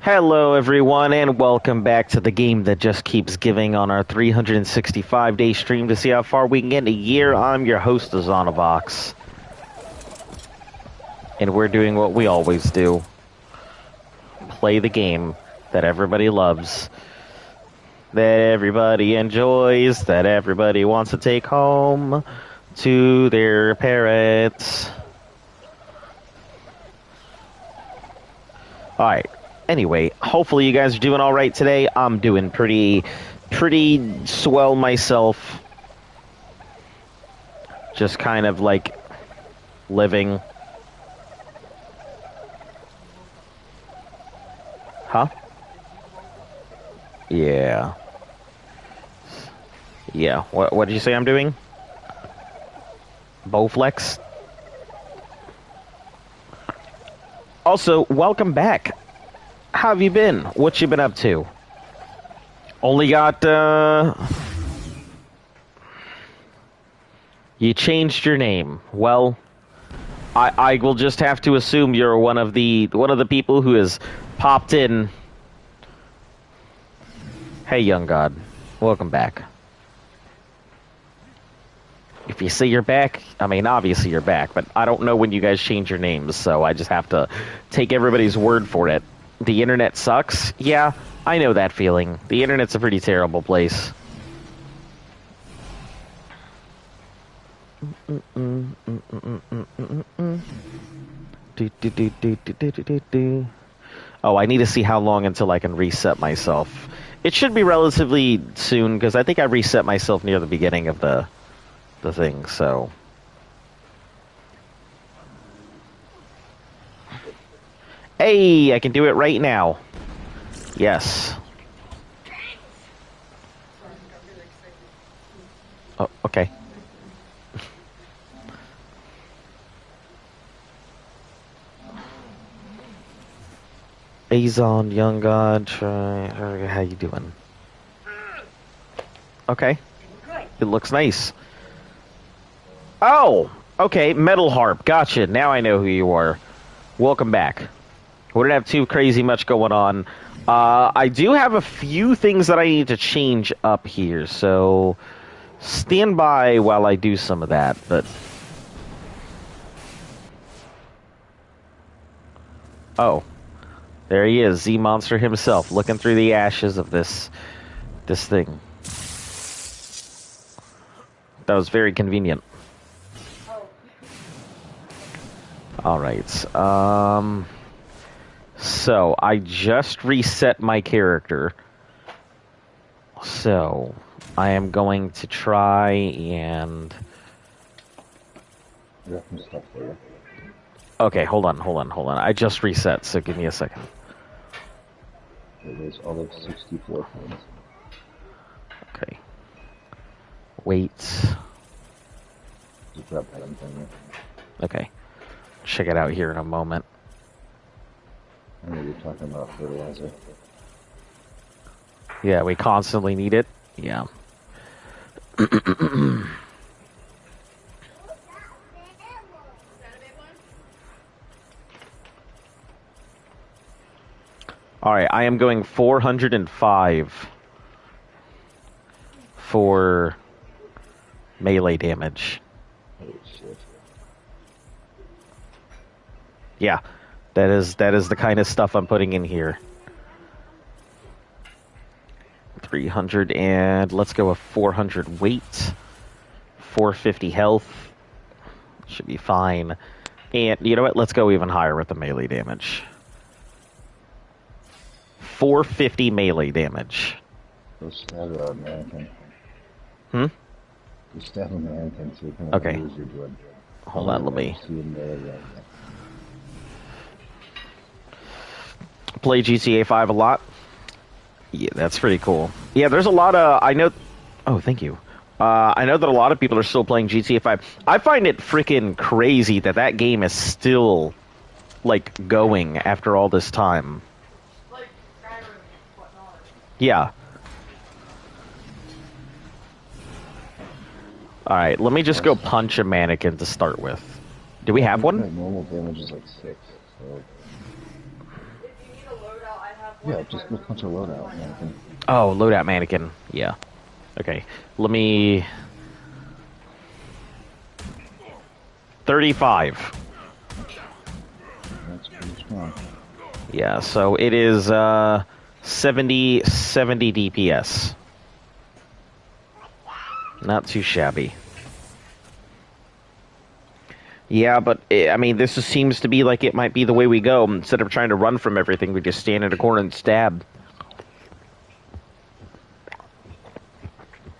Hello, everyone, and welcome back to the game that just keeps giving on our 365-day stream to see how far we can get in a year. I'm your host, Azanovox. And we're doing what we always do. Play the game that everybody loves, that everybody enjoys, that everybody wants to take home to their parents. Alright. Anyway, hopefully you guys are doing all right today. I'm doing pretty swell myself. Just kind of like living. Huh? Yeah. Yeah. What did you say I'm doing? Bowflex? Also, welcome back. How have you been? What you been up to? Only got, You changed your name. Well, I will just have to assume you're one of the people who has popped in. Hey, young god. Welcome back. If you say you're back, I mean, obviously you're back, but I don't know when you guys change your names, so I just have to take everybody's word for it. The internet sucks? Yeah, I know that feeling. The internet's a pretty terrible place. Oh, I need to see how long until I can reset myself. It should be relatively soon, because I think I reset myself near the beginning of the thing, so... Hey, I can do it right now. Yes. Oh, okay. Azon, young god, how you doing? Okay. It looks nice. Oh, okay, Metal Harp, gotcha. Now I know who you are. Welcome back. We don't have too crazy much going on. I do have a few things that I need to change up here, so stand by while I do some of that, but... Oh. There he is, Z-Monster himself, looking through the ashes of this thing. That was very convenient. Alright, so, I just reset my character. So, I am going to try and... Okay, hold on. I just reset, so give me a second. There's all of 64 points. Okay. Wait. Okay. Check it out here in a moment. I know you're talking about fertilizer. Yeah, we constantly need it. Yeah. Alright, I am going 405 for melee damage. Holy shit. Yeah, that is the kind of stuff I'm putting in here. 300 and let's go with 400 weight. 450 health. Should be fine. And you know what? Let's go even higher with the melee damage. 450 melee damage. Go stab a mannequin. Hmm? Go stab a mannequin so you can Okay. lose your blood. Hold on, let me... Play GTA 5 a lot. Yeah, that's pretty cool. Yeah, there's a lot of... I know... Oh, thank you. I know that a lot of people are still playing GTA 5. I find it freaking crazy that game is still, like, going after all this time. Yeah. Alright, let me just go punch a mannequin to start with. Do we have one? Normal damage is like 6, so... If you need a loadout, I have Yeah, just go punch a loadout and everything. Oh, loadout mannequin. Yeah. Okay. Let me... 35. That's pretty strong. Yeah, so it is 70 DPS. Not too shabby. Yeah, but I mean, this just seems to be like it might be the way we go. Instead of trying to run from everything, we just stand in a corner and stab.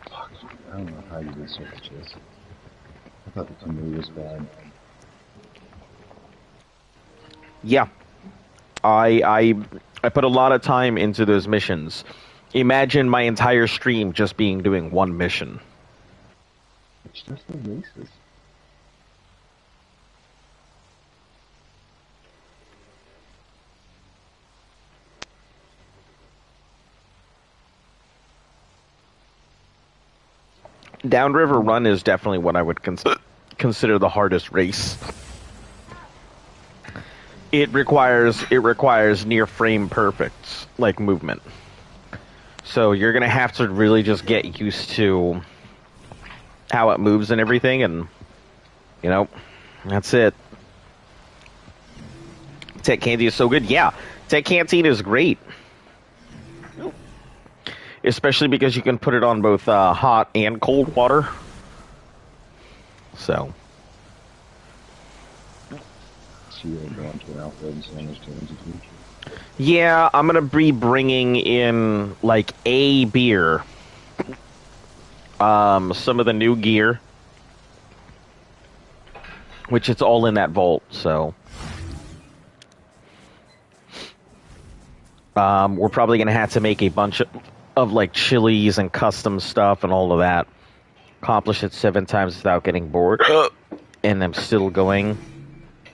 Fuck, I don't know how you did such a chase. I thought the canoe was bad. Yeah, I put a lot of time into those missions. Imagine my entire stream just being doing one mission. It's just the races. Downriver Run is definitely what I would consider the hardest race. It requires near frame perfect like movement. So you're gonna have to really just get used to how it moves and everything, and you know, that's it. Tech Candy is so good. Yeah, Tech Canteen is great. Especially because you can put it on both hot and cold water. So. So you're going to an Alfred and Sandwich to execute. Yeah, I'm going to be bringing in, like, a beer. Some of the new gear. Which it's all in that vault, so. We're probably going to have to make a bunch of like chilies and custom stuff and all of that. Accomplish it 7 times without getting bored. And I'm still going.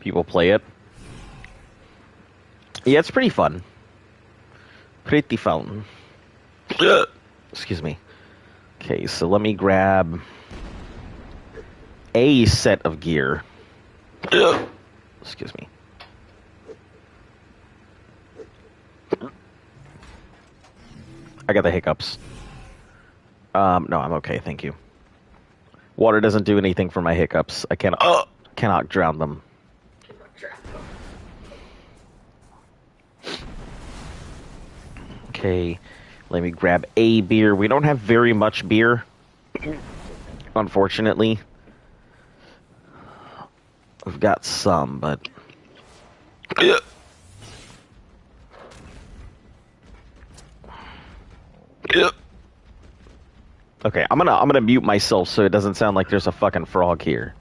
People play it. Yeah, it's pretty fun. Pretty fun. Excuse me. Okay, so let me grab a set of gear. Excuse me. I got the hiccups. No, I'm okay, thank you. Water doesn't do anything for my hiccups. I cannot drown them. Okay, let me grab a beer. We don't have very much beer, unfortunately. We've got some, but... Okay, I'm gonna mute myself so it doesn't sound like there's a fucking frog here.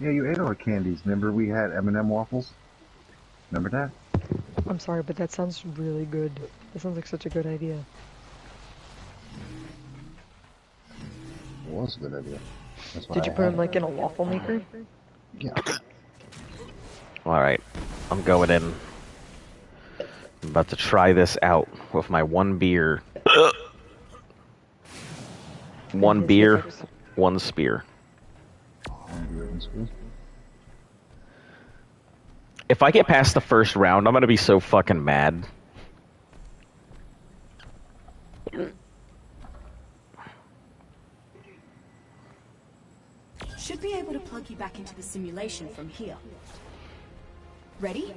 Yeah, you ate all the candies. Remember we had M&M waffles? Remember that? I'm sorry, but that sounds really good. That sounds like such a good idea. It was a good idea. That's why Did you put them like in a waffle maker? Yeah. Alright, I'm going in. I'm about to try this out with my one beer. One beer, one spear. If I get past the first round, I'm gonna be so fucking mad. Should be able to plug you back into the simulation from here. Ready?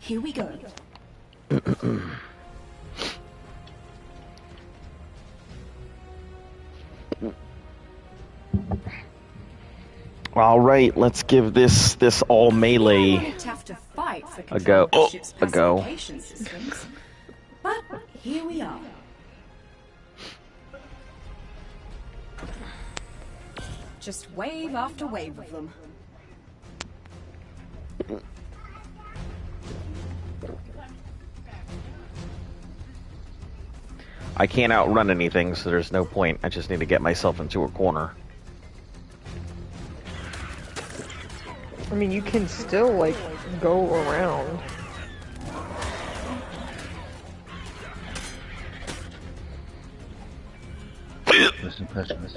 Here we go. All right, let's give this all melee Have to fight for a go. control of the ship's A go. pacification systems. But here we are. Just wave after wave of them. I can't outrun anything, so there's no point. I just need to get myself into a corner. I mean, you can still, like, go around. First impressions.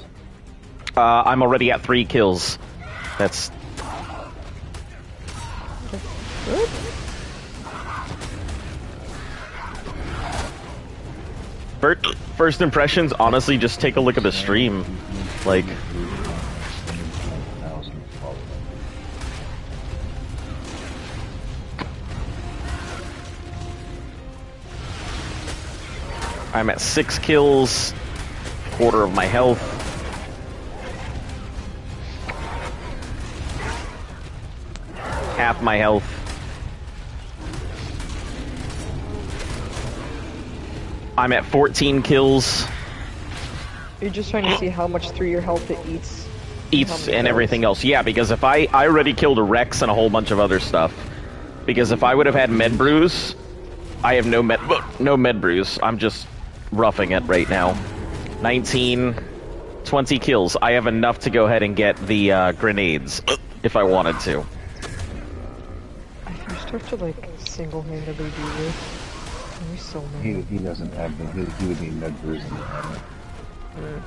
I'm already at 3 kills. That's Good. first impressions. Honestly, just take a look at the stream. Like, I'm at 6 kills, quarter of my health. Half my health. I'm at 14 kills. You're just trying to see how much through your health it eats. Eats and everything else. Yeah, because if I already killed a Rex and a whole bunch of other stuff. Because if I would have had med brews, I have no med brews. I'm just roughing it right now. 19, 20 kills. I have enough to go ahead and get the grenades if I wanted to. If you start to, like, single-handedly do this, you're so mad. He doesn't have the, he would need med brews in the armor.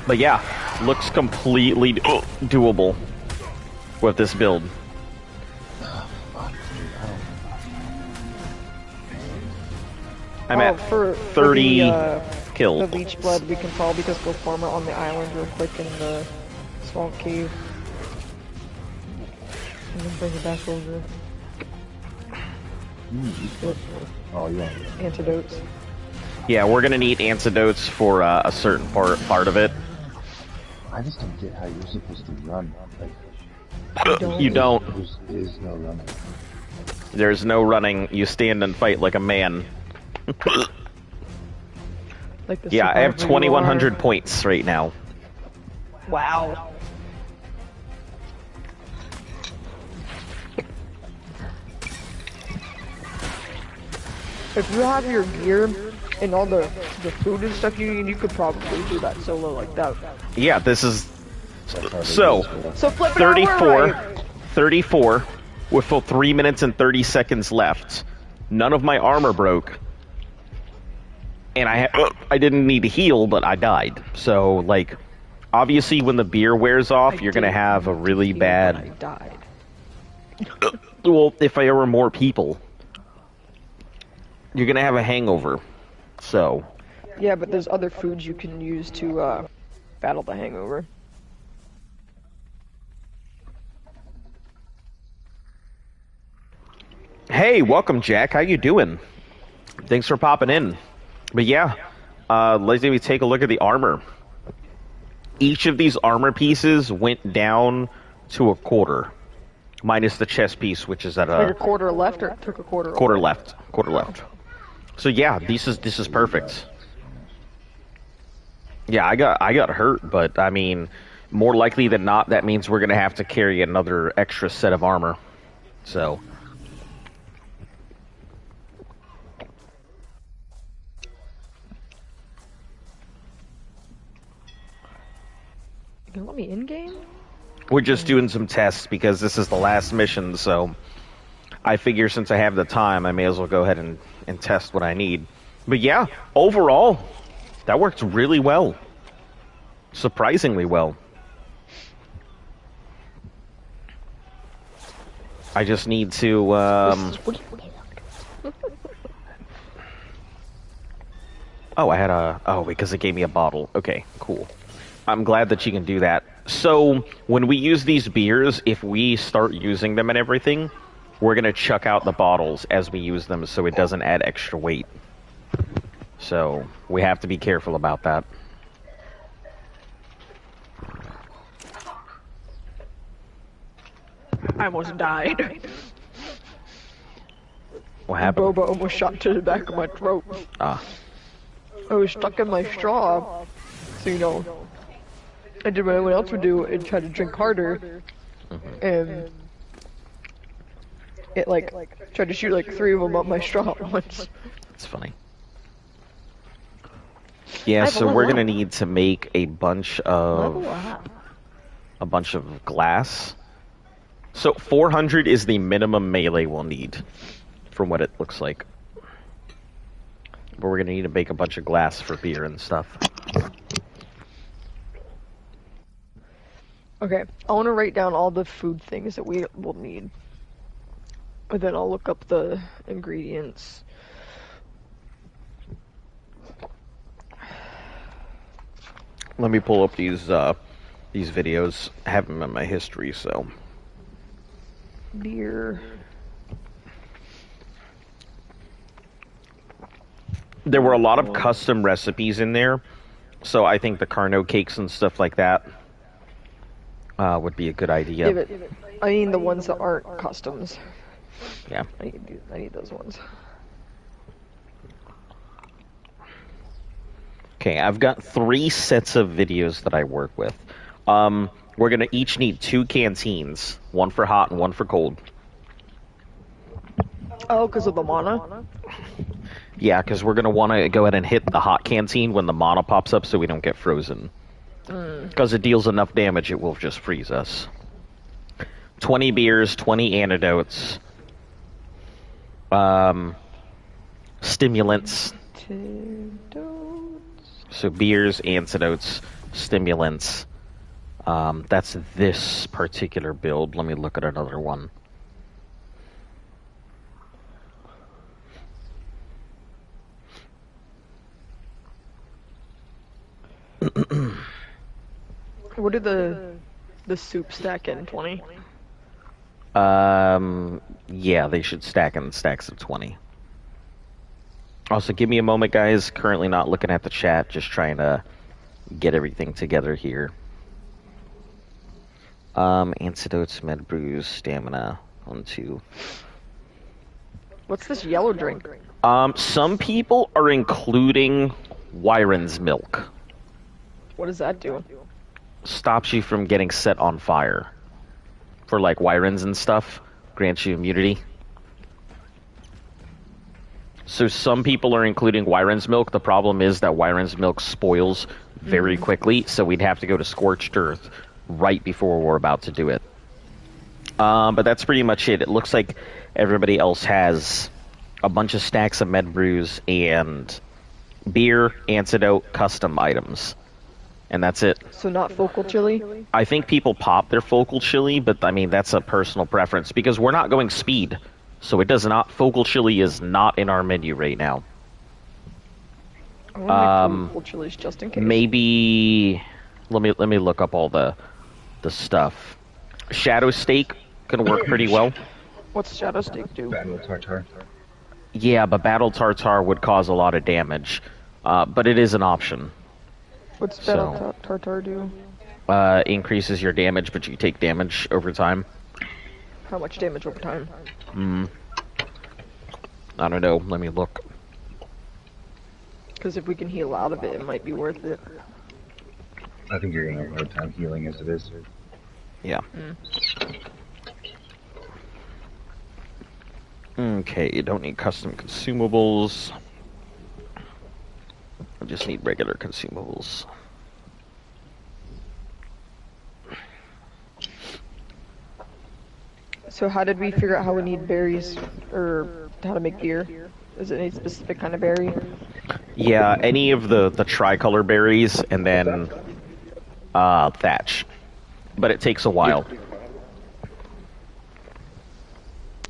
But yeah, looks completely doable with this build. I'm at for 30 the kills. leech blood, we can probably just go farm it on the island real quick in the swamp cave. And then bring it back over. Oh, yeah. Antidotes. Yeah, we're gonna need antidotes for a certain part of it. I just don't get how you're supposed to run. Like, You don't. There's no running. There's no running. You stand and fight like a man. Like the Yeah, I have survivor you 2,100 are. points right now. Wow. If you have your gear and all the food and stuff you need, you could probably do that solo like that. Yeah, this is So, So flip it over, 34. right? 34 with full 3 minutes and 30 seconds left. None of my armor broke. And I didn't need to heal, but I died. So, like, obviously when the beer wears off, you're going to have a really I bad... died. Well, if there were more people, you're going to have a hangover. So, Yeah, but there's other foods you can use to battle the hangover. hey, welcome, Jack. How you doing? Thanks for popping in. But yeah, let's maybe take a look at the armor. Each of these armor pieces went down to a quarter, minus the chest piece, which is at Like a a quarter left, or it took a quarter. quarter away? left. Quarter left. So yeah, this is perfect. Yeah, I got hurt, but I mean, more likely than not, that means we're gonna have to carry another extra set of armor. So. You gonna let me in game? We're just doing some tests because this is the last mission, so I figure since I have the time, I may as well go ahead and test what I need. But yeah, overall, that worked really well. Surprisingly well. I just need to, Oh, I had oh, because it gave me a bottle. Okay, cool. I'm glad that you can do that. So, when we use these beers, if we start using them and everything, we're going to chuck out the bottles as we use them so it doesn't add extra weight. So, we have to be careful about that. I almost died. What happened? Boba almost shot to the back of my throat. Ah. I was stuck in my straw, so you know, I did what anyone else would do and try to drink harder, and it like tried to shoot like 3 of them up my straw at once. That's funny. Yeah, have a so we're level going to need to make a bunch of Level up. glass So 400 is the minimum melee we'll need, from what it looks like. But we're gonna need to make a bunch of glass for beer and stuff. Okay, I want to write down all the food things that we will need. And then I'll look up the ingredients. Let me pull up these videos. I have them in my history, so. Beer. There were a lot of custom recipes in there, so I think the Carno cakes and stuff like that would be a good idea. Yeah, but I mean the ones that aren't customs. Yeah. I need those ones. Okay, I've got 3 sets of videos that I work with. We're gonna each need 2 canteens, one for hot and one for cold. Oh, because of the mana? Yeah, because we're gonna want to go ahead and hit the hot canteen when the mana pops up, so we don't get frozen. Because it deals enough damage, it will just freeze us. 20 beers, 20 antidotes, stimulants. So beers, antidotes, stimulants. That's this particular build. Let me look at another one. What did the soup stack in 20? Yeah, they should stack in stacks of 20. Also, give me a moment, guys. Currently not looking at the chat, just trying to get everything together here. Antidotes, med brews, stamina, 1, 2. What's this yellow drink? Some people are including Wyron's milk. What does that do? Stops you from getting set on fire. For like Wyrons and stuff. Grants you immunity. So some people are including Wyron's milk. The problem is that Wyron's milk spoils very quickly, so we'd have to go to Scorched Earth right before we're about to do it. But that's pretty much it. It looks like everybody else has a bunch of stacks of med brews and beer, antidote, custom items. And that's it. So not focal chili? I think people pop their focal chili, but I mean, that's a personal preference because we're not going speed. So it does not, focal chili is not in our menu right now. I want to make focal chilies just in case. Maybe, let me look up all the stuff. Shadow Steak can work pretty well. What's Shadow Steak do? Battle Tartar. Yeah, but Battle Tartar would cause a lot of damage. But it is an option. What's Battle Tartar do? Increases your damage, but you take damage over time. How much damage over time? I don't know. Let me look. Because if we can heal out of it, it might be worth it. I think you're gonna have a hard time healing as it is. Yeah. Okay, you don't need custom consumables. I just need regular consumables. So how did we figure out how we need berries, or how to make beer? Is it any specific kind of berry? Yeah, any of the tricolor berries, and then thatch. But it takes a while.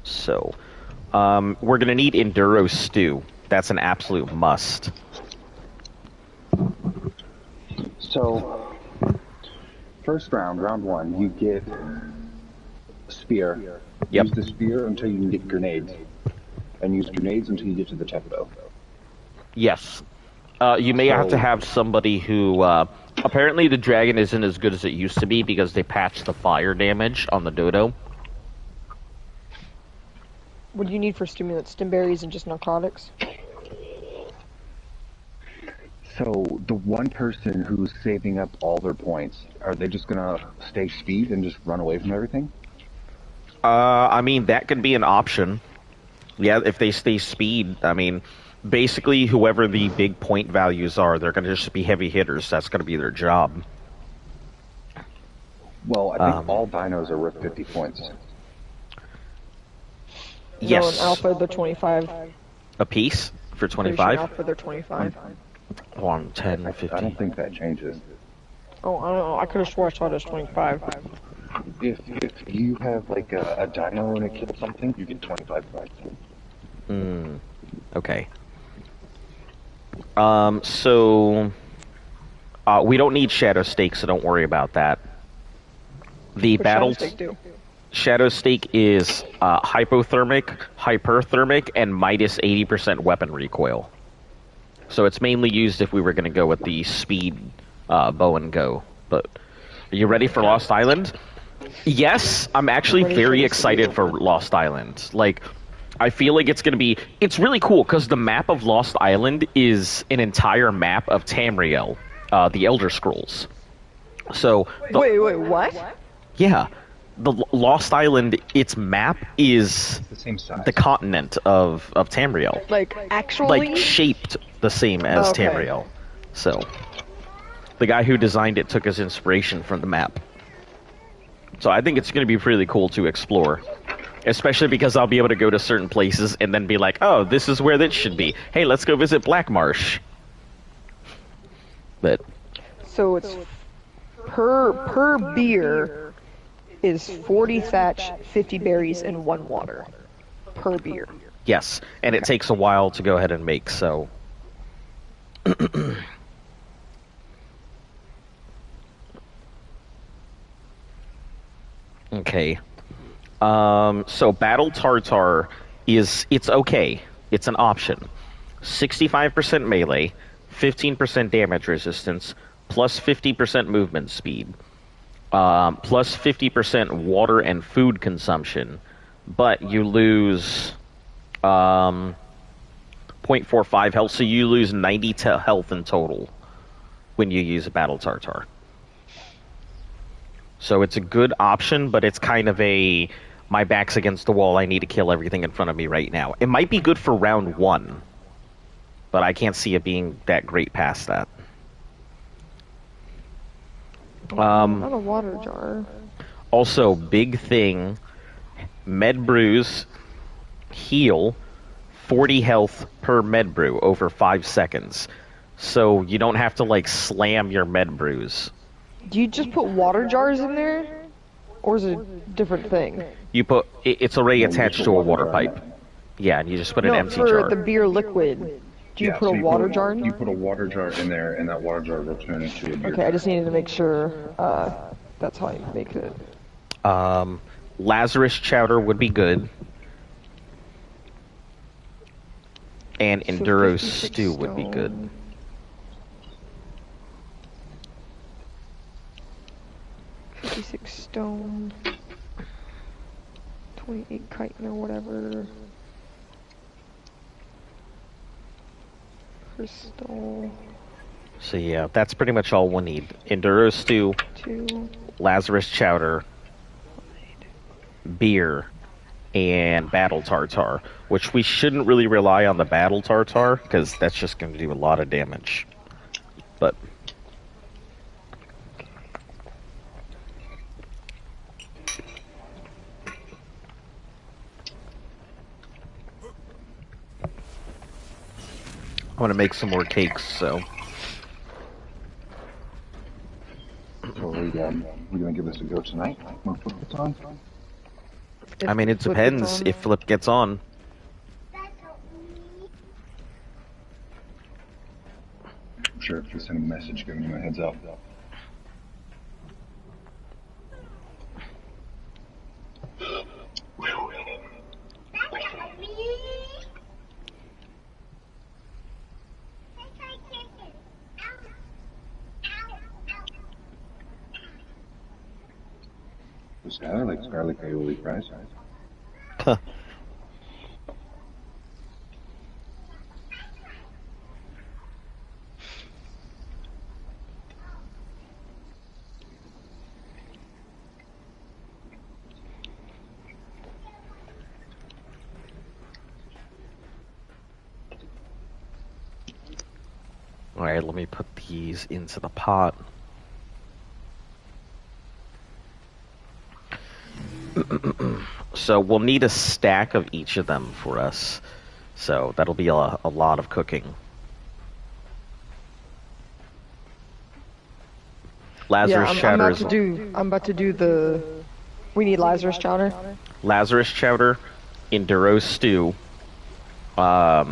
So, we're gonna need Enduro Stew. That's an absolute must. So, first round 1, you get spear. Yep. Use the spear until you can get grenades. And use grenades until you get to the tempo. Yes. You may have to have somebody who... apparently the dragon isn't as good as it used to be because they patched the fire damage on the dodo. What do you need for stimulants? Stim berries and just narcotics? So, the one person who's saving up all their points, are they just gonna stay speed and just run away from everything? I mean, that could be an option. Yeah, if they stay speed, I mean, basically whoever the big point values are, they're going to just be heavy hitters. That's going to be their job. Well, I think all dinos are worth 50 points. No, in Yes. Alpha they're 25. A piece for Pretty sure in 25? Alpha they're 25. 1, 10, I 50. don't think that changes. Oh, I don't know. I could have swore I saw it as 25. If you have like a dino and it kills something, you get 25 points. Okay. So we don't need shadow stake, so don't worry about that. The What battle Shadow Stake do? shadow stake is hypothermic, hyperthermic, and minus 80% weapon recoil. So it's mainly used if we were going to go with the speed bow and go. But are you ready for Lost Island? Yes, I'm actually very excited for Lost Island. Like, I feel like it's going to be... It's really cool, because the map of Lost Island is an entire map of Tamriel, the Elder Scrolls. So... Wait, what? Yeah. The Lost Island, its map is The same size. the continent of Tamriel. Like, actually? Like, shaped the same as Okay. Tamriel. So, the guy who designed it took his inspiration from the map. So I think it's going to be really cool to explore. Especially because I'll be able to go to certain places and then be like, oh, this is where this should be. Hey, let's go visit Black Marsh. But, So it's per beer is 40 thatch, 50 berries, and 1 water. Per beer. yes. And it takes a while to go ahead and make, so... Okay. So Battle Tartar it's okay. It's an option. 65% melee, 15% damage resistance, plus 50% movement speed, plus 50% water and food consumption, but you lose 0.45 health, so you lose 90 health in total when you use a Battle Tartar. So it's a good option, but it's kind of a, my back's against the wall, I need to kill everything in front of me right now. It might be good for round 1, but I can't see it being that great past that. Not a water jar. Also, big thing, med brews heal 40 health per med brew over 5 seconds. So you don't have to, like, slam your med brews. Do you just put water jars in there? Or is it a different thing? You put, it's already attached to a water pipe. Yeah, and you just put an No, empty for jar. the beer liquid. Do you Yeah, put so a water put, jar in You there? put a water jar in there, and that water jar will turn into a beer. Okay, I just needed to make sure that's how you make it. Lazarus chowder would be good. And So Enduro 56 stew would be good. stone. 56 stone. 28 chitin or whatever. Crystal. So yeah, that's pretty much all we'll need. Enduro stew, 2. Lazarus chowder, beer, and battle tartar. Which we shouldn't really rely on the battle tartar, because that's just going to do a lot of damage. But... I'm going to make some more cakes, so... So we gonna give this a go tonight? When Flip gets on? I mean, it Flip depends gets on. if Flip gets on. I'm sure if you send a message giving you a heads up. Skylar likes garlic aioli fries. Alright, let me put these into the pot. So we'll need a stack of each of them for us. So that'll be a lot of cooking. Lazarus chowder is... I'm about to do the... We need Lazarus chowder. Lazarus chowder, enduro stew. Yeah,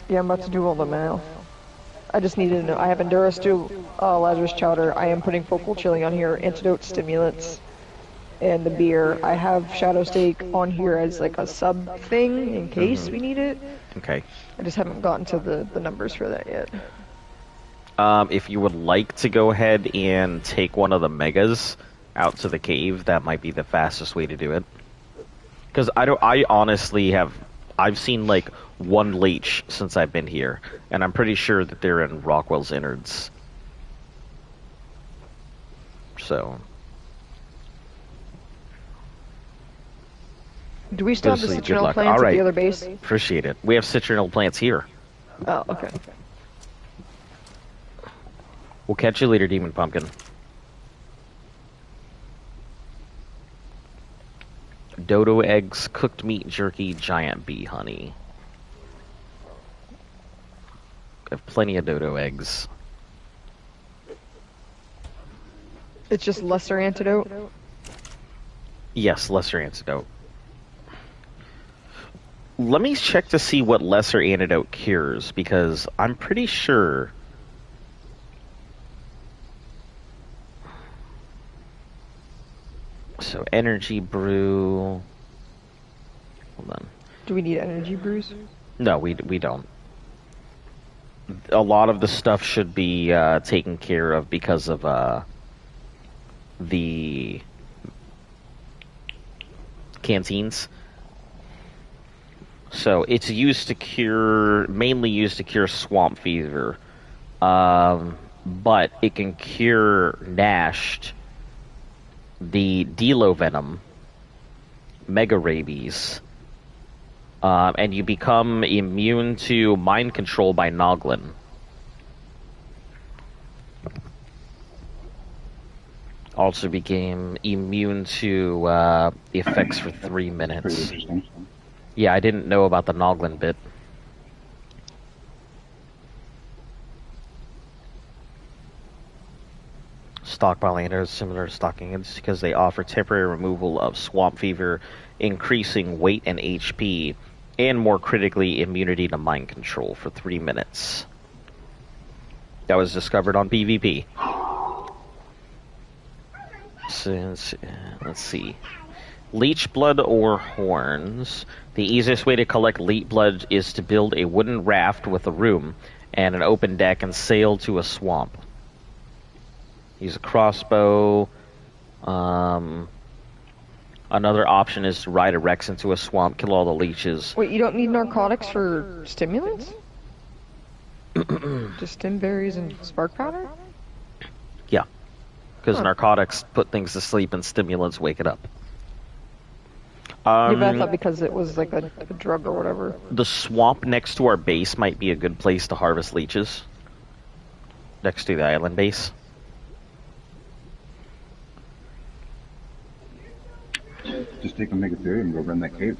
I'm about to do all the now. I just needed to know. I have enduro stew, Lazarus chowder. I am putting focal chili on here, antidote stimulants, and the beer. I have shadow steak on here as like a sub thing in case we need it. Okay. I just haven't gotten to the numbers for that yet. If you would like to go ahead and take one of the megas out to the cave, that might be the fastest way to do it. Because I honestly I've seen like one leech since I've been here, and I'm pretty sure that they're in Rockwell's innards. So. Do we still have the Good citronelle luck. plants All at right. the other base? Appreciate it. We have citronelle plants here. Oh, okay. We'll catch you later, Demon Pumpkin. Dodo eggs, cooked meat jerky, giant bee honey. I have plenty of dodo eggs. It's just lesser antidote? Yes, lesser antidote. Let me check to see what lesser antidote cures, because I'm pretty sure... So, energy brew... Hold on. Do we need energy brews? No, we don't. A lot of the stuff should be taken care of because of the canteens. So it's used to cure, mainly used to cure swamp fever, but it can cure Nashed, the Delo venom, mega rabies. And you become immune to mind control by Noglin. Also became immune to effects for 3 minutes. Pretty interesting. Yeah, I didn't know about the Noglin bit. Stockpile antidotes similar to stocking it's because they offer temporary removal of swamp fever, increasing weight and HP, and more critically, immunity to mind control for 3 minutes. That was discovered on PvP. Since, let's see. Leech blood or horns. The easiest way to collect leech blood is to build a wooden raft with a room and an open deck and sail to a swamp. Use a crossbow. Another option is to ride a Rex into a swamp, kill all the leeches. Wait, you don't need narcotics for stimulants? Just stim berries and spark powder? Yeah. Because narcotics put things to sleep and stimulants wake it up. Yeah, but I thought because it was like a drug or whatever. The swamp next to our base might be a good place to harvest leeches. Next to the island base. Just take Omega 3 and go run that cave.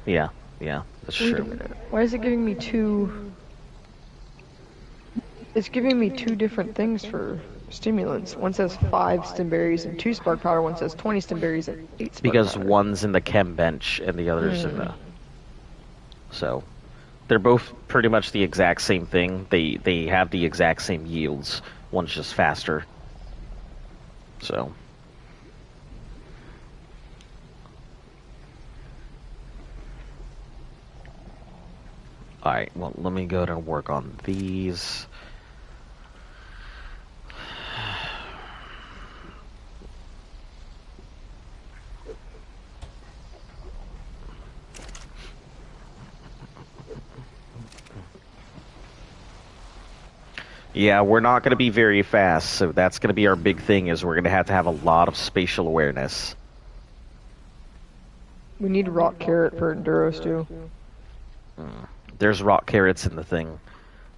Yeah, that's Wait a true. minute. Why is it giving me two... It's giving me two different things for stimulants. One says 5 stim berries and 2 spark powder. One says 20 stim berries and 8 spark Because powder. one's in the chem bench and the other's in the... So, they're both pretty much the exact same thing. They have the exact same yields. One's just faster. So... Alright, well, let me go to work on these. Yeah, we're not going to be very fast, so that's going to be our big thing, is we're going to have a lot of spatial awareness. We need rock carrot for enduros too. There's rock carrots in the thing.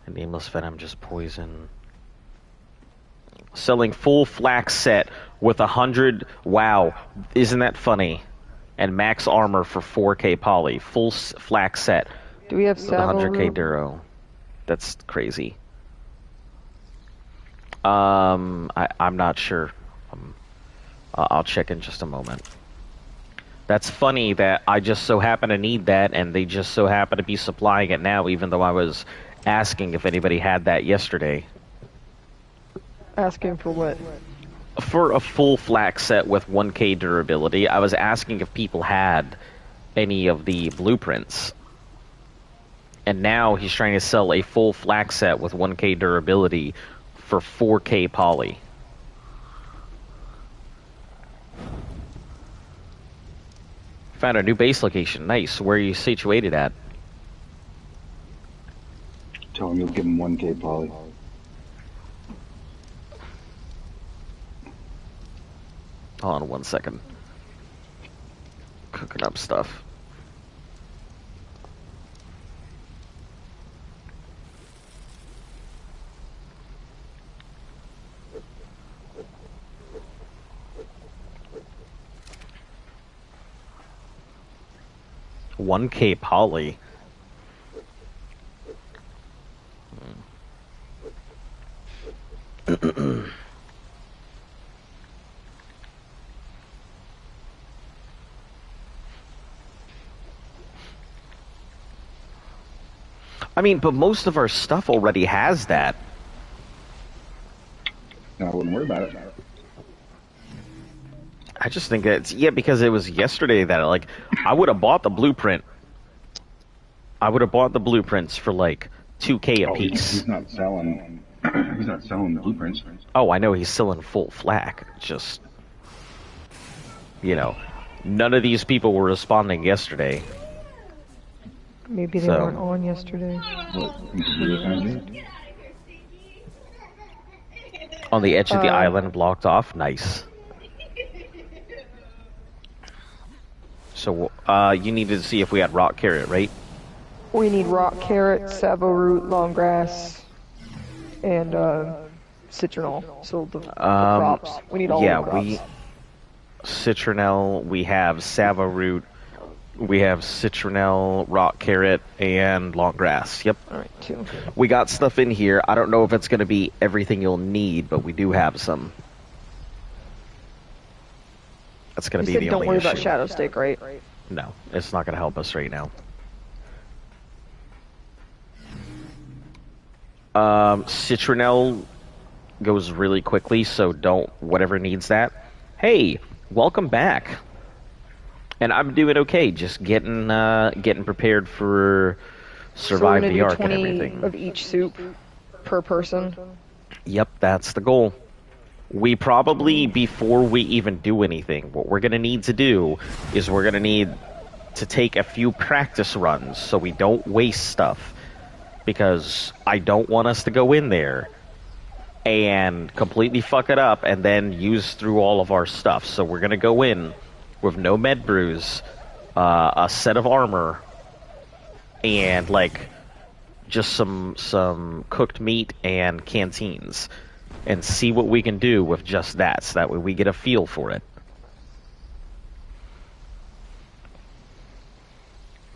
And nameless venom, just poison. Selling full flax set with 100. Wow, isn't that funny? And max armor for 4K poly, full flak set Do we have with 100K Savo? duro. That's crazy. I'm not sure. I'll check in just a moment. That's funny that I just so happen to need that, and they just so happen to be supplying it now, even though I was asking if anybody had that yesterday. Asking for what? For a full flak set with 1K durability, I was asking if people had any of the blueprints. And now he's trying to sell a full flak set with 1K durability for 4K poly. Found a new base location. Nice. Where are you situated at? Tell him you'll give him 1K poly. Hold on 1 second. Cooking up stuff. $1K poly. I mean, but most of our stuff already has that. No, I wouldn't worry about it. I just think it's, yeah, because it was yesterday that, like, I would have bought the blueprint. I would have bought the blueprints for, like, 2K a piece. He's not selling. He's not selling the blueprints. Oh, I know he's still in full flak. Just, you know, none of these people were responding yesterday. Maybe they So- weren't on yesterday. On the edge of the island, blocked off. Nice. So, you needed to see if we had rock carrot, right? We need rock carrot, savo root, long grass, and citronal. So the crops. We need all yeah, the crops. we citronelle, we have savo root, we have citronelle, rock carrot, and long grass. Yep. Alright, 2. We got stuff in here. I don't know if it's going to be everything you'll need, but we do have some. That's going You to be said the don't only worry issue. about shadow stake, right? No, it's not going to help us right now. Citronelle goes really quickly, so don't, whatever needs that. Hey, welcome back. And I'm doing okay, just getting prepared for Survive the So we're Ark gonna and do 20 everything. of each soup per person. Yep, that's the goal. We probably, before we even do anything, what we're going to need to do is we're going to need to take a few practice runs so we don't waste stuff. Because I don't want us to go in there and completely fuck it up and then use through all of our stuff. So we're going to go in with no med brews, a set of armor, and like just some cooked meat and canteens, and see what we can do with just that, so that way we get a feel for it.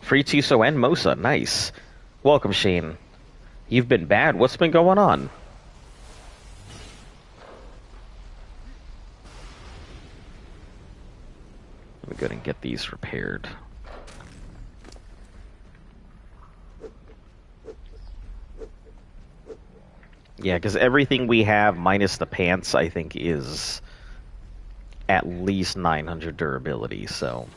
Free Tuso and Mosa, nice. Welcome, Shane. You've been bad. What's been going on? Let me go ahead and get these repaired. Yeah, because everything we have, minus the pants, I think is at least 900 durability, so...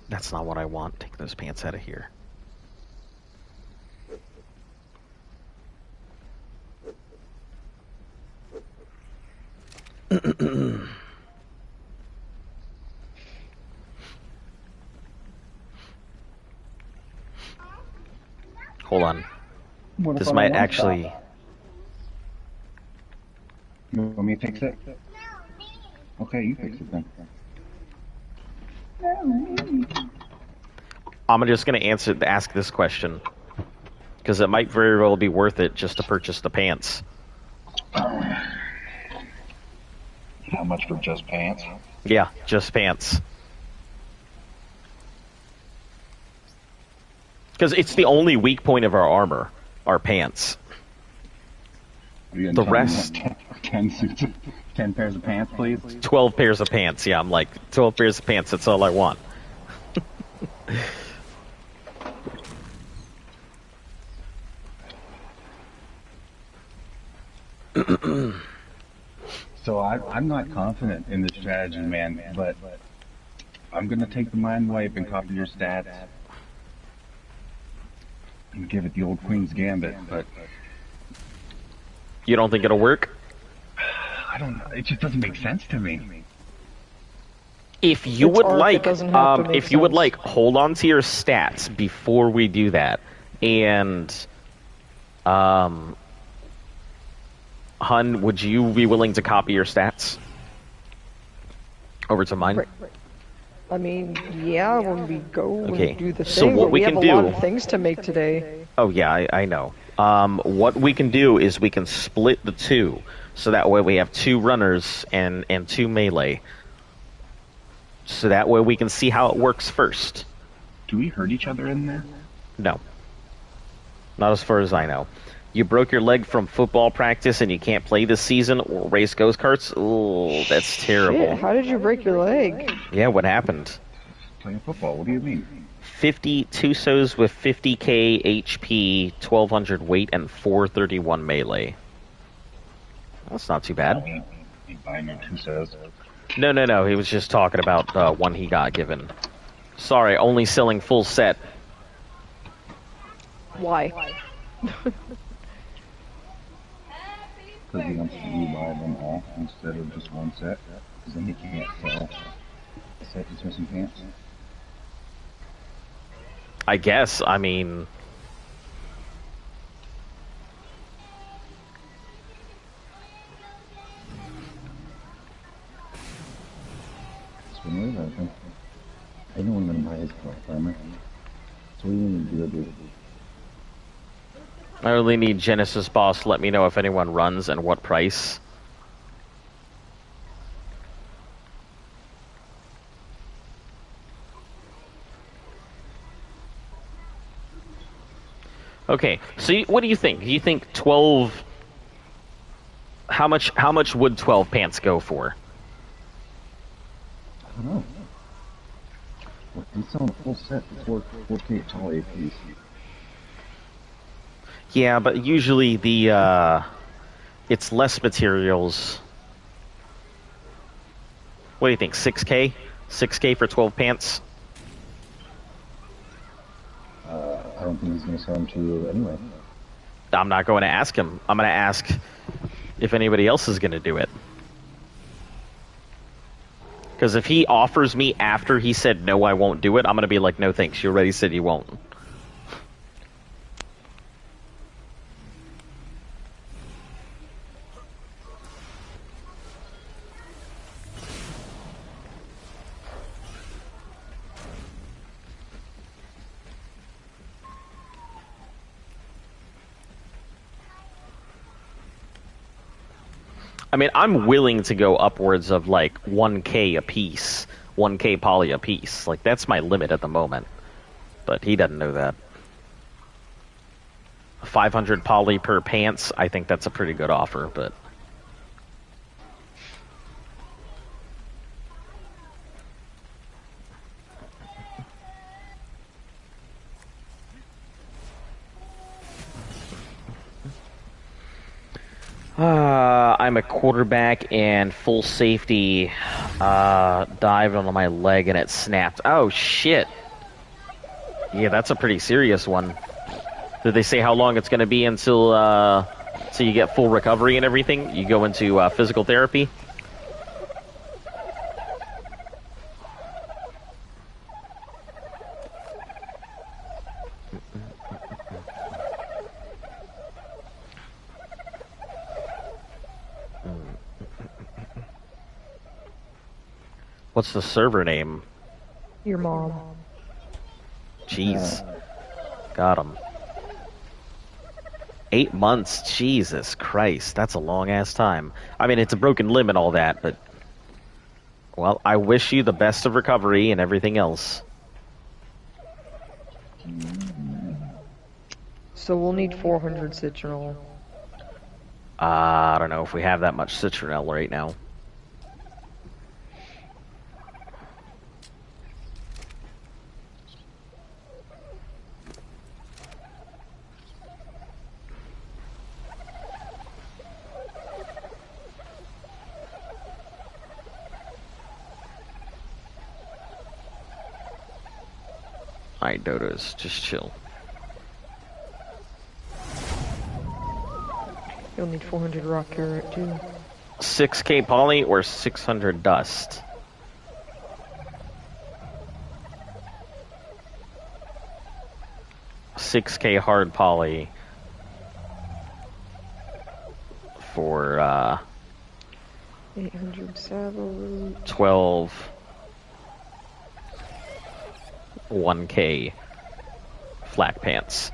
That's not what I want. Take those pants out of here. Hold on. This might actually... You want me to fix it? Okay, you fix it then. I'm just gonna ask this question because it might very well be worth it just to purchase the pants. How much for just pants? Yeah, just pants. Because it's the only weak point of our armor, our pants. The rest... 10 suits, 10 pairs of pants, please? 12 pairs of pants, yeah, I'm like, 12 pairs of pants, that's all I want. So I'm not confident in this strategy, man, but I'm going to take the mind wipe and copy your stats and give it the old Queen's Gambit, but... You don't think it'll work? I don't know. It just doesn't make sense to me. If you It's would art, like, it doesn't have to make if you would sense. like, hold on to your stats before we do that, and, Hun, would you be willing to copy your stats over to mine? Right. I mean, yeah, when we go Okay, and do the so thing, what but we we have can a lot do- of things to make today. Oh yeah, I know. What we can do is we can split the two, so that way we have 2 runners and 2 melee. So that way we can see how it works first. Do we hurt each other in there? No. Not as far as I know. You broke your leg from football practice and you can't play this season or race ghost carts? Ooh, that's terrible. Shit, how did you break your leg? Yeah, what happened? Playing football, what do you mean? 52 so's with 50k HP, 1200 weight, and 431 melee. That's not too bad. He buying your 2 says. No. He was just talking about one he got given. Sorry, only selling full set. Why? Because he wants to buy them all instead of just one set. Because then he can't sell a set that's missing pants. I guess, I mean... That's what it is, I think. I know I'm going to buy his farmer. So what do you need to do? I really need Genesis Boss to let me know if anyone runs and what price. Okay, so what do you think? Do you think 12... How much would 12 pants go for? I don't know. Well, he's selling a full set for 4K tall APs. Yeah, but usually it's less materials. What do you think, 6K? 6K for 12 pants? I don't think he's going to sell them to you anyway. I'm not going to ask him. I'm going to ask if anybody else is going to do it. Because if he offers me after he said, no, I won't do it, I'm going to be like, no thanks, you already said you won't. I mean, I'm willing to go upwards of like 1K a piece, 1K poly a piece. Like, that's my limit at the moment. But he doesn't know that. 500 poly per pants, I think that's a pretty good offer, but... I'm a quarterback and full safety dived on my leg and it snapped. Oh, shit. Yeah, that's a pretty serious one. Did they say how long it's going to be until so you get full recovery and everything? You go into physical therapy? What's the server name? Your mom. Jeez. Got him. 8 months? Jesus Christ. That's a long-ass time. I mean, it's a broken limb and all that, but... Well, I wish you the best of recovery and everything else. So we'll need 400 citronal. I don't know if we have that much citronel right now. Alright, Dodos, just chill. You'll need 400 rock carrot too. 6k poly or 600 dust? $6k hard poly for 800 saddle root. 12 1k flak pants.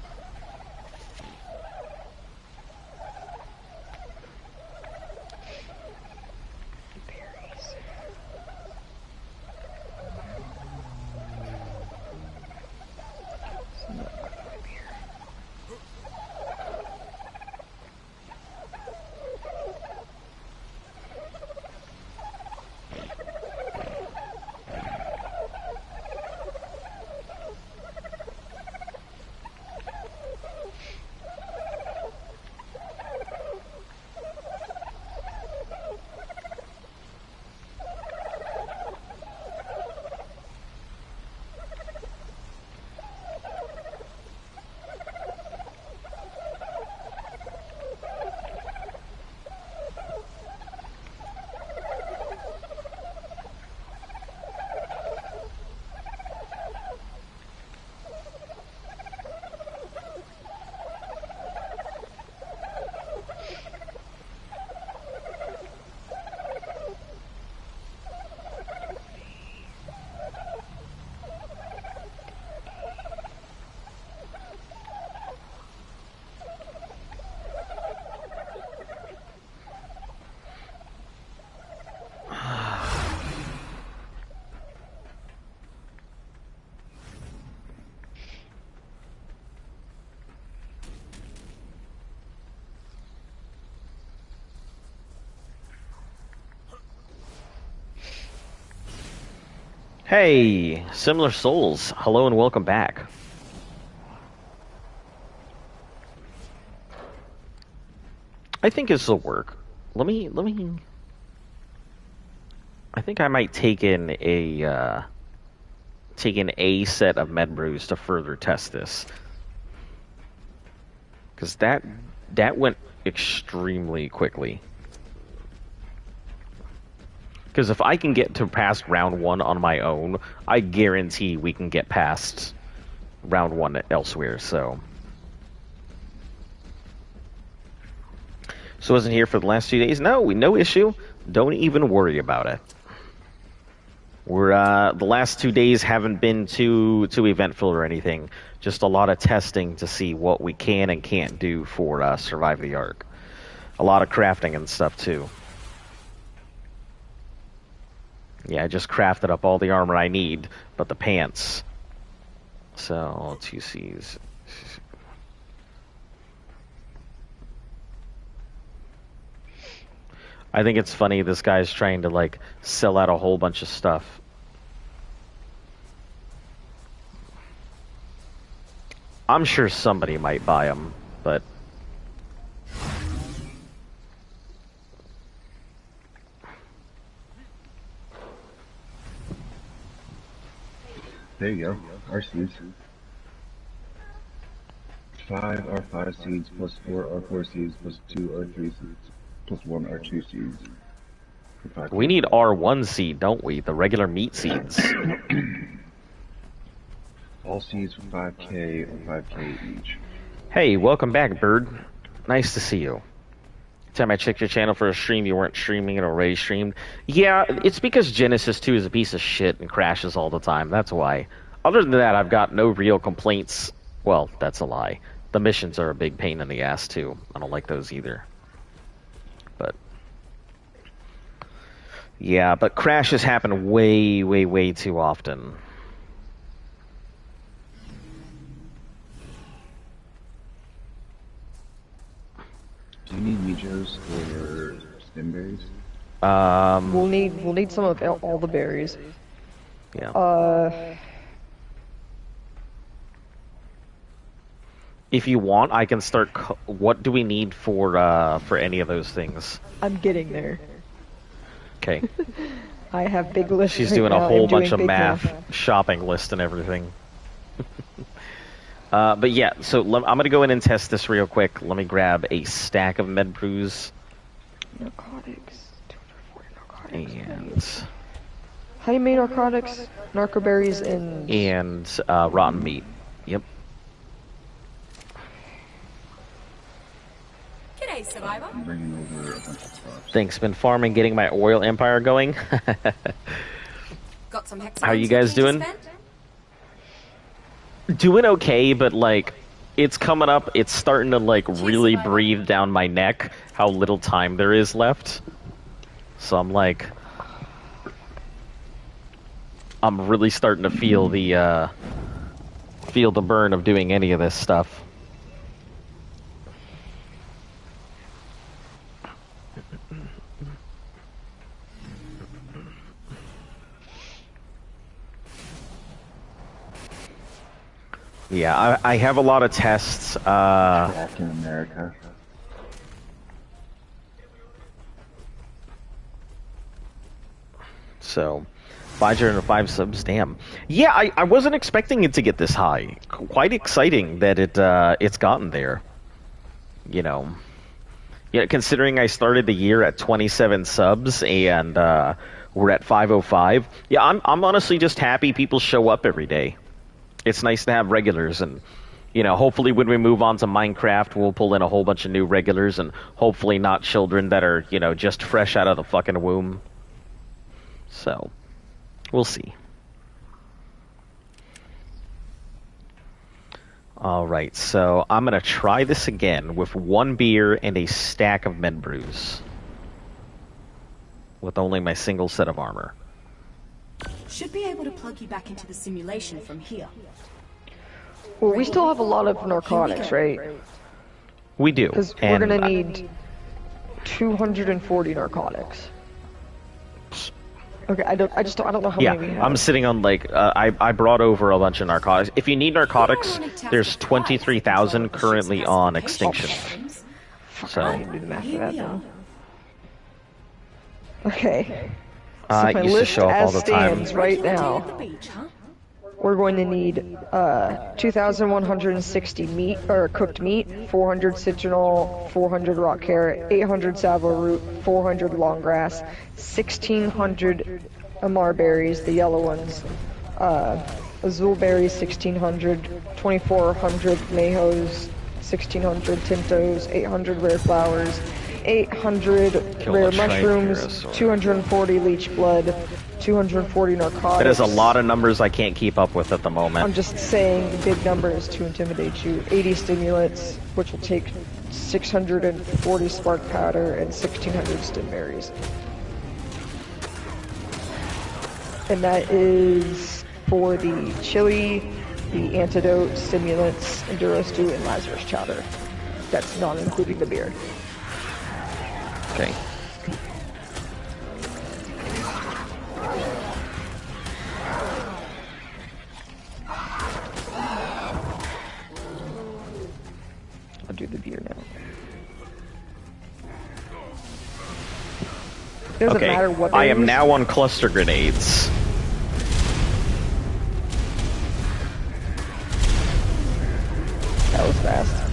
Hey, Similar Souls, hello and welcome back. I think this will work. Let me. I think I might take in a set of med brews to further test this, because that went extremely quickly. Because if I can get to past round 1 on my own, I guarantee we can get past round 1 elsewhere, so wasn't here for the last 2 days? No issue. Don't even worry about it. We're, the last 2 days haven't been too eventful or anything. Just a lot of testing to see what we can and can't do for, Survive the Ark. A lot of crafting and stuff, too. Yeah, I just crafted up all the armor I need, but the pants. So, 2 Cs. I think it's funny this guy's trying to, like, sell out a whole bunch of stuff. I'm sure somebody might buy them, but... There you go. Our seeds. 5 are 5 seeds, plus 4 are 4 seeds, plus 2 are 3 seeds, plus 1 are 2 seeds. We need R1 seed, don't we? The regular meat seeds. All seeds for 5k or 5k each. Hey, welcome back, Bird. Nice to see you. Time I checked your channel for a stream, you weren't streaming it already streamed. Yeah, it's because Genesis 2 is a piece of shit and crashes all the time. That's why. Other than that, I've got no real complaints. Well, that's a lie. The missions are a big pain in the ass, too. I don't like those either. But yeah, but crashes happen way, way, way too often. Do you need Mijos or stimberries? We'll need some of all the berries. Yeah. If you want, I can start. What do we need for any of those things? I'm getting there. Okay. I have big lists. She's right doing a now. whole I'm doing bunch of big math, shopping list, and everything. But yeah, so I'm gonna go in and test this real quick. Let me grab a stack of med brews. Narcotics. 240 narcotics. And How do you make narcotics? Narcoberries and rotten meat. Yep. G'day, survivor. I'm bringing over a bunch of stuff. Thanks. Been farming, getting my oil empire going. Got some hexagons How you guys to doing? spend? Doing okay, but like, it's coming up. It's starting to like really breathe down my neck how little time there is left. So I'm like, I'm really starting to feel the burn of doing any of this stuff. Yeah, I have a lot of tests. Captain America. So, 505 subs, damn. Yeah, I wasn't expecting it to get this high. Quite exciting that it's gotten there. You know, yeah, considering I started the year at 27 subs and we're at 505. Yeah, I'm honestly just happy people show up every day. It's nice to have regulars, and you know, hopefully when we move on to Minecraft, we'll pull in a whole bunch of new regulars, and hopefully not children that are, you know, just fresh out of the fucking womb. So, we'll see. Alright, so I'm gonna try this again with one beer and a stack of med brews. With only my single set of armor. Should be able to plug you back into the simulation from here. well, we still have a lot of narcotics, right? We do. Because we're gonna need 240 narcotics. Okay, I don't know how many we Yeah, have. I'm sitting on like I brought over a bunch of narcotics. If you need narcotics, there's 23,000 currently on extinction. So I can do the math for that then. Okay. So it my used to list show up all as the time. stands right now, Beach, huh? we're going to need 2,160 meat or cooked meat, 400 citronal, 400 rock carrot, 800 savo root, 400 long grass, 1,600 amar berries, the yellow ones, azul berries 1,600, 2,400 mayhos, 1,600 tintos, 800 rare flowers, 800 Kill rare the mushrooms, Triceratops. 240 leech blood, 240 narcotics. that is a lot of numbers I can't keep up with at the I'm moment. just saying the big numbers to intimidate you. 80 stimulants, which will take 640 spark powder and 1,600 stim berries. And that is for the chili, the antidote, stimulants, enduro stew, and Lazarus chowder. That's not including the beer. Okay. I'll do the beer now. Doesn't Okay. matter what I they am use. now on cluster grenades. That was fast.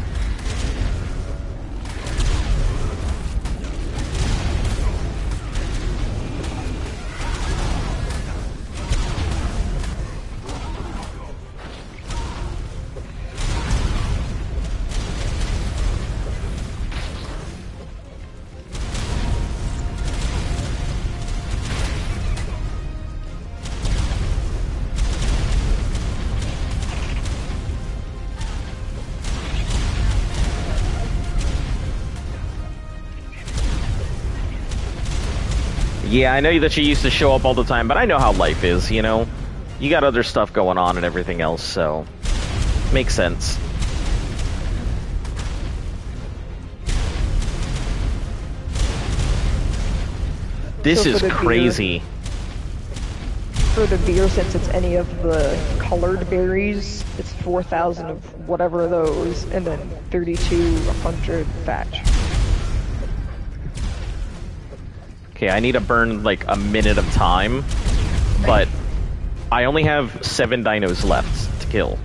Yeah, I know that you used to show up all the time, but I know how life is, you know? You got other stuff going on and everything else, so... Makes sense. This is crazy. For the beer, since it's any of the colored berries, it's 4,000 of whatever those, and then 3,200 fetch. Okay, I need to burn like a minute of time, but I only have 7 dinos left to kill.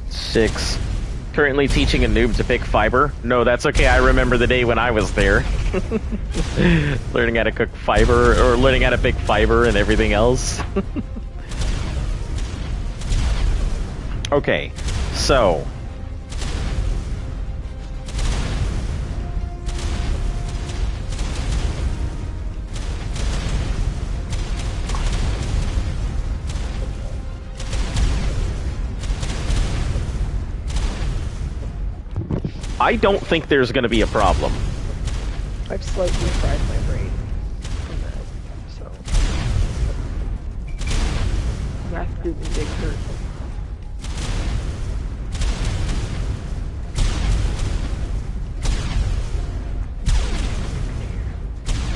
Six. Currently teaching a noob to pick fiber. No, that's okay. I remember the day when I was there. Learning how to cook fiber, or learning how to pick fiber and everything else. Okay, so... I don't think there's going to be a problem. I've slightly fried my brain from that, so... Math did me big hurt.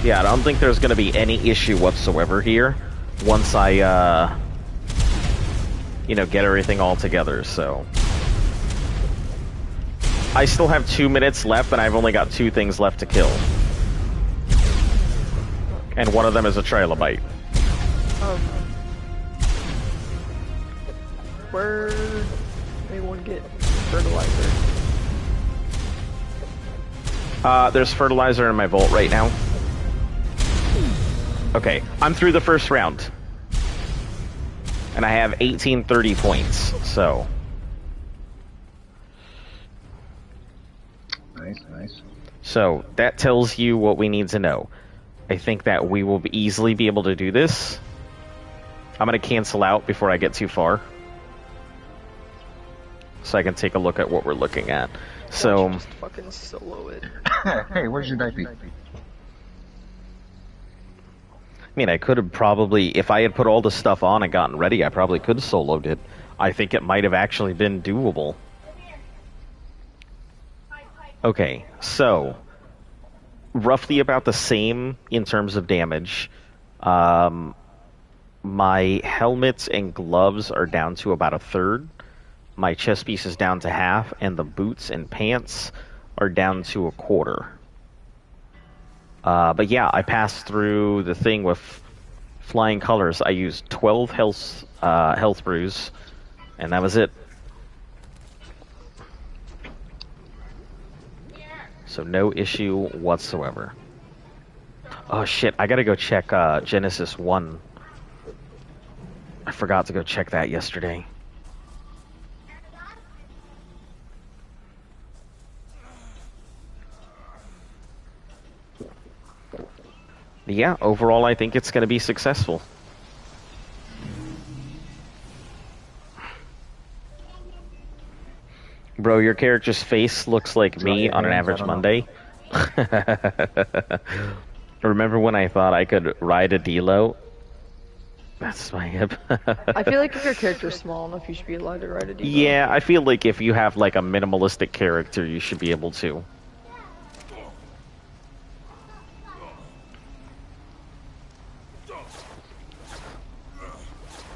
Yeah, I don't think there's going to be any issue whatsoever here once I, you know, get everything all together, so... I still have 2 minutes left, and I've only got 2 things left to kill. And one of them is a trilobite. Where anyone get fertilizer? There's fertilizer in my vault right now. Okay, I'm through the first round. And I have 1830 points, so... Nice. So, that tells you what we need to know. I think that we will easily be able to do this. I'm going to cancel out before I get too far. So I can take a look at what we're looking at. So... Just fucking solo it. Hey, where's your diaper? I mean, I could have probably... If I had put all the stuff on and gotten ready, I probably could have soloed it. I think it might have actually been doable. Okay, so... Roughly about the same in terms of damage. My helmets and gloves are down to about a third. My chest piece is down to half, and the boots and pants are down to a quarter. But yeah, I passed through the thing with flying colors. I used 12 health brews, and that was it. So no issue whatsoever. Oh shit, I gotta go check Genesis 1. I forgot to go check that yesterday. Yeah, overall I think it's gonna be successful. Bro, your character's face looks like me on an average Monday. Remember when I thought I could ride a D-Lo? That's my hip. I feel like if your character's small enough, you should be allowed to ride a D-Lo. Yeah, I feel like if you have like a minimalistic character, you should be able to.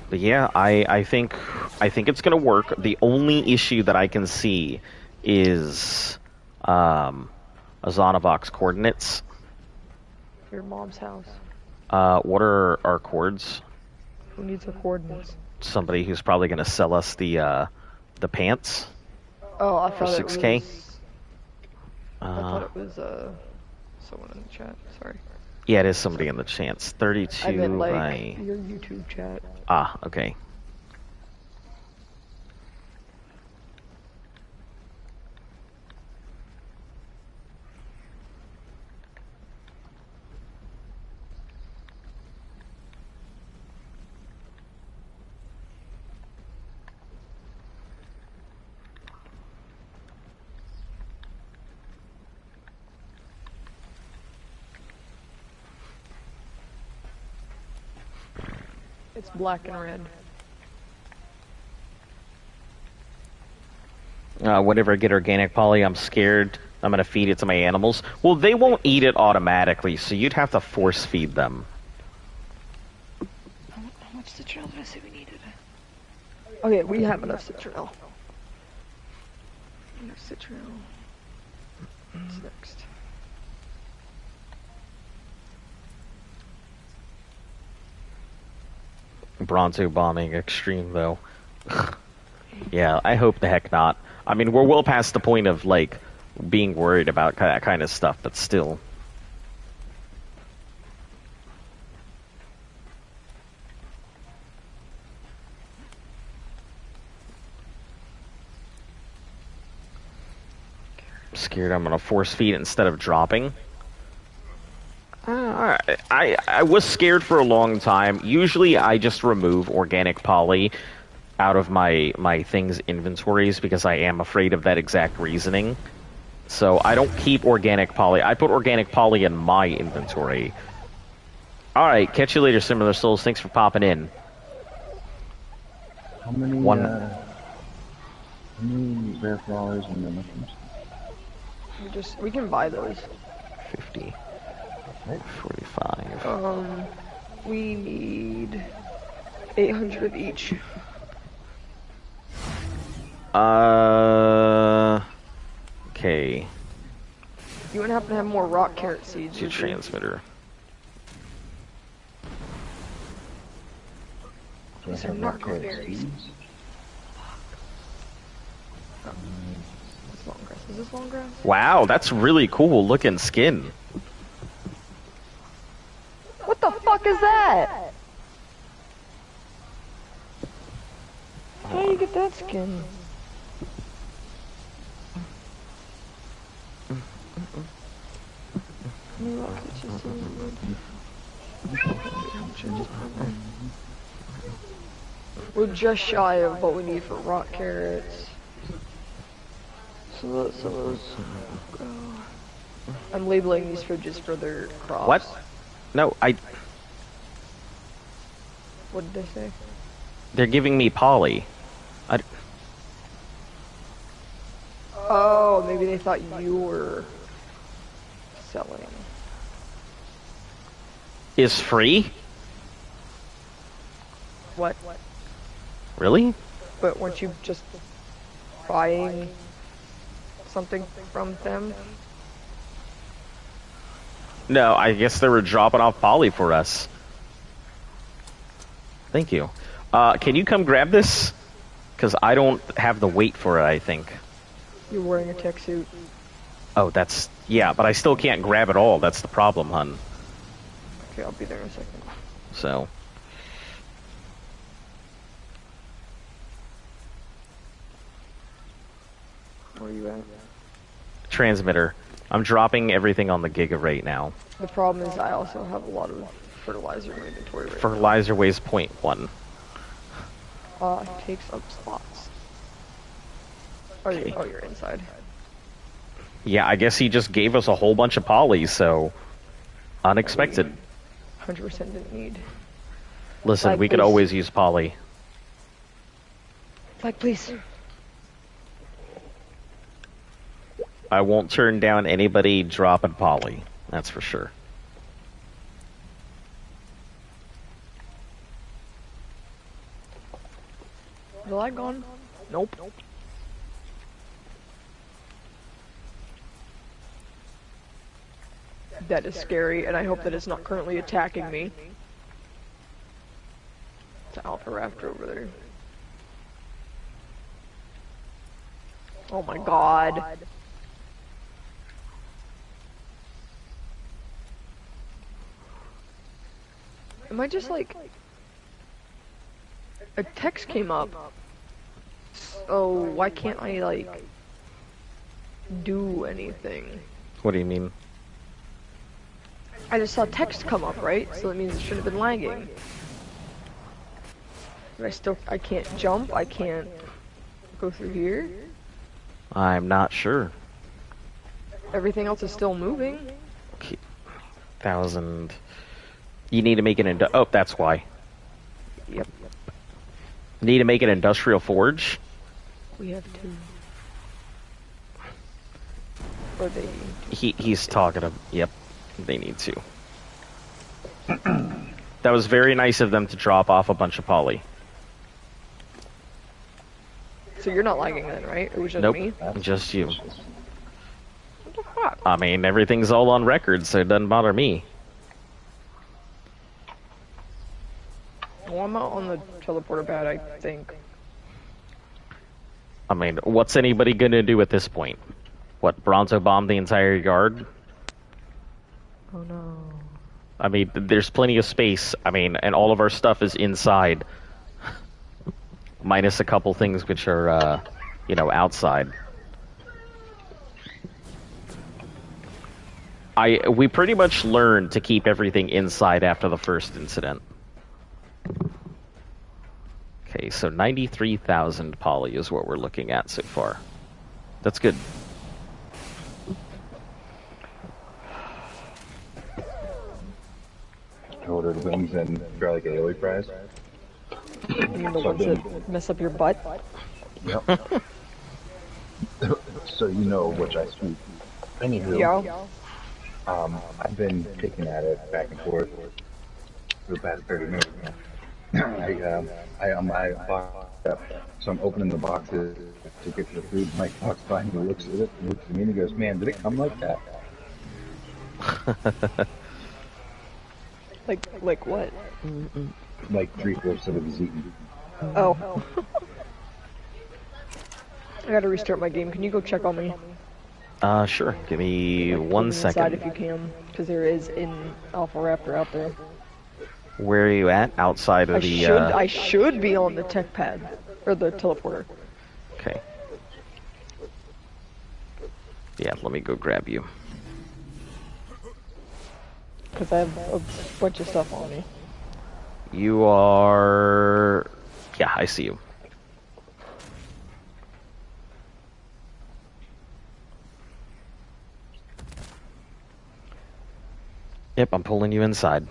But yeah, I think it's gonna work. The only issue that I can see is Azanovox coordinates. Your mom's house. What are our cords? Who needs the coordinates? Somebody who's probably gonna sell us the pants. Oh, I for thought 6K. it was... I thought it was someone in the chat. Sorry. Yeah, it is somebody in the chance. 32 I meant like by... your YouTube chat. Ah, okay. It's black and red. Whenever I get organic poly, I'm scared I'm gonna feed it to my animals. Well, they won't eat it automatically, so you'd have to force feed them. How much citronelle did I say we needed? Okay, we have enough citronelle. Enough citronelle. What's next? Bronto bombing extreme, though. Yeah, I hope the heck not. I mean, we're well past the point of, like, being worried about that kind of stuff, but still. I'm scared I'm gonna force feed it instead of dropping. I was scared for a long time. Usually I just remove organic poly out of my things inventories because I am afraid of that exact reasoning. So I don't keep organic poly. I put organic poly in my inventory. Alright, catch you later, Similar Souls. Thanks for popping in. How many rare flowers and the mushrooms? We can buy those. 50. 45. We need 800 of each. Okay. You wouldn't happen to have more rock carrot seeds? To transmitter. These are not berries. What's long grass? Is this long grass? Wow, that's really cool looking skin. What the fuck is that? How do you get that skin? We're just shy of what we need for rock carrots. So let some of those go. I'm labeling these fridges for their crops. What? No, What did they say? They're giving me poly. Oh, maybe they thought you were selling. Is free? What? Really? But weren't you just buying something from them? No, I guess they were dropping off poly for us. Thank you. Can you come grab this? Because I don't have the weight for it, I think. You're wearing a tech suit. Oh, that's... Yeah, but I still can't grab it all. That's the problem, hun. Okay, I'll be there in a second. So... Where are you at? Transmitter. I'm dropping everything on the Giga right now. The problem is I also have a lot of fertilizer in my inventory right Fertilizer weighs 0.1. Takes up slots. Oh, you're inside. Yeah, I guess he just gave us a whole bunch of poly, so... Unexpected. 100% didn't need. Listen, Flag, we could please. always use poly. Flag, please. I won't turn down anybody dropping poly. That's for sure. Is the light gone? Nope. That is scary, and I hope that it's not currently attacking me. It's an alpha raptor over there. Oh my god. Am I just like... A text came up. So why can't I like... do anything? What do you mean? I just saw text come up, right? So that means it should have been lagging. But I can't jump, I can't go through here. I'm not sure. Everything else is still moving. Okay. 1,000. You need to make it into... Oh, that's why. Yep. Need to make an industrial forge? We have two. Or they. He's talking to. Yep, they need to. That was very nice of them to drop off a bunch of poly. So you're not lagging then, right? It was just Nope, me? just you. What the fuck? I mean, everything's all on record, so it doesn't bother me. Well, I'm out on the teleporter pad, I think. I mean, what's anybody gonna do at this point? What, Bronzo bomb the entire yard? Oh no. I mean, there's plenty of space. I mean, and all of our stuff is inside. Minus a couple things which are, outside. We pretty much learned to keep everything inside after the first incident. Okay, so 93,000 poly is what we're looking at so far. That's good. I ordered wings and garlic aioli fries. You mean the ones that mess up your butt? Yep. So you know which I speak. Anywho, Yeah. I've been picking at it back and forth for the past 30 minutes. I boxed up, so I'm opening the boxes to get to the food. Mike walks by and he looks at it, looks at me, and he goes, "Man, did it come like that?" Like what? Like 3/4 of it is eaten. Oh. I gotta restart my game. Can you go check on me? Sure. Give me 1 Inside second. if you can, because there is an Alpha Raptor out there. Where are you at? Outside of I should be on the tech pad or the teleporter. Okay. Yeah, let me go grab you. Because I have a bunch of stuff on me. You are... Yeah, I see you. Yep, I'm pulling you inside.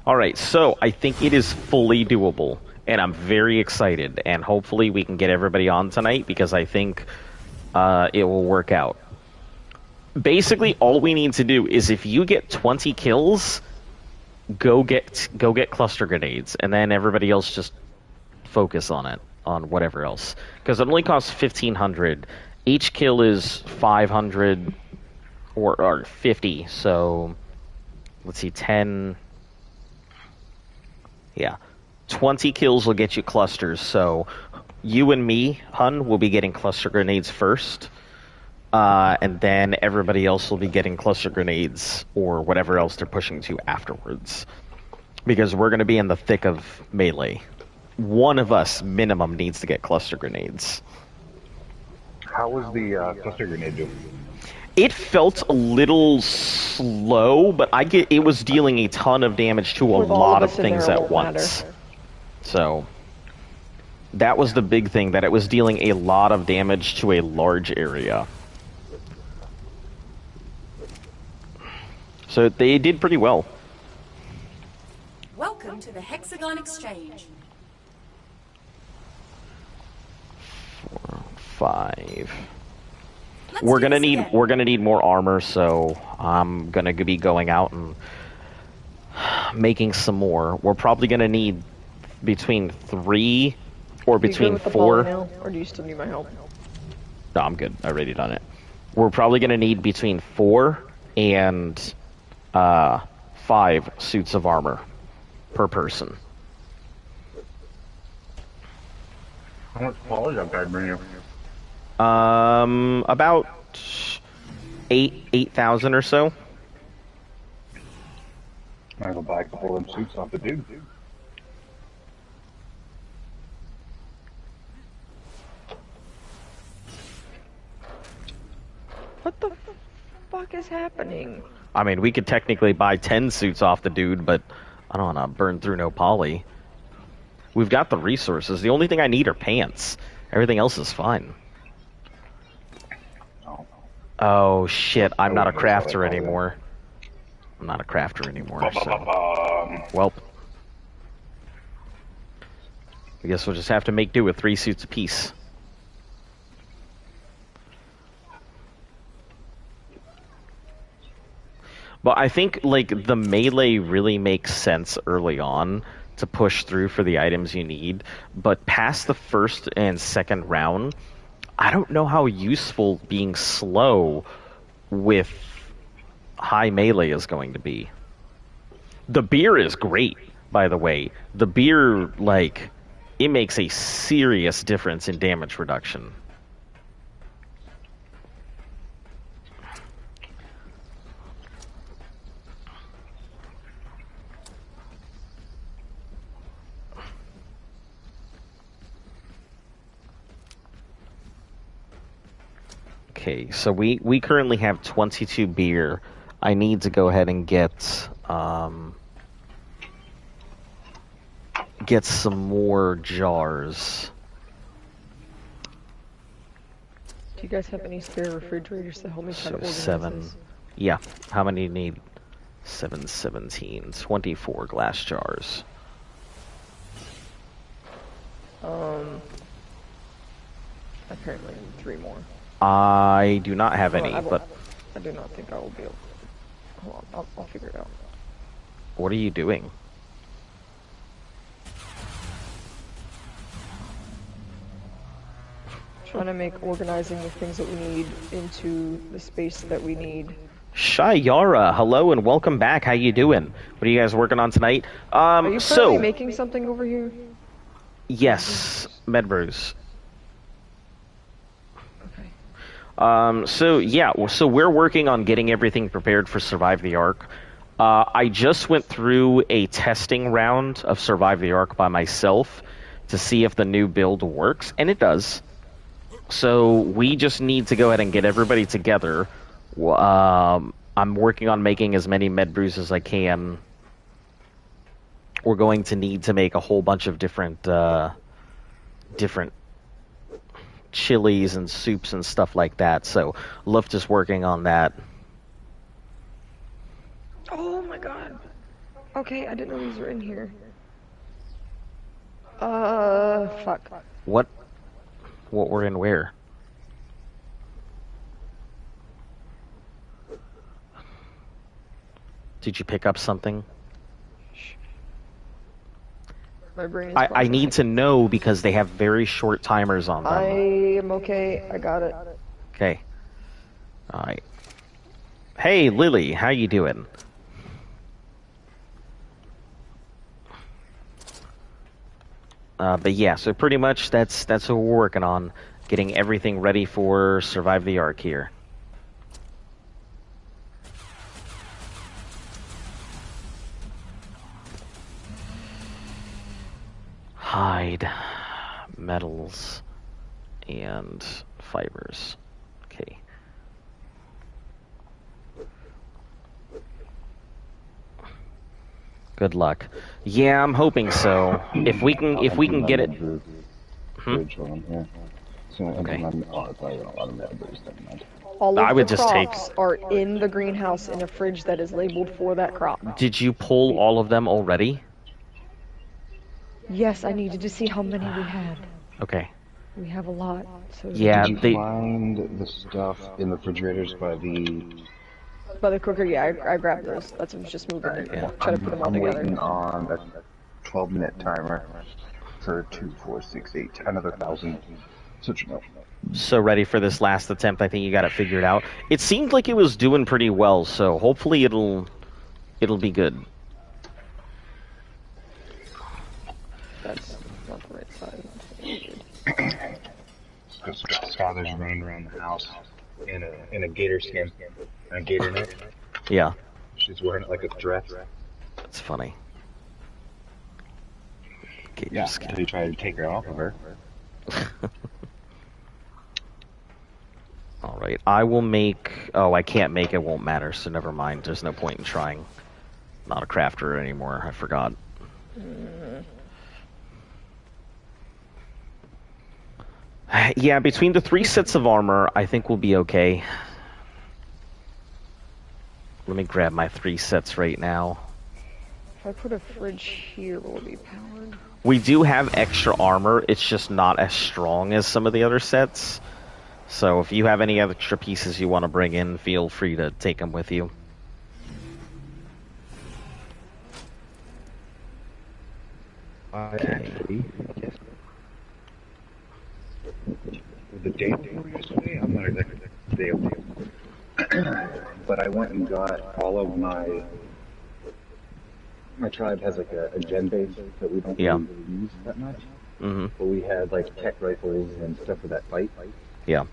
Alright, so I think it is fully doable, and I'm very excited, and hopefully we can get everybody on tonight, because I think it will work out. Basically, all we need to do is if you get 20 kills, go get cluster grenades, and then everybody else just focus on it, on whatever else. Because it only costs 1,500. Each kill is 500 or 50, so let's see, 10... Yeah. 20 kills will get you clusters, so you and me, Hun, will be getting cluster grenades first, and then everybody else will be getting cluster grenades or whatever else they're pushing to afterwards. Because we're going to be in the thick of melee. One of us, minimum, needs to get cluster grenades. How was the cluster grenade doing? It felt a little slow, but it was dealing a ton of damage to a With all lot of of us in things there, it at won't once. matter. So that was the big thing, that it was dealing a lot of damage to a large area. So they did pretty well. Welcome to the Hexagon Exchange. 4, 5. Let's We're do gonna this need again. more armor, so I'm gonna be going out and making some more. We're probably gonna need between 3 or You good between with the 4. poly now, or do you still need my help? No, I'm good. I already done it. We're probably gonna need between 4 and 5 suits of armor per person. How much polish I've got to bring you? About 8,000 or so. Might as well buy a couple of them suits off the dude. What the fuck is happening? I mean, we could technically buy 10 suits off the dude, but I don't want to burn through no poly. We've got the resources. The only thing I need are pants. Everything else is fine. Oh, shit. I'm not a crafter anymore. I'm not a crafter anymore, so... Welp. I guess we'll just have to make do with 3 suits apiece. But I think, like, the melee really makes sense early on to push through for the items you need. But past the first and second round, I don't know how useful being slow with high melee is going to be. The beer is great, by the way. The beer, like, it makes a serious difference in damage reduction. Okay, so we currently have 22 beer. I need to go ahead and get some more jars. Do you guys have any spare refrigerators to help me try to organize 7. this? Yeah. How many do you need? 7, 17. 24 glass jars. Apparently I need 3 more. I do not have any, but I do not think I will be able. Hold on, I'll figure it out. what are you doing? Trying to make organizing the things that we need into the space that we need. Shayara, hello and welcome back. How you doing? What are you guys working on tonight? Are you currently making something over here? Yes, Medbrews. Okay. So we're working on getting everything prepared for Survive the Ark. I just went through a testing round of Survive the Ark by myself to see if the new build works, and it does. So we just need to go ahead and get everybody together. I'm working on making as many med brews as I can. We're going to need to make a whole bunch of different chilies and soups and stuff like that. So Luft is working on that. Oh my god. Okay, I didn't know these were in here. Fuck. What we're in where? Did you pick up something? My brain is I need to know because they have very short timers on them. I am okay. I got it. Okay. Alright. Hey, Lily, how you doing? But yeah, so pretty much that's what we're working on. Getting everything ready for Survive the Ark here. Hide, metals, and fibers. Okay. Good luck. Yeah, I'm hoping so. If we can get it. Fridge on here. So Okay. it's probably a lot of members. All of I would the just take- crops are in the greenhouse in a fridge that is labeled for that crop. Did you pull all of them already? Yes, I needed to see how many we had. Okay. We have a lot. So Yeah, Did you find the stuff in the refrigerators by the... By the cooker, yeah, I grabbed those. That's what I was just moving. Yeah. Try to put them all I'm together. waiting on a 12-minute timer for 2, 4, 6, 8, another 1,000. Such a no. So ready for this last attempt. I think you got it figured out. It seemed like it was doing pretty well, so hopefully it'll be good. That's not the right side. Because Skylar's running around the house in a gator skin and a gator net. Yeah, She's wearing it like a dress. that's funny. Okay, Yeah, just until you try to take her off of her. all right. I will make. Oh, I can't make it. Won't matter. So never mind. There's no point in trying. Not a crafter anymore. I forgot. Yeah, between the 3 sets of armor, I think we'll be okay. Let me grab my 3 sets right now. I put a fridge here, will it be powered? We do have extra armor. It's just not as strong as some of the other sets. So if you have any extra pieces you want to bring in, feel free to take them with you. Actually, yes. The day before yesterday, I'm not exactly the day of, but I went and got all of my tribe has like a gen base that we don't really use that much. Mm-hmm. But we had like tech rifles and stuff for that fight. Yeah.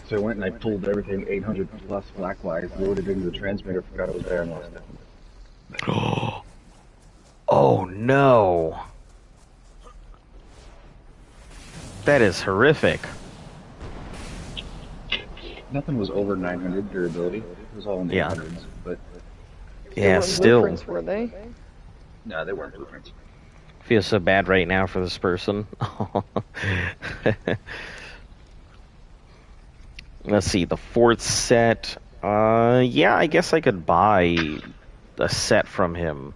So I went and I pulled everything 800 plus Blackwise, loaded into the transmitter, forgot it was there, and lost it. Oh no. That is horrific. Nothing was over 900 durability. It was all in the 800s, but They Yeah, weren't still. blueprints, were they? no, they weren't blueprints. Feel so bad right now for this person. Let's see, the fourth set. Yeah, I guess I could buy a set from him.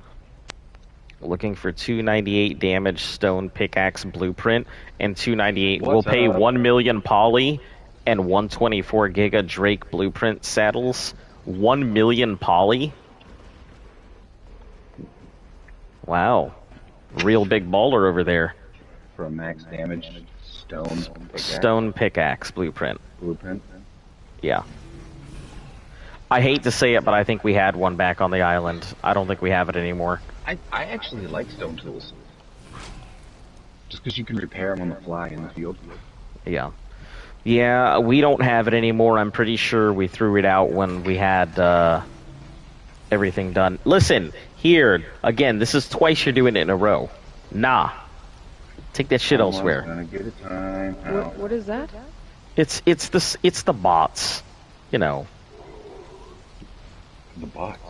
Looking for 298 damage stone pickaxe blueprint and 298. We'll pay 1 million poly and 124 giga Drake blueprint saddles. 1 million poly. Wow, real big baller over there. For a max damage Stone pickaxe blueprint. blueprint. Yeah. I hate to say it, but I think we had one back on the island. I don't think we have it anymore. I actually like stone tools. Just because you can repair them on the fly in the field. Yeah. Yeah, we don't have it anymore. I'm pretty sure we threw it out when we had everything done. Listen, here, again, this is twice you're doing it in a row. Nah. Take that shit elsewhere. Gonna get a time out. What is that? It's the bots. You know. The box.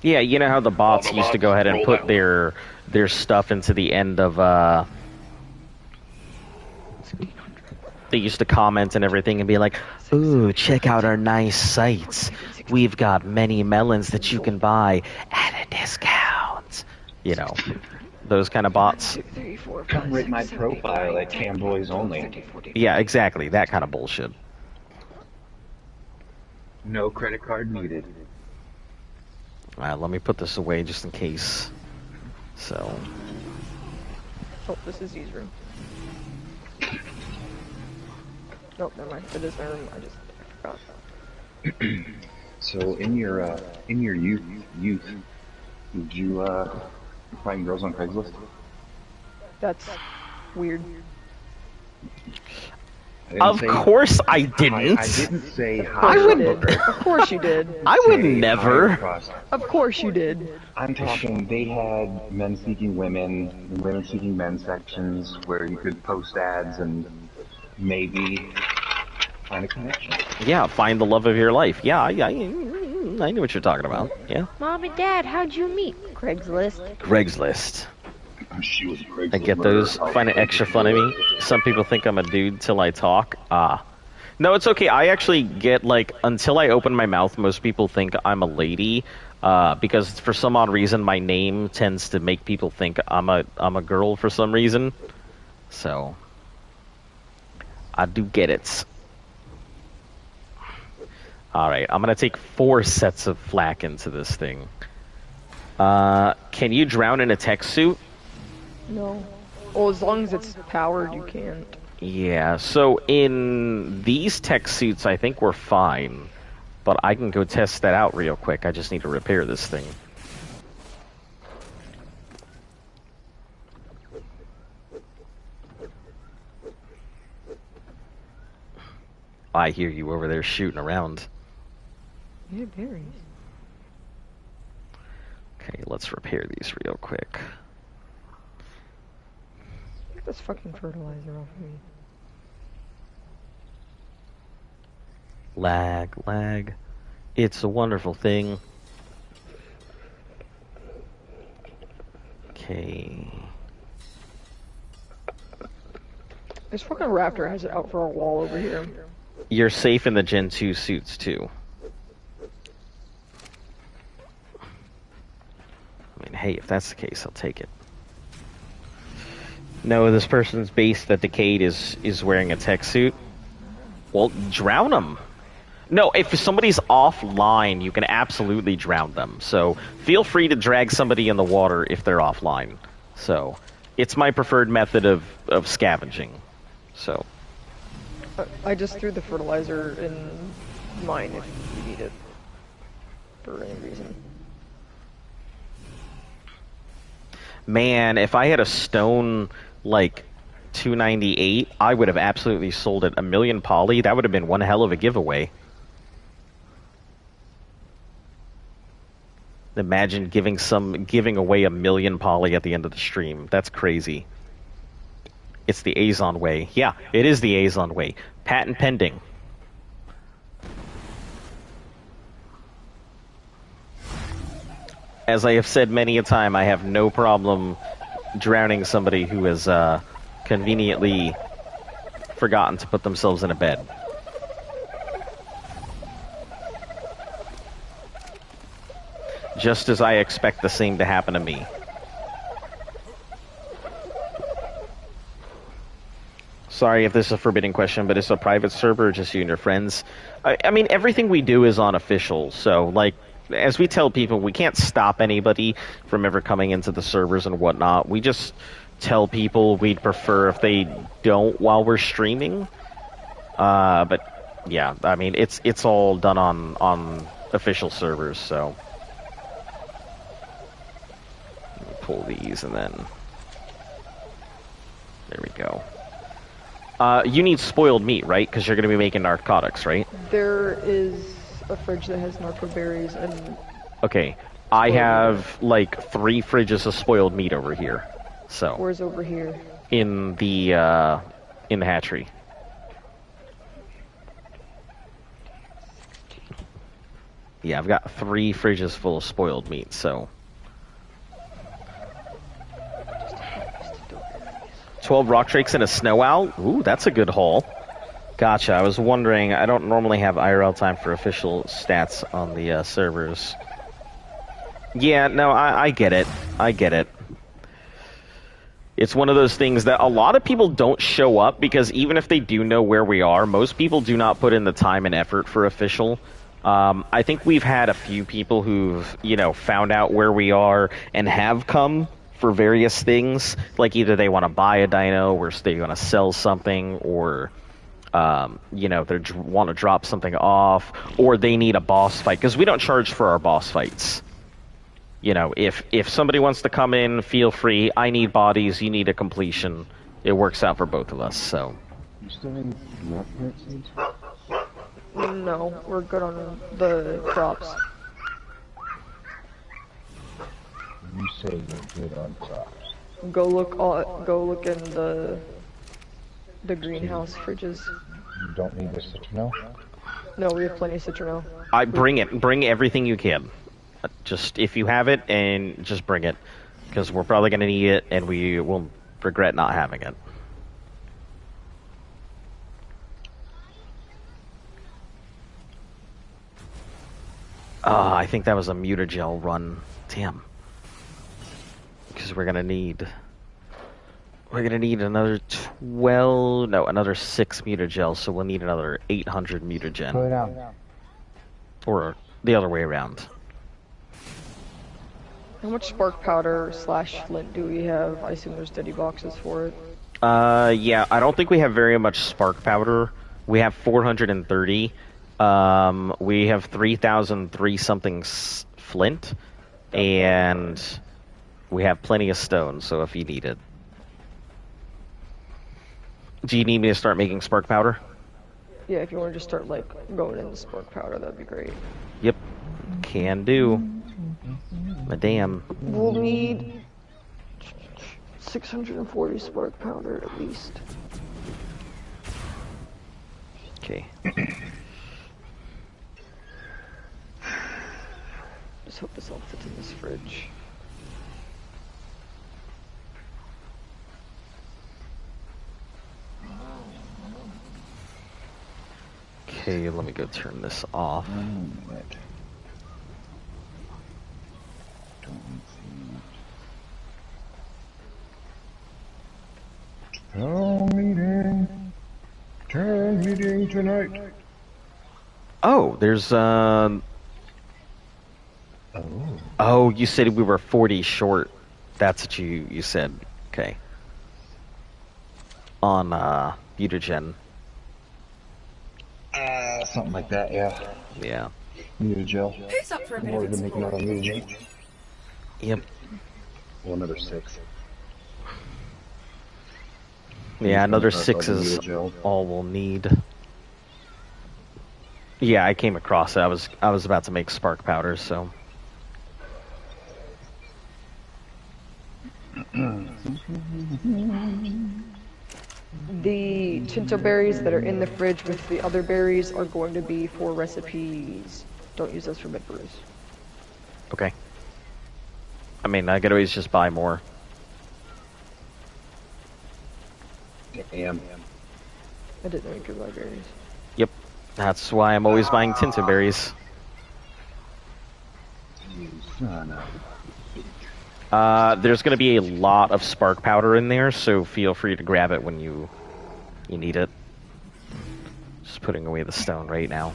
Yeah, you know how the bots used to go ahead and put their stuff into the end of they used to comment and everything and be like, "Ooh, check out our nice sites. We've got many melons that you can buy at a discount." You know, those kind of bots. Come rate my profile at Camboys only. Yeah, exactly. That kind of bullshit. No credit card needed. Let me put this away just in case. So. Oh, this is Z's room. Nope, never mind. It is my room. I just forgot. So in your youth, did you find girls on Craigslist? That's weird. Of course I didn't. I didn't say I hi. wouldn't. Of course you did. I would never. Of course you did. I'm talking, they had men seeking women, and women seeking men sections where you could post ads and maybe find a connection. Yeah, find the love of your life. Yeah, I knew what you're talking about. Yeah. Mom and Dad, how'd you meet? Craigslist. Craigslist. She was a Craigslist I get those. Find it extra funny. Some people think I'm a dude till I talk. No, it's okay. I actually get, like, until I open my mouth, most people think I'm a lady. Because for some odd reason, my name tends to make people think I'm a girl for some reason. So, I do get it. Alright, I'm gonna take 4 sets of flak into this thing. Can you drown in a tech suit? No. Well, as long as it's powered, you can't. Yeah, so in these tech suits, I think we're fine. But I can go test that out real quick. I just need to repair this thing. I hear you over there shooting around. Yeah, berries. Okay, let's repair these real quick. Get this fucking fertilizer off of me. Lag. It's a wonderful thing. Okay. This fucking raptor has it out for a wall over here. You're safe in the Gen 2 suits, too. I mean, hey, if that's the case, I'll take it. No, this person's base that decayed is wearing a tech suit. Well, drown them. No, if somebody's offline, you can absolutely drown them. So feel free to drag somebody in the water if they're offline. So it's my preferred method of scavenging. So I just threw the fertilizer in mine if you need it for any reason. man, if I had a stone like 298, I would have absolutely sold it. A million poly, that would have been one hell of a giveaway. Imagine giving away a million poly at the end of the stream. That's crazy. It's the Azon way. Yeah, it is the Azon way. Patent pending. As I have said many a time, I have no problem drowning somebody who has conveniently forgotten to put themselves in a bed. Just as I expect the same to happen to me. Sorry if this is a forbidden question, but it's a private server or just you and your friends? I mean, everything we do is on official, so, like, as we tell people, we can't stop anybody from ever coming into the servers and whatnot. We just tell people we'd prefer if they don't while we're streaming. But, yeah, I mean, it's all done on official servers, so... Let me pull these, and then... There we go. You need spoiled meat, right? Because you're going to be making narcotics, right? There is a fridge that has narco berries and... Okay. I have, like, 3 fridges of spoiled meat over here. So... Where's over here? In the hatchery. Yeah, I've got 3 fridges full of spoiled meat, so... 12 rock drakes and a snow owl? Ooh, that's a good haul. Gotcha, I was wondering, I don't normally have IRL time for official stats on the servers. Yeah, no, I get it. I get it. It's one of those things that a lot of people don't show up because even if they do know where we are, most people do not put in the time and effort for official. I think we've had a few people who've, you know, found out where we are and have come for various things. Like either they want to buy a dino or they want to sell something, or, you know, they want to drop something off, or they need a boss fight. Because we don't charge for our boss fights. You know, if somebody wants to come in, feel free. I need bodies, you need a completion. It works out for both of us, so. You still need more carrot seeds? No, we're good on the crops. You say you're good on crops. Go look in the greenhouse fridges. You don't need the citronelle? No, we have plenty of citronelle. Bring everything you can. Just, if you have it, and just bring it. Because we're probably going to need it, and we will regret not having it. I think that was a mutagel run. Damn. Because we're going to need another 12... No, another 6 mutagels, so we'll need another 800 mutagen. Put it out. Or the other way around. How much spark powder / flint do we have? I assume there's steady boxes for it. Yeah, I don't think we have very much spark powder. We have 430. We have 3,003 something flint, and we have plenty of stone, so if you need it. Do you need me to start making spark powder? Yeah, if you want to just start, like, going into spark powder, that'd be great. Yep. Can do. Madam. We'll need 640 spark powder at least. Okay. Just hope this all fits in this fridge. Okay, let me go turn this off. Don't see much. Town meeting tonight. Oh, there's Oh, you said we were 40 short. That's what you said. Okay. On mutagen. Something like that, yeah. Yeah. Mutagel. Who's up for a bit More of than making out on exploring? mutagel. Yep. Well, another 6. Yeah, another Across all 6 the is mutagel. all we'll need. Yeah, I came across it. I was about to make spark powder, so. The tinto berries that are in the fridge with the other berries are going to be for recipes. Don't use those for mid brews. Okay. I mean, I could always just buy more. Damn. I didn't know you could buy berries. Yep. That's why I'm always buying tinto berries. You son of... There's going to be a lot of spark powder in there, so feel free to grab it when you need it. Just putting away the stone right now.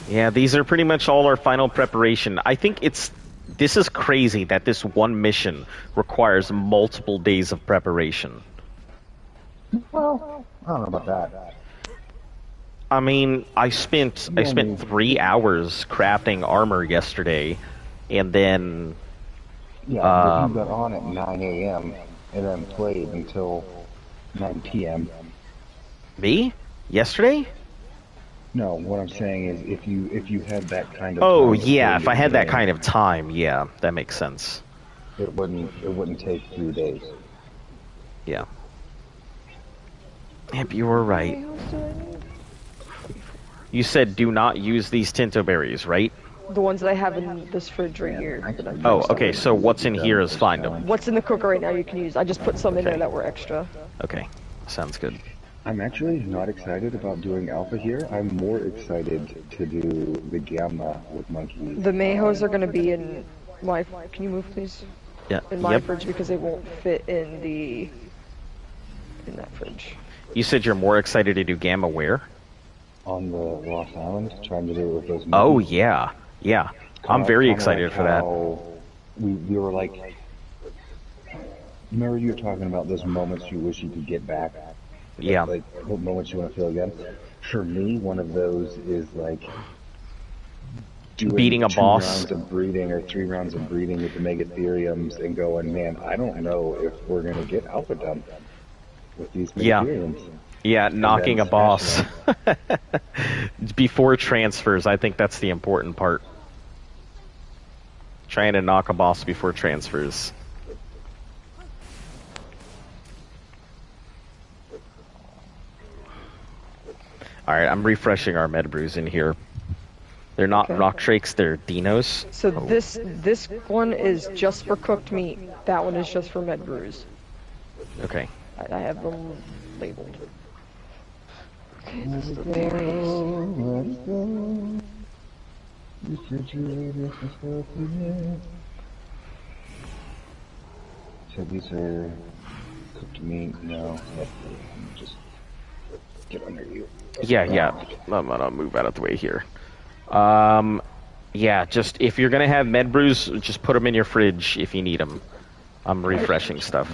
Yeah, these are pretty much all our final preparation. I think this is crazy that this one mission requires multiple days of preparation. Well, I don't know about that. I mean, I spent 3 hours crafting armor yesterday, and then Yeah, but you got on at 9 a.m. and then played until 9 p.m. me yesterday. No, what I'm saying is if you had that kind of Oh time to yeah, play if I had that game, kind of time, yeah, that makes sense. it wouldn't take 3 days. Yeah. Yep, you were right. You said do not use these tinto berries, right? The ones that I have in this fridge right here. Oh, okay, so what's in here is fine. What's in the cooker right now you can use. I just put some in there Okay. that were extra. Okay, sounds good. I'm actually not excited about doing alpha here. I'm more excited to do the gamma with monkeys. The mayhoes are going to be in my... Can you move, please? Yeah. In my Yep. fridge because they won't fit in that fridge. You said you're more excited to do gamma where? On the Lost Island, trying to do it with those monkeys. Oh yeah, yeah. I'm very Kinda excited like for that. how we were like, remember you were talking about those moments you wish you could get back? Yeah. Like, what moments you want to feel again? For me, one of those is like doing Beating a 2 boss. rounds of breeding or 3 rounds of breeding with the Megatheriums and going, man, I don't know if we're gonna get alpha done with these Yeah. Megatheriums. Yeah, knocking a then boss. smashing Before transfers, I think that's the important part. Trying to knock a boss before transfers. Alright, I'm refreshing our med brews in here. They're not Okay. rock shakes, they're dinos. So Oh. this one is just for cooked meat. That one is just for med brews. Okay. I have them labeled. Okay, this is the berries. So these are cooked meat. No, just get under you. Yeah, yeah. I'm gonna move out of the way here. Yeah, just if you're gonna have med brews, just put them in your fridge if you need them. I'm refreshing stuff.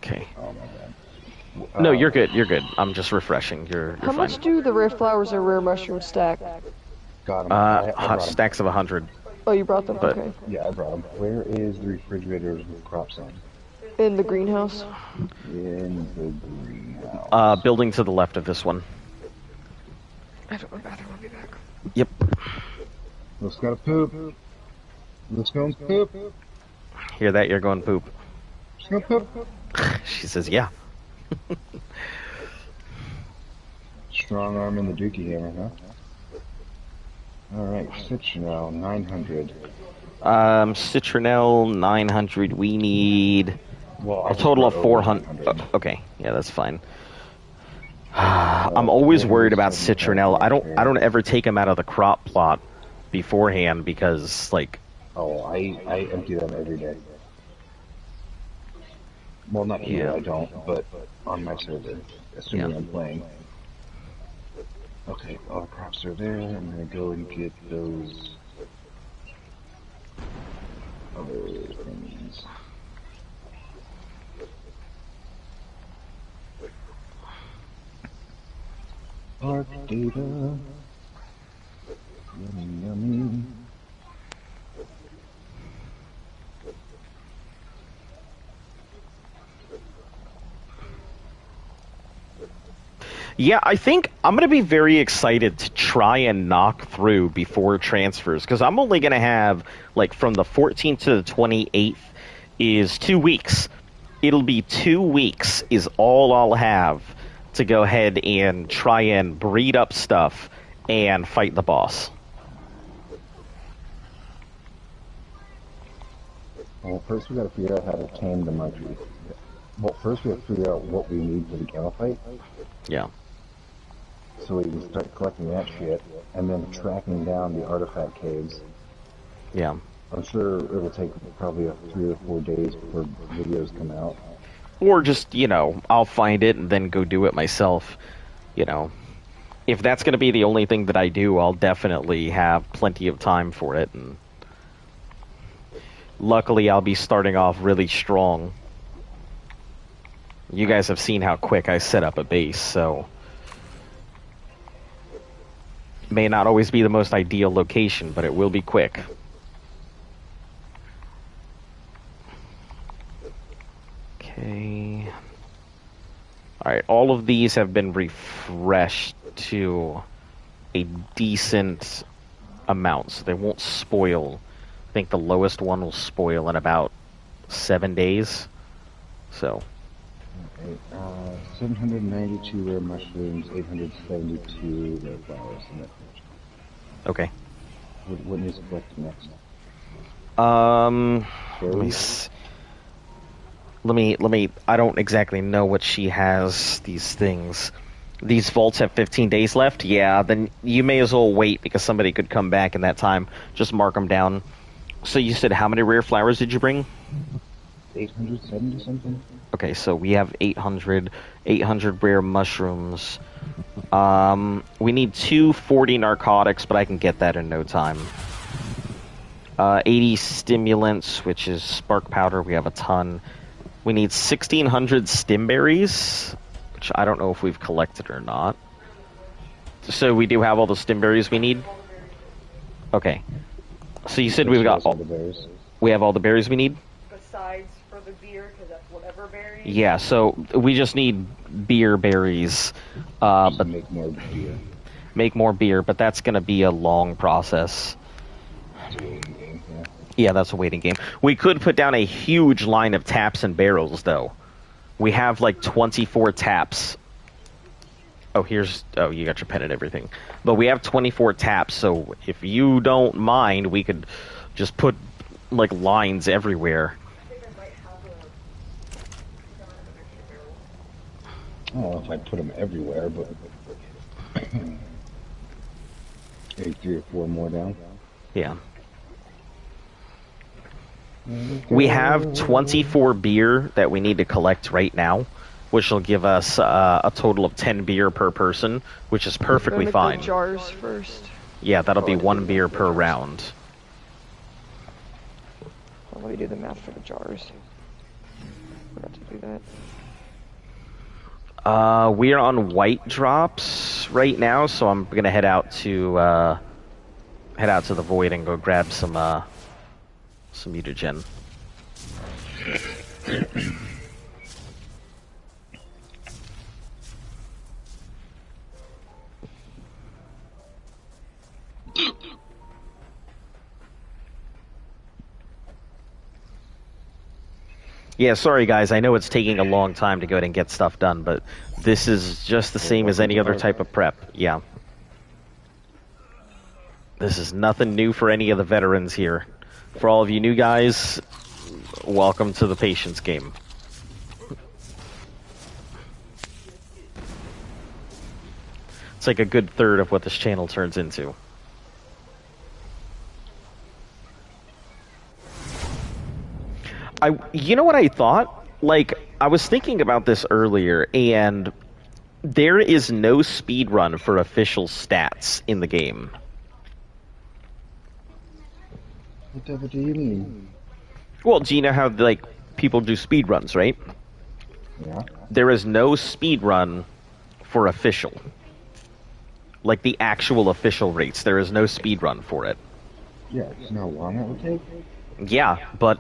Okay. Oh my god. No, you're good. You're good. I'm just refreshing. You're How fine. much do the rare flowers or rare mushrooms stack? Got 'em. I brought 'em. Stacks of 100. Oh, you brought them? But- Okay. Yeah, I brought them. Where is the refrigerators with crops on? In the greenhouse? In the greenhouse. Building to the left of this one. I don't know, bathroom, I'll be back. Yep. Let's go poop. Let's go poop. Hear that? You're going poop. Let's go poop. She says, yeah. Strong arm in the dookie hammer, huh? Alright, Citronelle, 900. Citronelle, 900. We need Well, a total of 400. Okay, yeah, that's fine. I'm always worried about citronelle. I don't ever take them out of the crop plot beforehand because, like, Oh, I empty them every day. Well, not here, Yeah. I don't, but on my server, assuming Yeah. I'm playing. Okay, all the crops are there. I'm gonna go and get those other things. Park data. Yummy, yummy. Yeah, I think I'm going to be very excited to try and knock through before transfers because I'm only going to have, like, from the 14th to the 28th is 2 weeks. It'll be 2 weeks is all I'll have to go ahead and try and breed up stuff and fight the boss. Well, first we gotta figure out how to tame the monkeys. Well, first we have to figure out what we need for the gamma fight, Yeah. so we can start collecting that shit, and then tracking down the artifact caves. Yeah. I'm sure it'll take probably 3 or 4 days before videos come out. Or just, I'll find it and then go do it myself. If that's going to be the only thing that I do, I'll definitely have plenty of time for it. And luckily, I'll be starting off really strong. You guys have seen how quick I set up a base, so may not always be the most ideal location, but it will be quick. Okay. Alright, all of these have been refreshed to a decent amount, so they won't spoil. I think the lowest one will spoil in about 7 days. So. Okay, 792 rare mushrooms, 872 rare flowers. Okay. What needs to collect next? Let me see. Let me. I don't exactly know what she has. These things. These vaults have 15 days left. Yeah, then you may as well wait because somebody could come back in that time. Just mark them down. So you said how many rare flowers did you bring? 870 something. Okay, so we have 800 rare mushrooms. We need 240 narcotics, but I can get that in no time. 80 stimulants, which is spark powder. We have a ton. We need 1,600 stimberries, which I don't know if we've collected or not. So we do have all the stimberries we need? Okay. So you said we've got all the berries. We have all the berries we need? Besides for the beer, because that's whatever berries. Yeah, so we just need beer berries. But make more beer. Make more beer, but that's going to be a long process. Yeah, that's a waiting game. We could put down a huge line of taps and barrels, though. We have like 24 taps. Oh, you got your pen and everything. But we have 24 taps, so if you don't mind, we could just put like lines everywhere. I don't know if I put them everywhere, but maybe 3 or 4 more down. Yeah. We have 24 beer that we need to collect right now, which will give us a total of 10 beer per person, which is perfectly fine. The jars first. Yeah, that'll be 1 beer per round. Well, let me do the math for the jars. Forgot to do that. We are on white drops right now, so I'm gonna head out to the void and go grab some mutagen. Yeah, sorry guys, I know it's taking a long time to go ahead and get stuff done, but this is just the same as any other type of prep. Yeah. This is nothing new for any of the veterans here. For all of you new guys, welcome to the patience game. It's like a good third of what this channel turns into. You know what I thought? Like, I was thinking about this earlier, and there is no speed run for official stats in the game. Whatever do you mean? Well, do you know how like people do speed runs, right? Yeah. There is no speed run for official. Like the actual official rates, there is no speed run for it. Yeah, do you know how long that would take? Yeah, but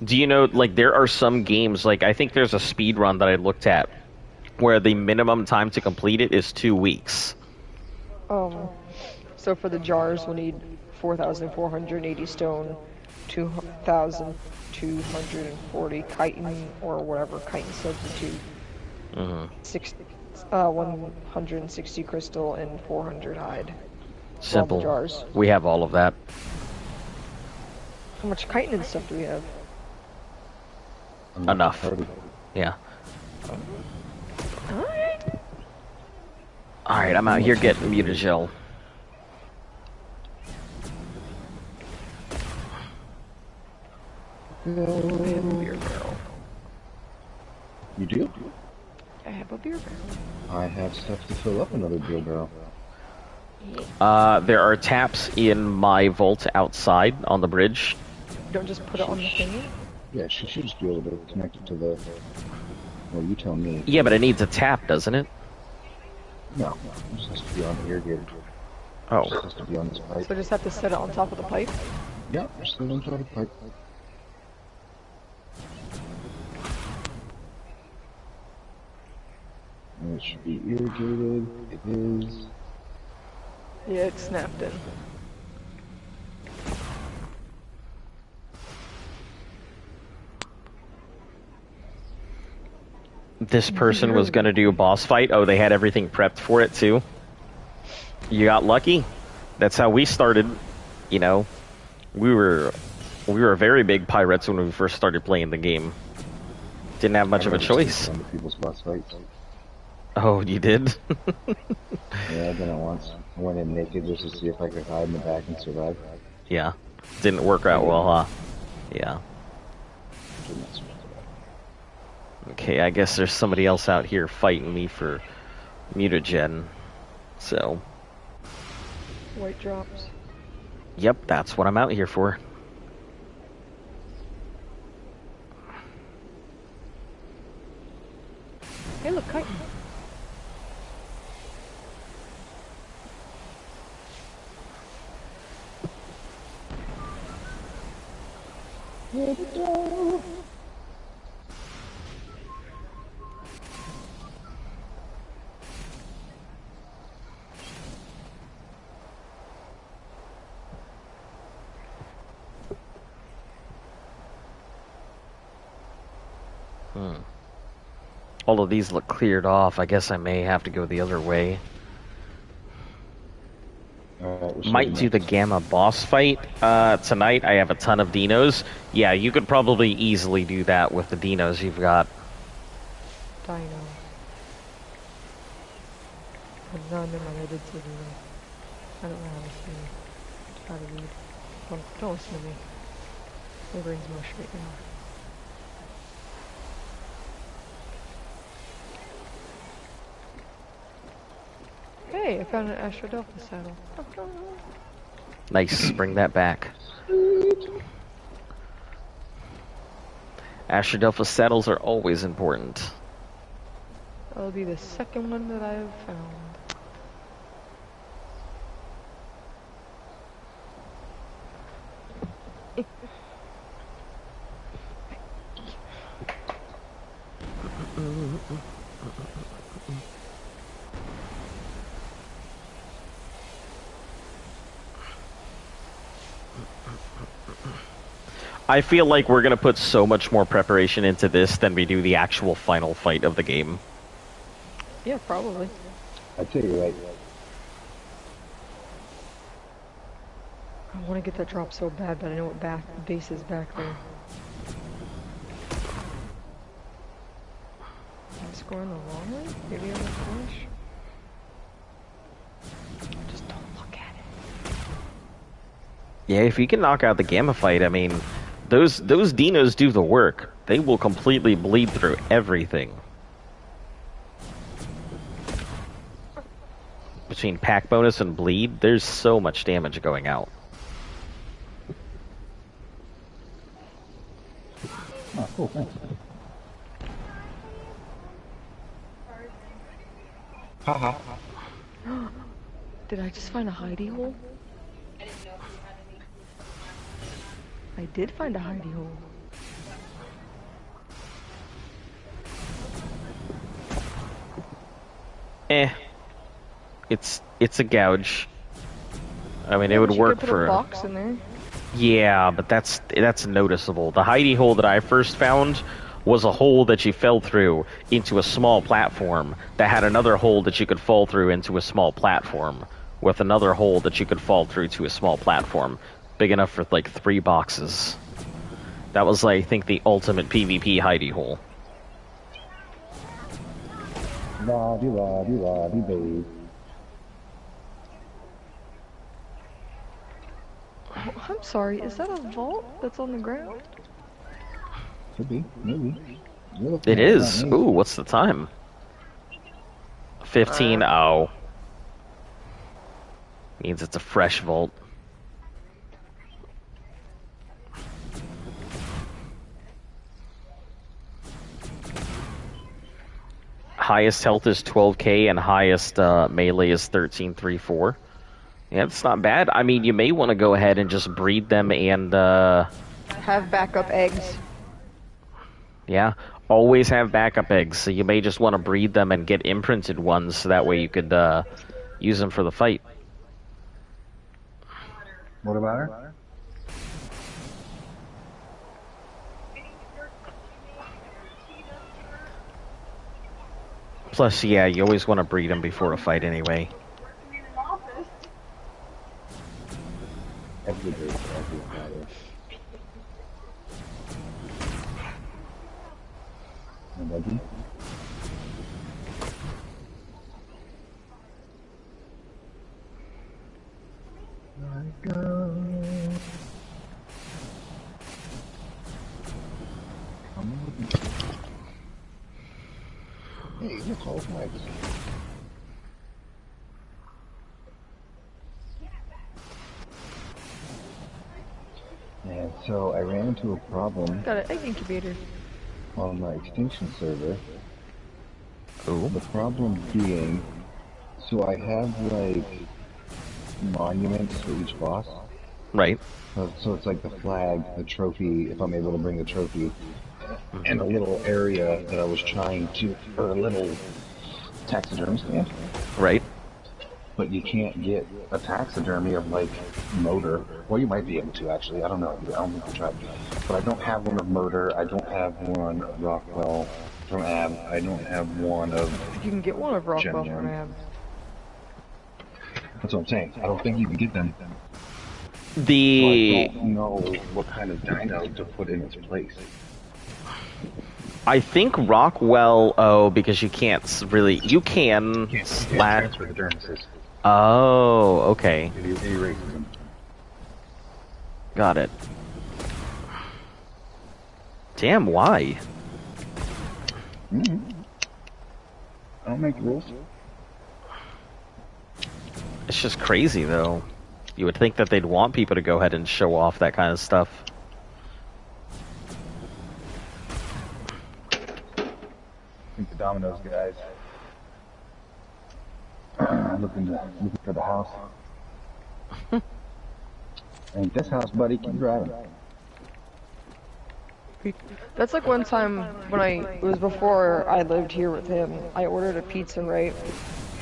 do you know, like, there are some games, like, I think there's a speed run that I looked at where the minimum time to complete it is 2 weeks. So for the jars, we'll need 4,480 stone, 2,240 chitin or whatever chitin substitute, 160 crystal, and 400 hide. Simple. All the jars. We have all of that. How much chitin and stuff do we have? Enough. Yeah. Alright. Alright, I'm out here getting mutagel. I have a beer barrel. You do? I have a beer barrel. I have stuff to fill up another beer barrel. There are taps in my vault outside on the bridge. Don't just put it on the thingy? Yeah, she should just be able to connect it to the... Well, you tell me. Yeah, but it needs a tap, doesn't it? No, it just has to be on the irrigated. It Oh. just has to be on this pipe. So I just have to set it on top of the pipe? Yeah, just sit on top of the pipe. And it should be irrigated. It is. Yeah, it's snapped in. This person was gonna do a boss fight. Oh, they had everything prepped for it too. You got lucky. That's how we started. You know, we were very big pirates when we first started playing the game. Didn't have much of a choice. On the people's boss fights. Oh, you did? Yeah, I done it once. I went in naked just to see if I could hide in the back and survive. Yeah. Didn't work out well, huh? Yeah. Didn't survive. Okay, I guess there's somebody else out here fighting me for mutagen. So, White drops. yep, that's what I'm out here for. Hey, look, chitin. All of these look cleared off. I guess I may have to go the other way. Alright, Might do the Gamma boss fight tonight. I have a ton of dinos. Yeah, you could probably easily do that with the dinos you've got. Dino. I'm not in my head, it's a dino. I don't know how to say it. Just try to read. Don't listen to me. My brain's mush right now. Hey, I found an Astrodelpha saddle. Nice, bring that back. Astrodelpha saddles are always important. That'll be the second one that I have found. I feel like we're gonna put so much more preparation into this than we do the actual final fight of the game. Yeah, probably. I'd say you're right. I want to get that drop so bad, but I know what base is back there. Am I scoring the wrong way? Maybe I'm a flash? Just don't look at it. Yeah, if you can knock out the Gamma fight, I mean, Those dinos do the work. They will completely bleed through everything. Between pack bonus and bleed, there's so much damage going out. Oh, cool, thanks. Haha. Did I just find a hidey hole? I did find a hidey hole. It's a gouge. I mean, Yeah, it would but you work could put for a box in there. Yeah, but that's noticeable. The hidey hole that I first found was a hole that you fell through into a small platform that had another hole that you could fall through into a small platform with another hole that you could fall through to a small platform big enough for like 3 boxes. That was, I think, the ultimate PvP hidey hole. La-di-la-di-la-di, babe. Oh, I'm sorry, is that a vault that's on the ground? Could be, maybe. It is. Ooh, what's the time? 15. Oh. Means it's a fresh vault. Highest health is 12k and highest melee is 1334. Yeah, it's not bad. I mean, you may want to go ahead and just breed them and Have backup eggs. yeah, always have backup eggs. So you may just want to breed them and get imprinted ones, so that way you could use them for the fight. What about her? Plus, yeah, you always want to breed them before a fight anyway. Every day, every Friday. And Becky? I go. Come on. Hey, you're close, Mike. And so I ran into a problem Got an egg incubator. on my extinction server. Ooh. The problem being, so I have like monuments for each boss. Right. So it's like the flag, the trophy, if I'm able to bring the trophy, and a little area that I was trying to, or a little taxidermy stand. Right. But you can't get a taxidermy of like Motor. Well, you might be able to actually. I don't know. I don't think I tried. But I don't have one of Motor. I don't have one of Rockwell from Ab. I don't have one of. You can get one of Rockwell Gem from Gem. Ab. That's what I'm saying. I don't think you can get them. The So I don't know what kind of dino to put in its place. I think Rockwell. Oh, because you can't really. You can Can't slash. transfer the dermises. Oh, okay. It erases them. Got it. Damn, why? Mm-hmm. I don't make rules. It's just crazy, though. You would think that they'd want people to go ahead and show off that kind of stuff. I think the Domino's guys looking for the house. Ain't this house, buddy? Keep driving. That's like one time when it was before I lived here with him. I ordered a pizza, right?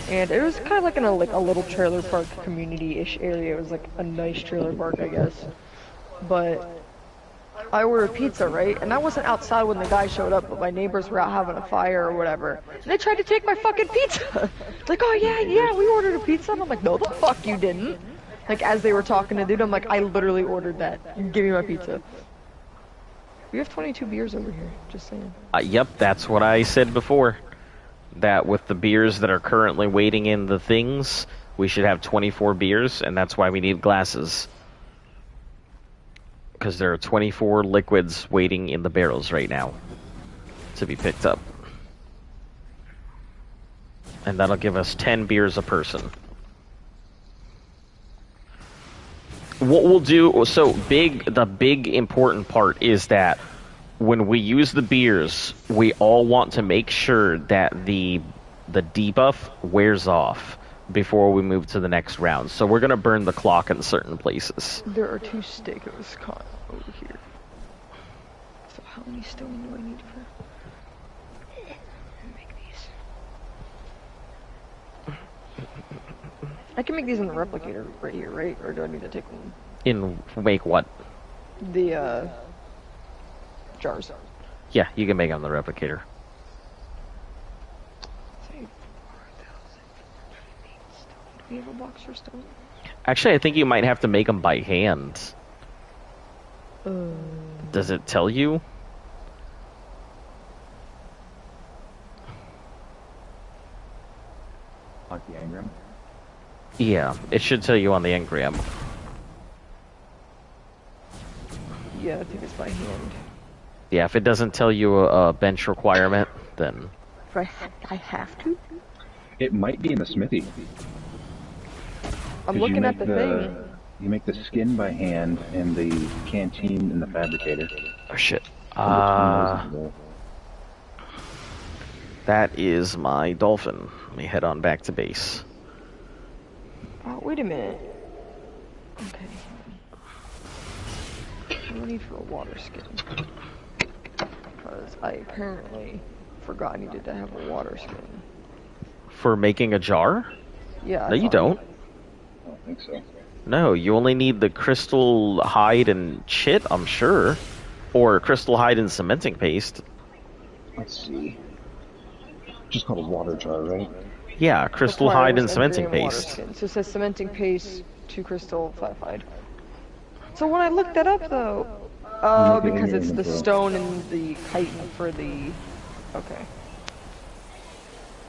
And it was kind of like in a little trailer park community-ish area. It was like a nice trailer park, I guess. But I ordered pizza, right? And I wasn't outside when the guy showed up, but my neighbors were out having a fire or whatever. And they tried to take my fucking pizza. Like, oh yeah, we ordered a pizza. And I'm like, no, the fuck you didn't. Like, as they were talking to dude, I'm like, I literally ordered that. Give me my pizza. We have 22 beers over here, just saying. Yep, that's what I said before. That with the beers that are currently waiting in the things, we should have 24 beers, and that's why we need glasses. Because there are 24 liquids waiting in the barrels right now to be picked up. And that'll give us 10 beers a person. What we'll do, so the big important part is that when we use the beers, we all want to make sure that the debuff wears off before we move to the next round. So we're going to burn the clock in certain places. There are 2 stegos caught over here. So how many stone do I need for... make these? I can make these in the replicator right here, right? Or do I need to take them? Make what? The, jars. Yeah, you can make them in the replicator. Do we have a box for stone? Actually, I think you might have to make them by hand. Does it tell you? Like the engram? Yeah, it should tell you on the engram. Yeah, I think it's by hand. Yeah, if it doesn't tell you a bench requirement, then... I have to? It might be in the smithy. I'm 'Cause looking at the thing. You make the skin by hand and the canteen in the fabricator. Oh, shit. And between those That is my dolphin. Let me head on back to base. Oh, wait a minute. Okay. No need for a water skin. Because I apparently forgot I needed to have a water skin. For making a jar? Yeah. No, you don't. I don't think so. No, you only need the crystal hide and chit, I'm sure. Or crystal hide and cementing paste. Let's see. Just called a water jar, right? Yeah, crystal hide and Requires cementing engram water paste. skin. So it says cementing paste, 2 crystal, 5 hide. So when I looked that up though, oh, Make it because in it's your the inventory. stone and the chitin for the... Okay.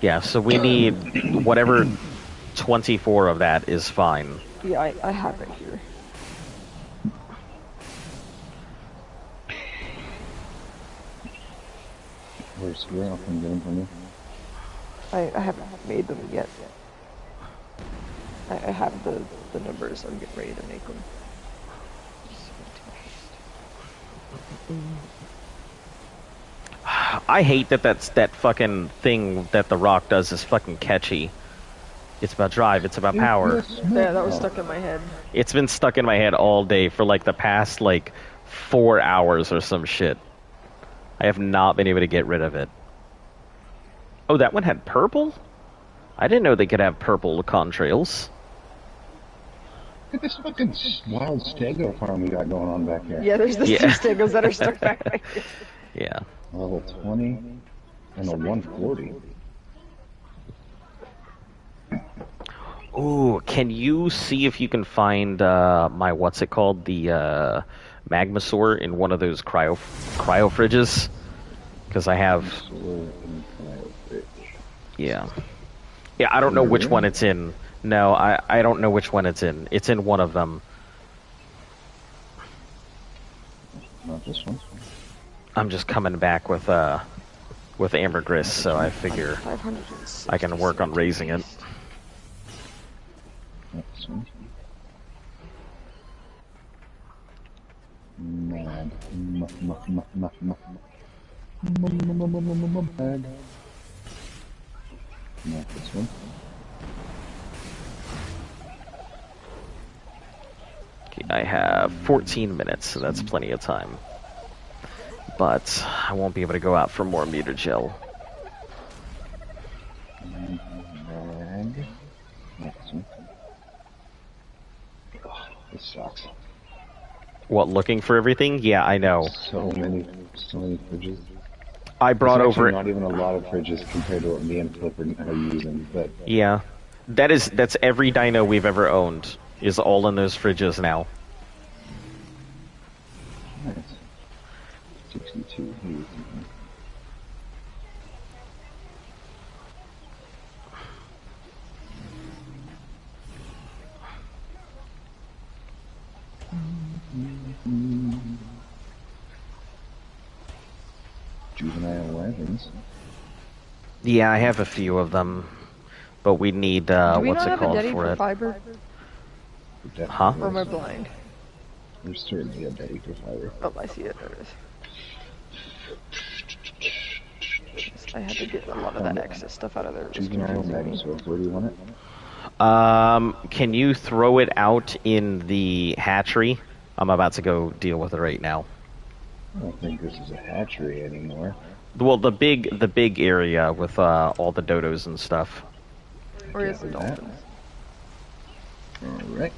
Yeah, so we need whatever 24 of that is fine. Yeah, I have it here. Where else can you get them from you? I haven't made them yet. I have the numbers. I'm getting ready to make them. I hate that fucking thing that the rock does is fucking catchy. It's about drive, it's about power. Yeah, that was stuck in my head. It's been stuck in my head all day for like the past like 4 hours or some shit. I have not been able to get rid of it. Oh, that one had purple? I didn't know they could have purple contrails. Look at this fucking wild stego farm we got going on back here. Yeah, there's the Yeah. 2 stegos that are stuck back there. Yeah. Level 20 and a 140. Ooh, can you see if you can find my what's it called, the Magmasaur in one of those cryo fridges? Because I have, yeah, I don't know which one it's in. No, I don't know which one it's in. It's in one of them. Not this one. I'm just coming back with ambergris, so I figure 560. I can work on raising it. Not this one. Mad. Bag. Not this one. Okay, I have 14 minutes, so that's plenty of time. But I won't be able to go out for more meter gel. Bag. Not this one. Oh, this sucks. What, looking for everything? Yeah, I know. So many fridges. I brought There's actually over. not even a lot of fridges compared to what me and Flipper are using, but Yeah, that's every dino we've ever owned is all in those fridges now. nice. 62. juvenile wagons. Yeah, I have a few of them, but we need Do we what's not it have a called Daddy for for it? fiber? Huh? Or am I blind? There's certainly a Daddy for fiber. Oh, I see it. There it is. I had to get a lot of that excess stuff out of there. It was Juvenile confusing me. dinosaur. Where do you want it? Can you throw it out in the hatchery? I'm about to go deal with it right now. I don't think this is a hatchery anymore. Well, the big area with all the dodos and stuff. Where is the dolphins? Alright.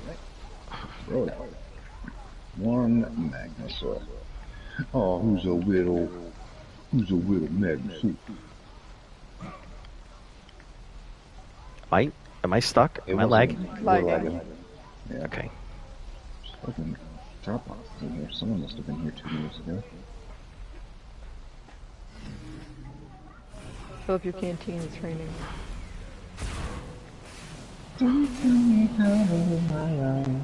Throw it out. One Magnosaur. Oh, who's a little Magnosaur? Am I stuck? Am I lagging? Lagging. Yeah. Okay. Just fucking drop boxes in here. Someone must have been here 2 minutes ago. Fill up your canteen, it's raining.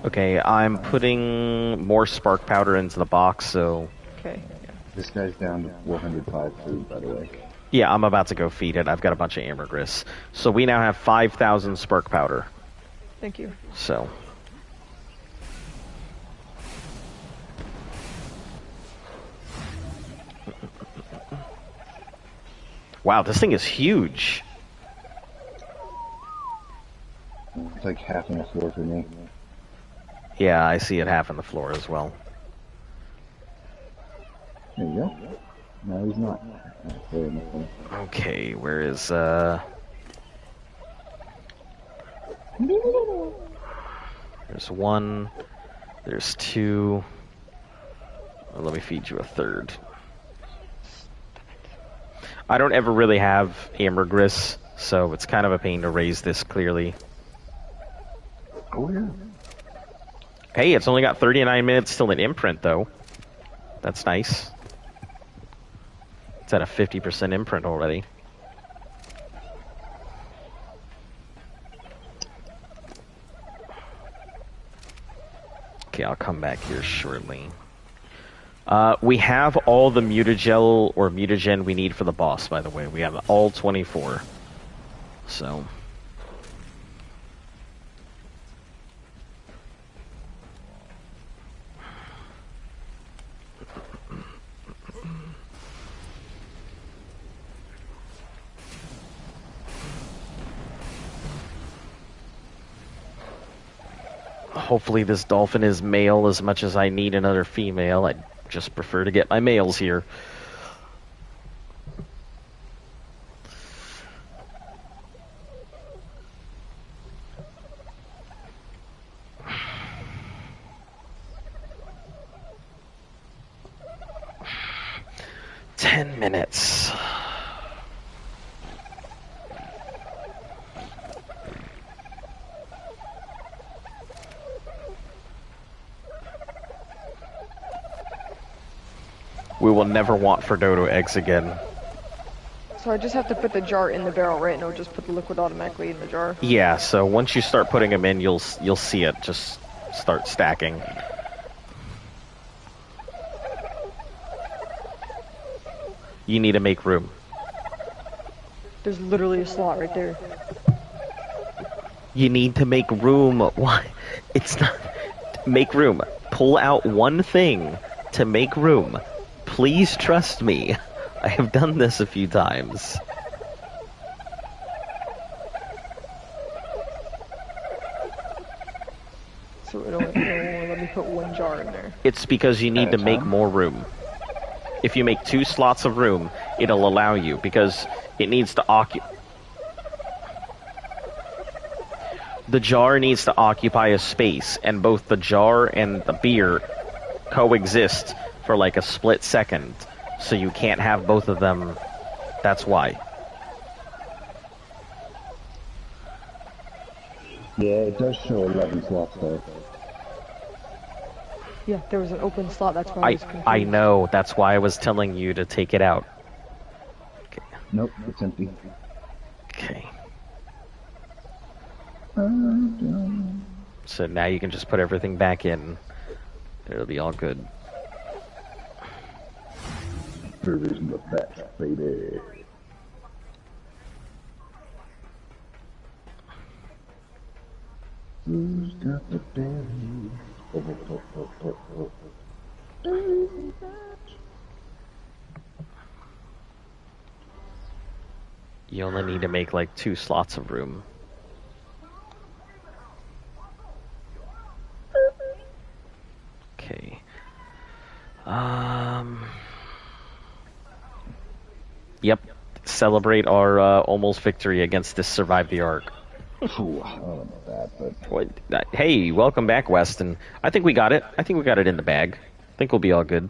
Okay, I'm putting more spark powder into the box, so... Okay, yeah. This guy's down to 405 food, by the way. Yeah, I'm about to go feed it. I've got a bunch of ambergris. So we now have 5,000 spark powder. Thank you. So... Wow, this thing is huge. It's like half on the floor for me. Yeah, I see it half on the floor as well. There you go. No, he's not. Very much. Okay, where is, There's one. There's two. Oh, let me feed you a third. I don't ever really have ambergris, so it's kind of a pain to raise this clearly. Oh, yeah. Hey, it's only got 39 minutes till an imprint, though. That's nice. It's at a 50% imprint already. Okay, I'll come back here shortly. We have all the mutagel or mutagen we need for the boss, by the way. We have all 24. So... Hopefully this dolphin is male as much as I need another female. I'd just prefer to get my males here. Ten minutes. We will never want for dodo eggs again. So I just have to put the jar in the barrel, right? No, just put the liquid automatically in the jar. Yeah, so once you start putting them in, you'll see it just start stacking. You need to make room. There's literally a slot right there. You need to make room. Why? It's not... Make room. Pull out one thing to make room. Please trust me. I have done this a few times. So it only let me put one jar in there. It's because you need to make more room. If you make 2 slots of room, it'll allow you, because it needs to occupy... The jar needs to occupy a space, and both the jar and the beer coexist for like a split second, so you can't have both of them. That's why. Yeah, it does show 11 slots though. Yeah, there was an open slot, that's why I was confused. I know, that's why I was telling you to take it out. Okay. Nope, it's empty. Okay. So now you can just put everything back in. It'll be all good. Furries in the back, baby. Who's got the berries? Oh, oh, oh, oh, oh, oh. You only need to make like 2 slots of room. Okay. Yep. Celebrate our almost victory against this Survive the Ark. Ooh, I don't know about that, but... Hey, welcome back, Weston. I think we got it. I think we got it in the bag. I think we'll be all good.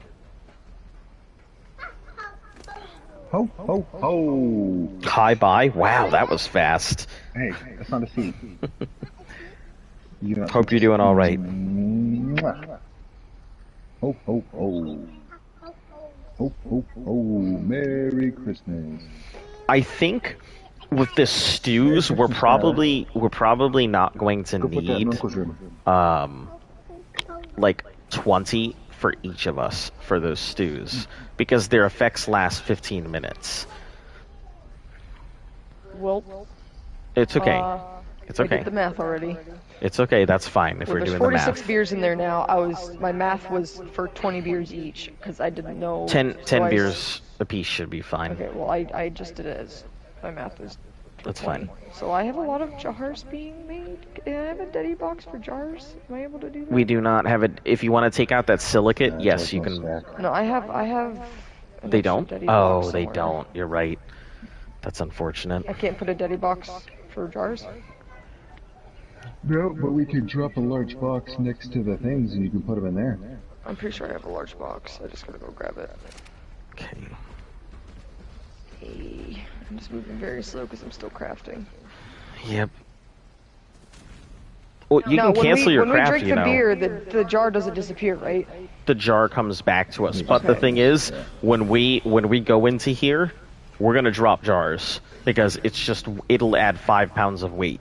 Ho, ho, ho! Hi, bye. Wow, that was fast. Hey, that's not a seat. Hope you're doing all right. Mwah. Ho, ho, ho. Ho, ho, ho. Merry Christmas. I think with the stews, we're probably not going to need like 20 for each of us for those stews because their effects last 15 minutes. Well, It's okay. It's I okay. did the math already. It's okay. That's fine if Well, we're there's doing the 46 math. beers in there now. My math was for 20 beers each because I didn't know. 10 so I- beers a piece should be fine. Okay, well I just did it as my math is. That's 20. fine. So I have a lot of jars being made. I have a Daddy box for jars. Am I able to do that? We do not have it. If you want to take out that silicate, yes, you can. No, I have. an They extra don't? Daddy box Oh, they somewhere. don't. You're right. That's unfortunate. I can't put a Daddy box for jars. No, but we can drop a large box next to the things and you can put them in there. I'm pretty sure I have a large box. I just gotta go grab it. Okay. Hey, I'm just moving very slow because I'm still crafting. Yep. Well, you Now, can cancel your when craft, we drink you the know. beer, the jar doesn't disappear, right? The jar comes back to us. But the Okay. thing is, when we go into here, we're gonna drop jars because it'll add 5 pounds of weight.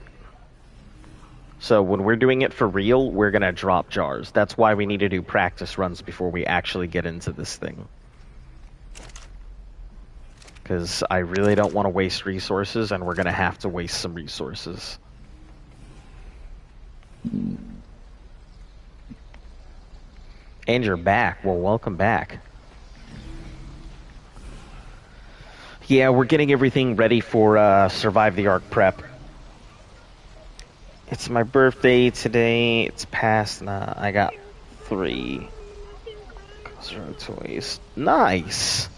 So when we're doing it for real, we're gonna drop jars. That's why we need to do practice runs before we actually get into this thing. Because I really don't want to waste resources, and we're gonna have to waste some resources. And you're back. Well, welcome back. Yeah, we're getting everything ready for Survive the Ark prep. It's my birthday today. It's past. Nah, I got 3. Zero toys. Nice.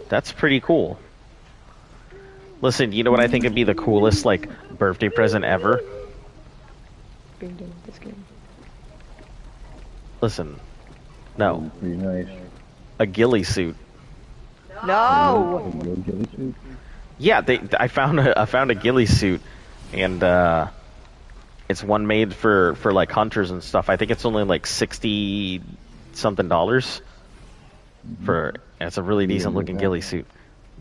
That's pretty cool. Listen, you know what I think would be the coolest, like, birthday present ever? Being done with this game. Listen. No. Pretty nice. A ghillie suit. No. A real ghillie suit? Yeah, I found a ghillie suit, and it's one made for like hunters and stuff. I think it's only like $60 something. It's a really decent looking ghillie suit.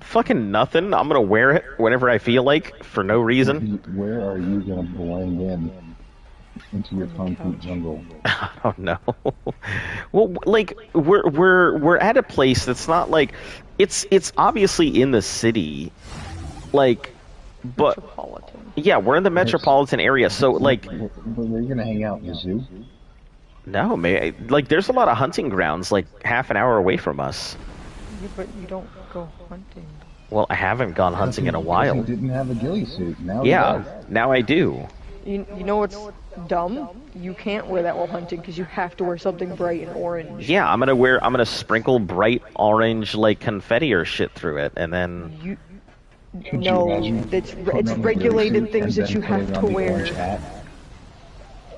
Fucking nothing. I'm gonna wear it whenever I feel like for no reason. Where are you gonna blend in into your concrete jungle? I don't know. Well, like we're at a place that's not like it's obviously in the city, like, but Metropolitan. yeah, we're in the metropolitan area, so like Where are you gonna hang out? In the zoo? no, like there's a lot of hunting grounds like half an hour away from us. Yeah, but you don't go hunting. Well, I haven't gone hunting in a He while. didn't have a ghillie suit. Now he Yeah, does. now I do. You know what's dumb? You can't wear that while hunting because you have to wear something bright and orange. Yeah, I'm gonna sprinkle bright orange like confetti or shit through it, and then You. Could you No, imagine it's putting on a ghillie regulated suit things and that you then have putting to on the wear. orange hat?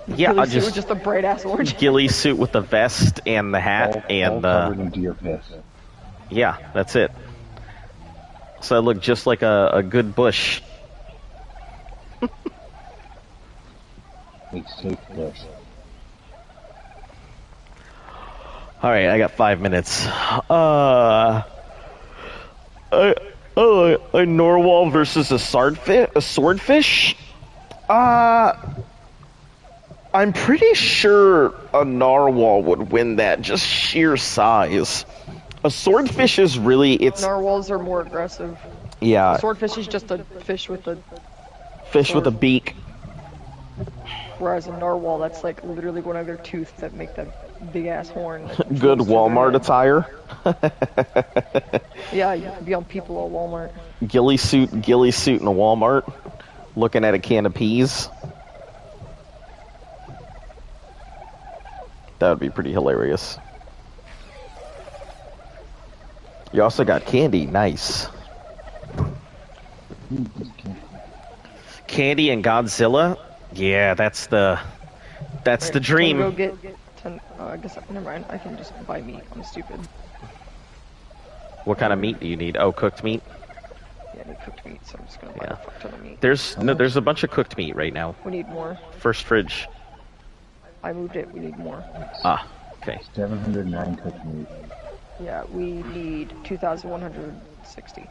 yeah, Ghillie I'll suit with just a bright ass orange. ghillie suit with the vest and the hat all and covered in deer piss. yeah, that's it. So I look just like a good bush. It's safe bush. All right, I got 5 minutes. A narwhal versus a swordfish. I I'm pretty sure a narwhal would win that, just sheer size. A swordfish is really, it's... Narwhals are more aggressive. Yeah. A swordfish is just a fish with a Fish with a sword. beak. Whereas a narwhal, that's like literally one of their teeth that make that big ass horn. Good Walmart attire. Yeah, you could be on people at Walmart. Ghillie suit in a Walmart, looking at a can of peas. That would be pretty hilarious. You also got candy, nice. Candy and Godzilla, yeah, that's the dream. Go get 10. I guess never mind. I can just buy meat. I'm stupid. What kind of meat do you need? Oh, cooked meat. Yeah, I need cooked meat, so I'm just gonna buy a fuck ton of meat. There's a bunch of cooked meat right now. We need more. First fridge. I moved it. We need more. Ah, okay. 709 cooked meat. Yeah, we need 2,160.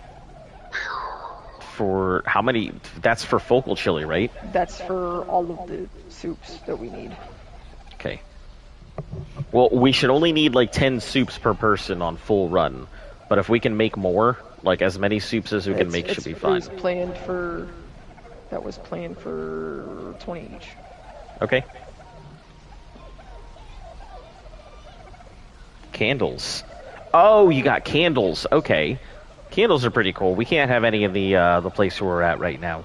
For how many? That's for focal chili, right? That's for all of the soups that we need. Okay. Well, we should only need like 10 soups per person on full run. But if we can make more, like as many soups as we can make should be fine. That was planned for 20 each. Okay. Candles. Oh, you got candles. Okay. Candles are pretty cool. We can't have any in the place where we're at right now.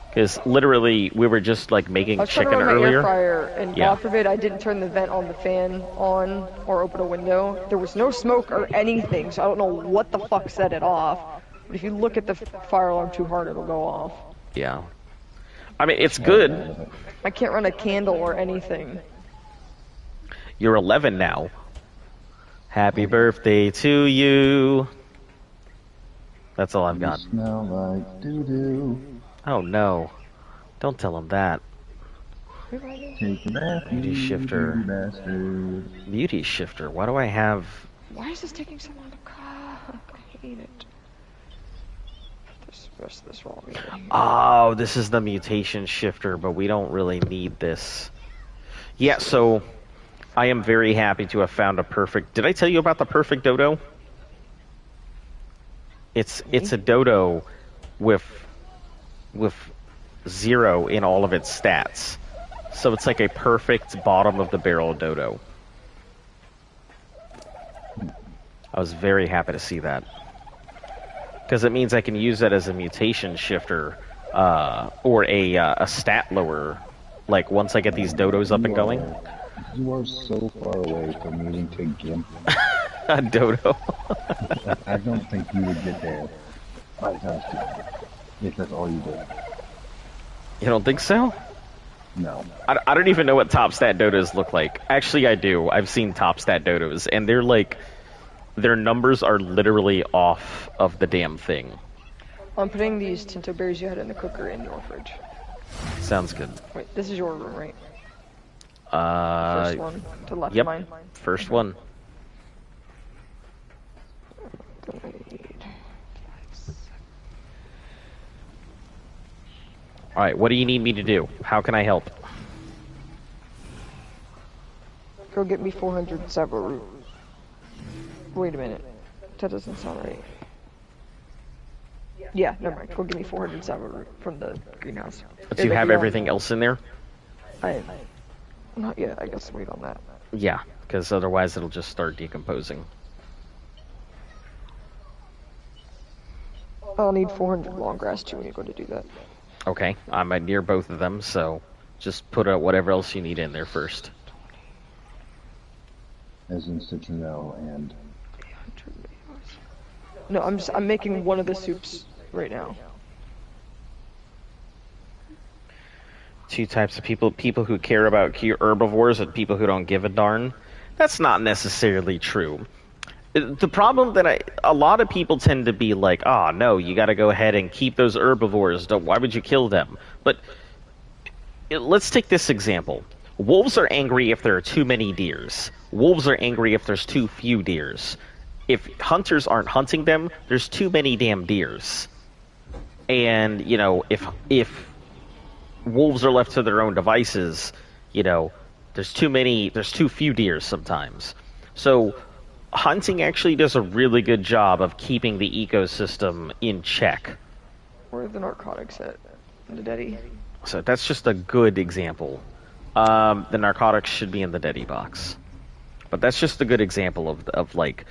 Because literally, we were just like making chicken earlier. I was trying to run my air fryer, and yeah. God forbid I didn't turn the vent on the fan on or open a window. There was no smoke or anything, so I don't know what the fuck set it off. But if you look at the fire alarm too hard, it'll go off. Yeah. I mean, it's good. I can't run a candle or anything. You're 11 now. Happy birthday to you. That's all I've got. You smell like doo-doo. Oh no. Don't tell him that. Take a bath, Beauty shifter. bastard. Beauty shifter. Why do I have... Why is this taking so long to cook? I hate it. Rest of this raw meat. Oh, this is the mutation shifter, but we don't really need this. Yeah, so I am very happy to have found a perfect... Did I tell you about the perfect dodo? It's a dodo with 0 in all of its stats. So it's like a perfect bottom of the barrel dodo. I was very happy to see that. Because it means I can use that as a mutation shifter, or a stat lower, like once I get these dodos up and going. You are so far away from needing to gimp. A dodo. I don't think you would get there 5 times 2. If that's all you did. You don't think so? No. I don't even know what top stat dodos look like. Actually, I do. I've seen top stat dodos, and they're like... Their numbers are literally off of the damn thing. I'm putting these Tinto berries you had in the cooker in your fridge. Sounds good. Wait, this is your room, right? First one to the left yep. of mine. First one. Alright, what do you need me to do? How can I help? Go get me 400 Sabo root. Wait a minute. That doesn't sound right. Yeah, never mind. Go give me 400 Sabo root from the greenhouse. Do you have everything else in there? Not yet. I guess wait on that. Yeah, because otherwise it'll just start decomposing. I'll need 400 long grass too when you go to do that. Okay, I'm near both of them, so just put whatever else you need in there first. As in citronelle and... No, I'm making one of the soups right now. 2 types of people who care about herbivores and people who don't give a darn. That's not necessarily true. The problem that a lot of people tend to be like, oh no, you gotta go ahead and keep those herbivores, why would you kill them? But let's take this example. Wolves are angry if there are too many deers. Wolves are angry if there's too few deers. If hunters aren't hunting them, there's too many damn deers. And, you know, if wolves are left to their own devices, you know, there's too few deer sometimes. So hunting actually does a really good job of keeping the ecosystem in check. Where are the narcotics at? In the Deddy? So that's just a good example. The narcotics should be in the Deddy box. But that's just a good example of like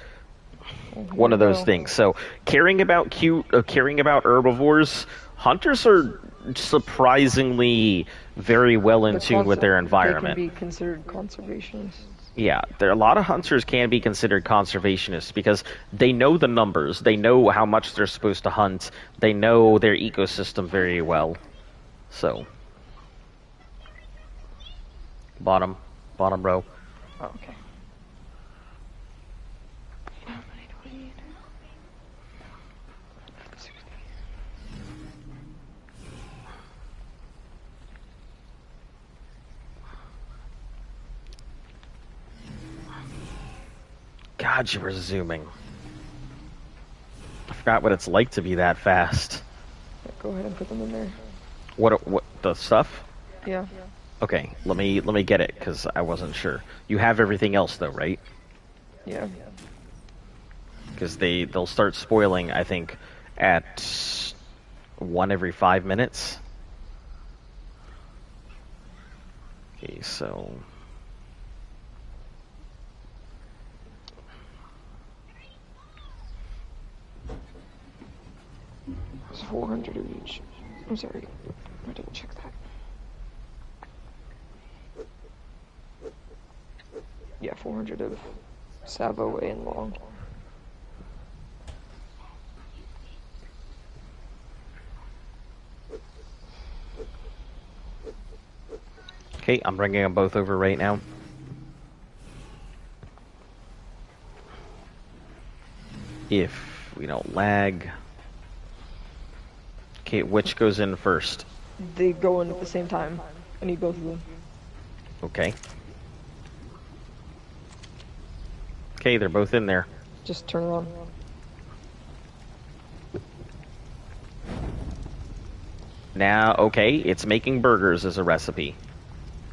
one of those things. So caring about herbivores, hunters are surprisingly very well in tune with their environment. They can be considered conservationists. Yeah, a lot of hunters can be considered conservationists because they know the numbers, they know how much they're supposed to hunt, they know their ecosystem very well. So, bottom row. Oh, okay. God, you were zooming. I forgot what it's like to be that fast. Yeah, go ahead and put them in there. What the stuff? Yeah. Okay, let me get it because I wasn't sure. You have everything else though, right? Yeah. Because they'll start spoiling, I think, at 1 every 5 minutes. Okay, so It's 400 of each. I'm sorry. I didn't check that. Yeah, 400 of Savo and Long. okay, I'm bringing them both over right now. If we don't lag. Okay, which goes in first? They go in at the same time. I need both of them. Okay. Okay, they're both in there. Just turn it on. Now, okay, it's making burgers as a recipe.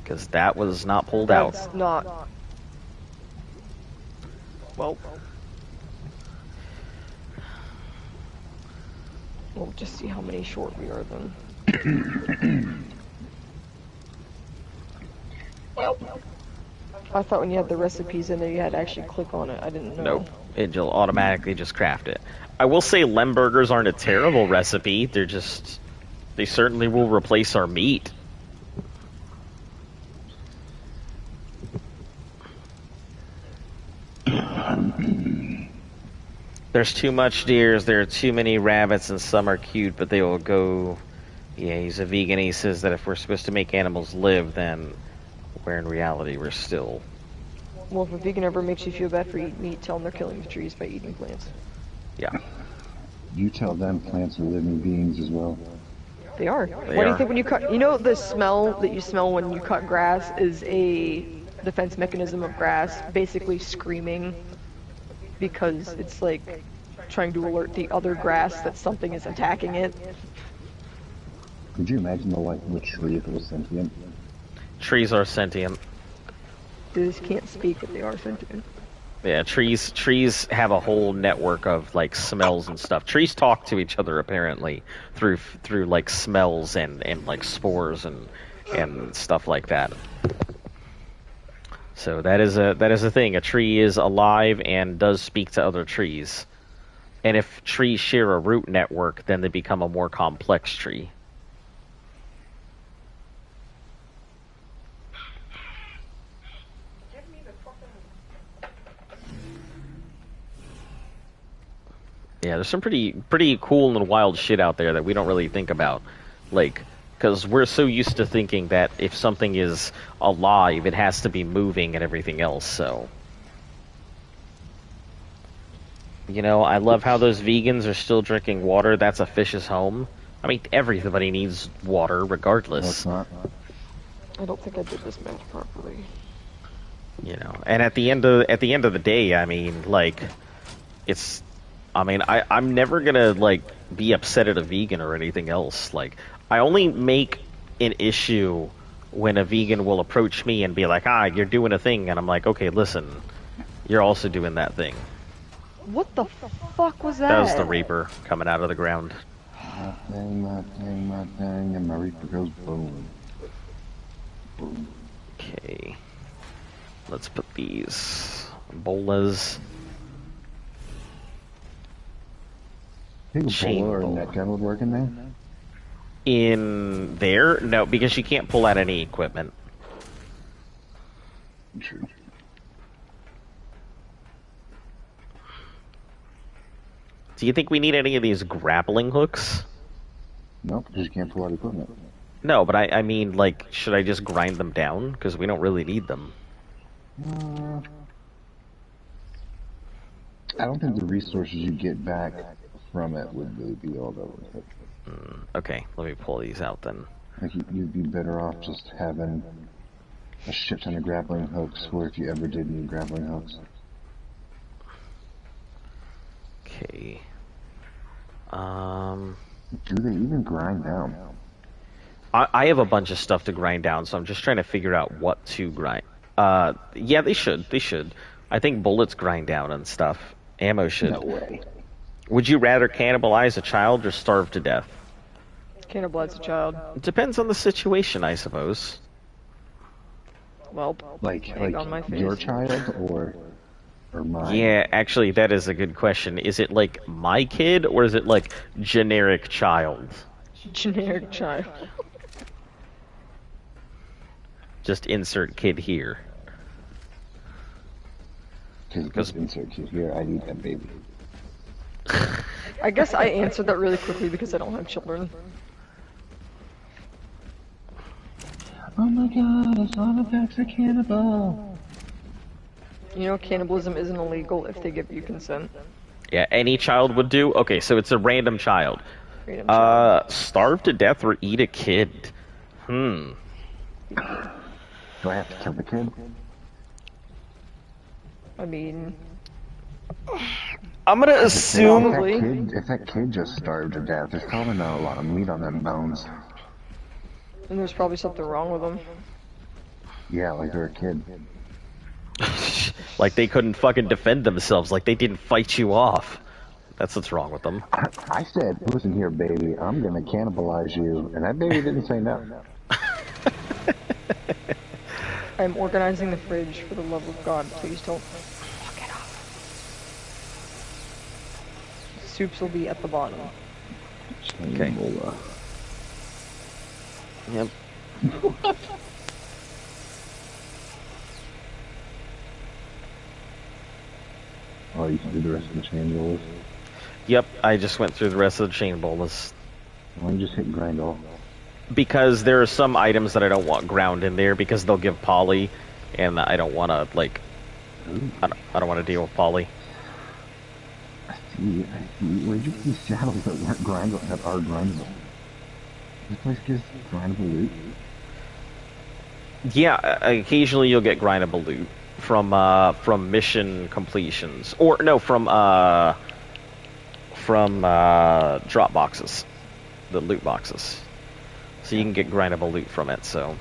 Because that was not pulled out. That's not. Well. We'll just see how many short we are then. I thought when you had the recipes in there, you had to actually click on it. I didn't know. Nope. It'll automatically just craft it. I will say Lemburgers aren't a terrible recipe. They're just... They certainly will replace our meat. There's too much deers, there are too many rabbits, and some are cute, but they will go... Yeah, he's a vegan. He says that if we're supposed to make animals live, then... Where in reality we're still... Well, if a vegan ever makes you feel bad for eating meat, tell them they're killing the trees by eating plants. Yeah. You tell them plants are living beings as well. They are. What do you think when you cut... You know the smell that you smell when you cut grass is a defense mechanism of grass basically screaming because it's like trying to alert the other grass that something is attacking it. Could you imagine the tree if it was sentient? Trees are sentient. They just can't speak, but they are sentient. Yeah, trees have a whole network of like smells and stuff. Trees talk to each other apparently through like smells and like spores and stuff like that. So that is a thing. A tree is alive and does speak to other trees. And if trees share a root network, then they become a more complex tree. Yeah, there's some pretty cool and wild shit out there that we don't really think about. Like, because we're so used to thinking that if something is alive, it has to be moving and everything else, so... You know, I love how those vegans are still drinking water. That's a fish's home. I mean, everybody needs water, regardless. No, it's not. I don't think I did this math properly. You know, and at the end of the day, I mean, like, it's... I mean, I'm never gonna, like, be upset at a vegan or anything else. Like, I only make an issue when a vegan will approach me and be like, you're doing a thing, and I'm like, okay, listen, you're also doing that thing. What the fuck was that? That was the Reaper coming out of the ground. My thing, and my Reaper goes boom. Boom. Okay. Let's put these bolas. Think a Chain bola or a bola. net gun would work in there? In there? No, because you can't pull out any equipment. True. Do you think we need any of these grappling hooks? Nope, because you can't pull out equipment. No, but I mean, like, should I just grind them down? Because we don't really need them. I don't think the resources you get back from it would really be all that worth it. Okay, let me pull these out then. Like, you'd be better off just having a shit ton of grappling hooks, or if you ever did need grappling hooks. Okay. Do they even grind down? I have a bunch of stuff to grind down, so I'm just trying to figure out what to grind. Yeah, they should. They should. I think bullets grind down and stuff. Ammo should. No way. Would you rather cannibalize a child or starve to death? Cannibalize a child. It depends on the situation, I suppose. Well, Like egg on my face. your child or mine? Yeah, actually, that is a good question. Is it like my kid, or is it like generic child? Generic child. Just insert kid here. Because insert kid here, I need that baby. I guess I answered that really quickly because I don't have children. Oh my god, I saw the Pax a cannibal! You know, cannibalism isn't illegal if they give you consent. Yeah, any child would do? Okay, so it's a random child. Freedom child. Starve to death or eat a kid? Do I have to kill the kid? I mean, I'm gonna assume... Probably. If that kid just starved to death, there's probably not a lot of meat on them bones. and there's probably something wrong with them. Yeah, like they're a kid. Like they couldn't fucking defend themselves, like they didn't fight you off. That's what's wrong with them. I said, listen here, baby, I'm gonna cannibalize you, and that baby didn't say no. I'm organizing the fridge for the love of God. Please don't fuck it up. Soups will be at the bottom. Okay. Yep. Oh, you can do the rest of the chain rolls. Yep, I just went through the rest of the chain bolas. Why don't you just hit grind all? Because there are some items that I don't want ground in there because they'll give poly, and I don't want to, like, I don't want to deal with poly. I see. Where'd you get these saddles that weren't grindable, that are grindable? This place gives grindable loot? Yeah, occasionally you'll get grindable loot from mission completions, or no, from drop boxes, the loot boxes. So you can get grindable loot from it. So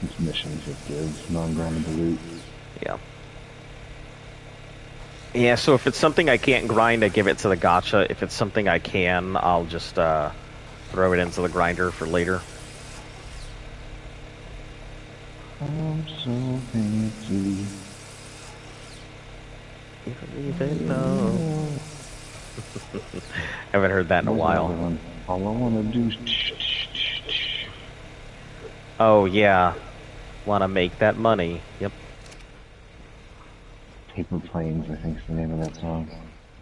Each mission just gives non-grindable loot. yeah, yeah. So if it's something I can't grind, I give it to the gacha. If it's something I can, I'll just throw it into the grinder for later. I'm so fancy. Even though haven't heard that in a while. All I wanna do is Oh yeah, want to make that money? Yep. Paper Planes, I think is the name of that song.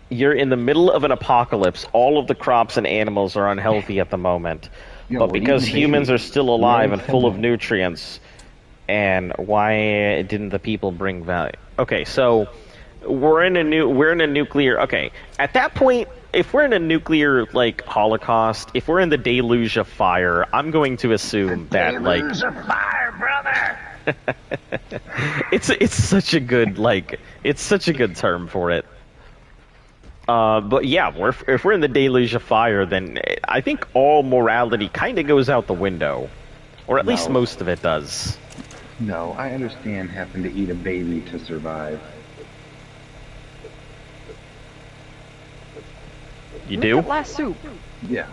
You're in the middle of an apocalypse. All of the crops and animals are unhealthy at the moment. Yeah, but what because do you humans do? are still alive Yeah, and full of yeah. nutrients, and why didn't the people bring value? Okay, so we're in a nuclear. Okay, at that point, if we're in a nuclear like holocaust, if we're in the deluge of fire, I'm going to assume that like Deluge of fire, brother! it's such a good it's such a good term for it. But yeah, if we're in the deluge of fire, then I think all morality kind of goes out the window. Or at least No. most of it does. No, I understand having to eat a baby to survive. You Look do? at last soup. Yeah.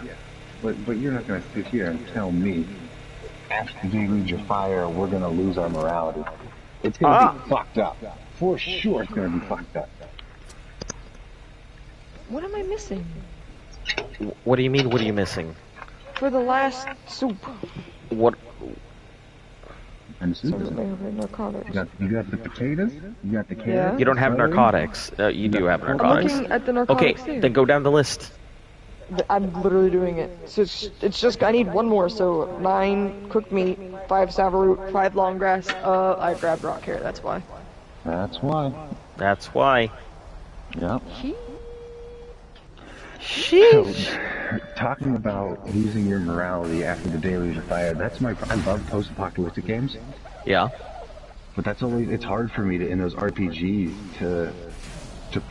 But you're not going to sit here and tell me after they read your fire, we're going to lose our morality. It's going to be fucked up. For sure it's going to be fucked up. What am I missing? What do you mean, what are you missing? For the last soup. What? And So they have narcotics. you got the potatoes, you got the Yeah. carrots. You don't have celery. narcotics. You do have I'm narcotics. looking at the Okay, narcotics too. then go down the list. I'm literally doing it. So it's just, I need one more. So 9 cooked meat, 5 savaroot, 5 long grass. I grabbed rock carrot, that's why. That's why. That's why. Yep. Sheesh. Talking about losing your morality after the day leaves your fire, I love post-apocalyptic games, Yeah. but it's hard for me to, in those RPGs, to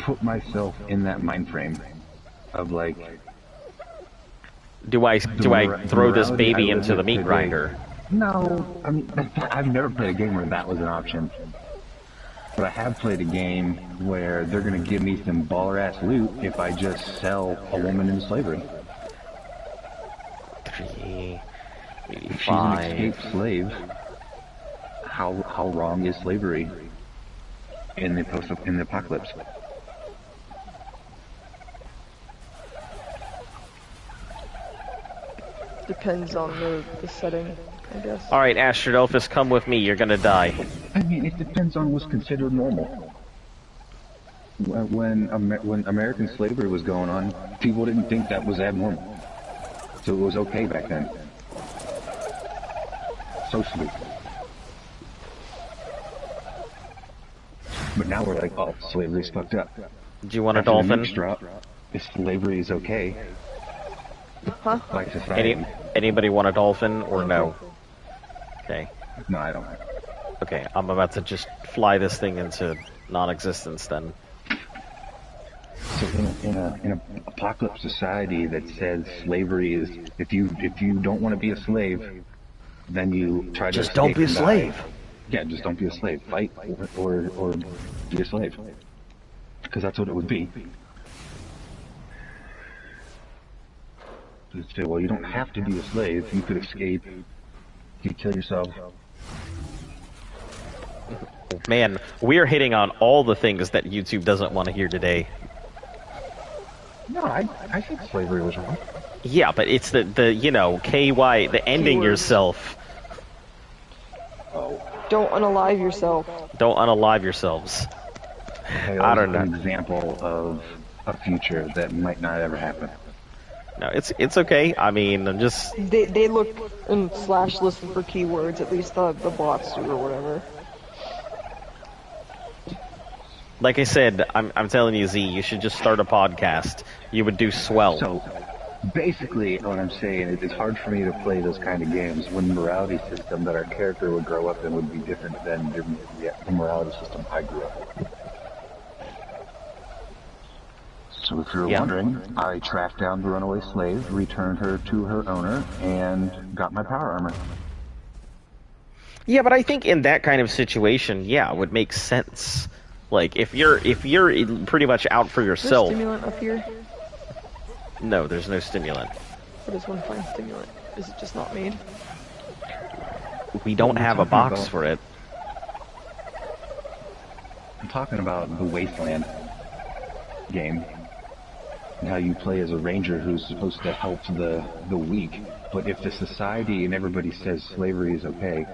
put myself in that mind frame of like, Do I throw this morality baby I into the live meat today. grinder? no, I mean, I've never played a game where that was an option. But I have played a game where they're gonna give me some baller-ass loot if I just sell a woman into slavery. 3, If she's an 85. escaped slave, how wrong is slavery in the apocalypse? Depends on the setting, I guess. All right, Astrodelphus, come with me. You're gonna die. I mean, it depends on what's considered normal. When American slavery was going on, people didn't think that was abnormal, so it was okay back then. Socially. But now we're like, oh, slavery's fucked up. Do you want a After the dolphin? nukes drop, if slavery is okay Huh? by society. Anybody want a dolphin or no? Okay. No, I don't. Okay, I'm about to just fly this thing into non-existence then. So in a apocalypse society that says slavery is, if you don't want to be a slave, then you try to Just don't escape be a and die. slave. Yeah, just don't be a slave. Fight or be a slave. Because that's what it would be. You'd say, well, you don't have to be a slave. You could escape. You could kill yourself. Man, we're hitting on all the things that YouTube doesn't want to hear today. No, I think slavery was wrong. Yeah, but it's the KY, the ending Keywords. yourself. Oh. Don't unalive yourself. Don't unalive yourselves. Hey, I don't an know. example of a future that might not ever happen. No, it's okay. I mean, I'm just... They look and slash listen for keywords, at least the bots do or whatever. Like I said, I'm telling you, Z, you should just start a podcast. You would do swell. So, basically, what I'm saying is it's hard for me to play those kind of games when the morality system that our character would grow up in would be different than the morality system I grew up in. So if you're wondering, I tracked down the runaway slave, returned her to her owner, and got my power armor. Yeah, but I think in that kind of situation, yeah, it would make sense. Like, if you're pretty much out for Is there yourself... stimulant up here? No, there's no stimulant. What is one fine stimulant? Is it just not made? We don't have a talking box about? for it. I'm talking about the Wasteland game. And how you play as a ranger who's supposed to help the weak. But if the society and everybody says slavery is okay,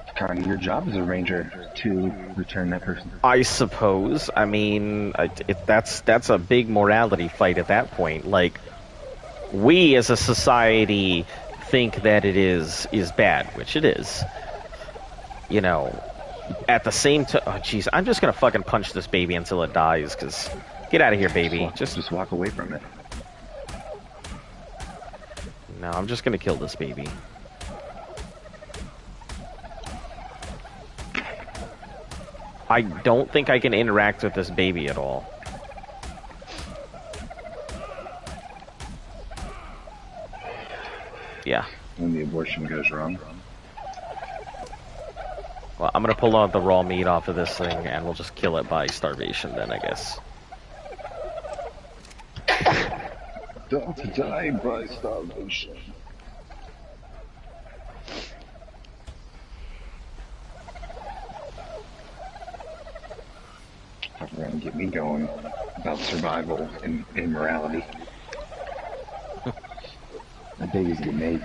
it's kind of your job as a ranger to return that person. I suppose. I mean, that's a big morality fight at that point. Like, we as a society think that it is bad, which it is. You know, at the same time... Oh, jeez, I'm just gonna fucking punch this baby until it dies, because... Get out of here, baby. Just walk away from it. No, I'm just gonna kill this baby. I don't think I can interact with this baby at all. Yeah. when the abortion goes wrong. Well, I'm gonna pull out the raw meat off of this thing, and we'll just kill it by starvation then, I guess. Don't die by starvation. That's going to get me going about survival and morality. The babies get made.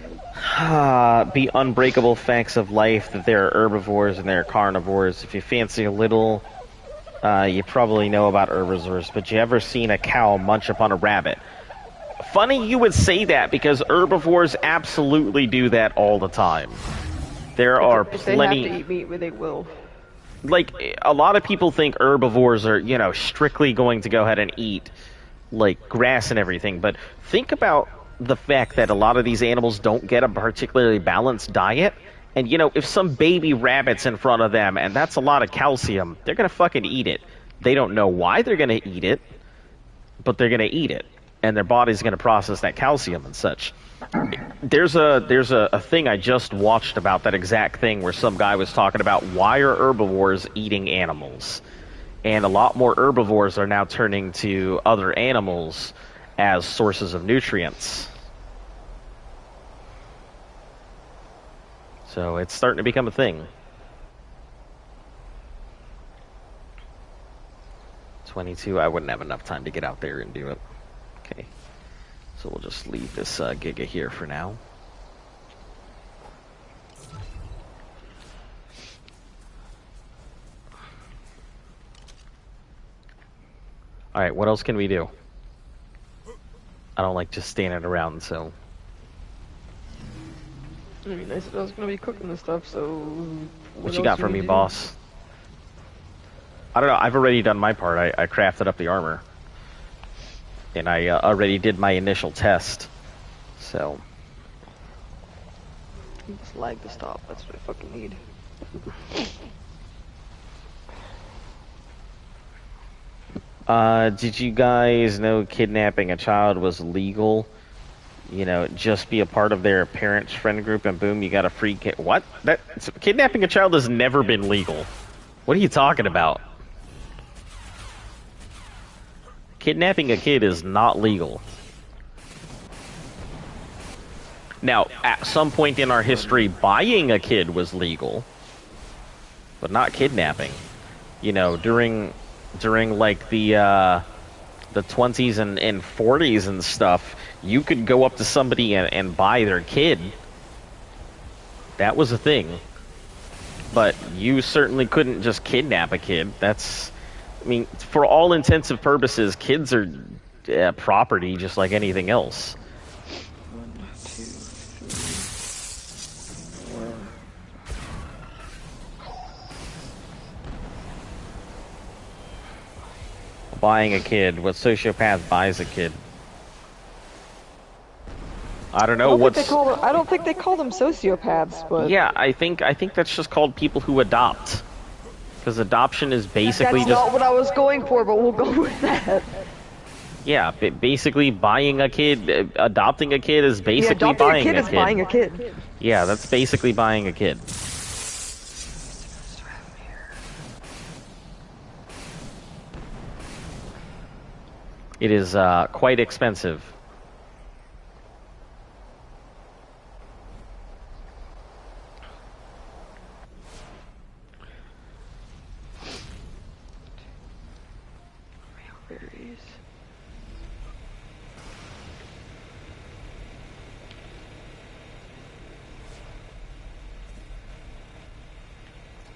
Be unbreakable facts of life that there are herbivores and there are carnivores. If you fancy a little, you probably know about herbivores, but you ever seen a cow munch upon a rabbit? Funny you would say that, because herbivores absolutely do that all the time. There are If plenty... they have to eat meat, they will. Like, a lot of people think herbivores are, you know, strictly going to go ahead and eat, like, grass and everything, but think about the fact that a lot of these animals don't get a particularly balanced diet, and, you know, if some baby rabbit's in front of them, and that's a lot of calcium, they're gonna fucking eat it. They don't know why they're gonna eat it, but they're gonna eat it, and their body's gonna process that calcium and such. There's a thing I just watched about that exact thing, where some guy was talking about why are herbivores eating animals, and a lot more herbivores are now turning to other animals as sources of nutrients. So it's starting to become a thing. 22, I wouldn't have enough time to get out there and do it. Okay. So we'll just leave this Giga here for now. Alright, what else can we do? I don't like just standing around, so... I mean, I said I was gonna be cooking this stuff, so... What you got for me, boss? I don't know, I've already done my part. I crafted up the armor. And I already did my initial test. So... Just lag to stop, that's what I fucking need. Did you guys know kidnapping a child was legal? You know, just be a part of their parents' friend group and boom, you got a free kid. What? Kidnapping a child has never been legal. What are you talking about? Kidnapping a kid is not legal. Now, at some point in our history, buying a kid was legal, but not kidnapping. You know, during like the 20s and 40s and stuff, you could go up to somebody and buy their kid. That was a thing. But you certainly couldn't just kidnap a kid. That's, I mean, for all intents and purposes, kids are property just like anything else. 1, 2, 3, 4. Buying a kid. What sociopath buys a kid? I don't know I don't think they call them sociopaths, but... Yeah, I think that's just called people who adopt. Because adoption is basically That's not what I was going for, but we'll go with that. Yeah, basically buying a kid, adopting a kid is basically adopting buying a kid is buying a kid. Yeah, that's basically buying a kid. It is quite expensive. Berries.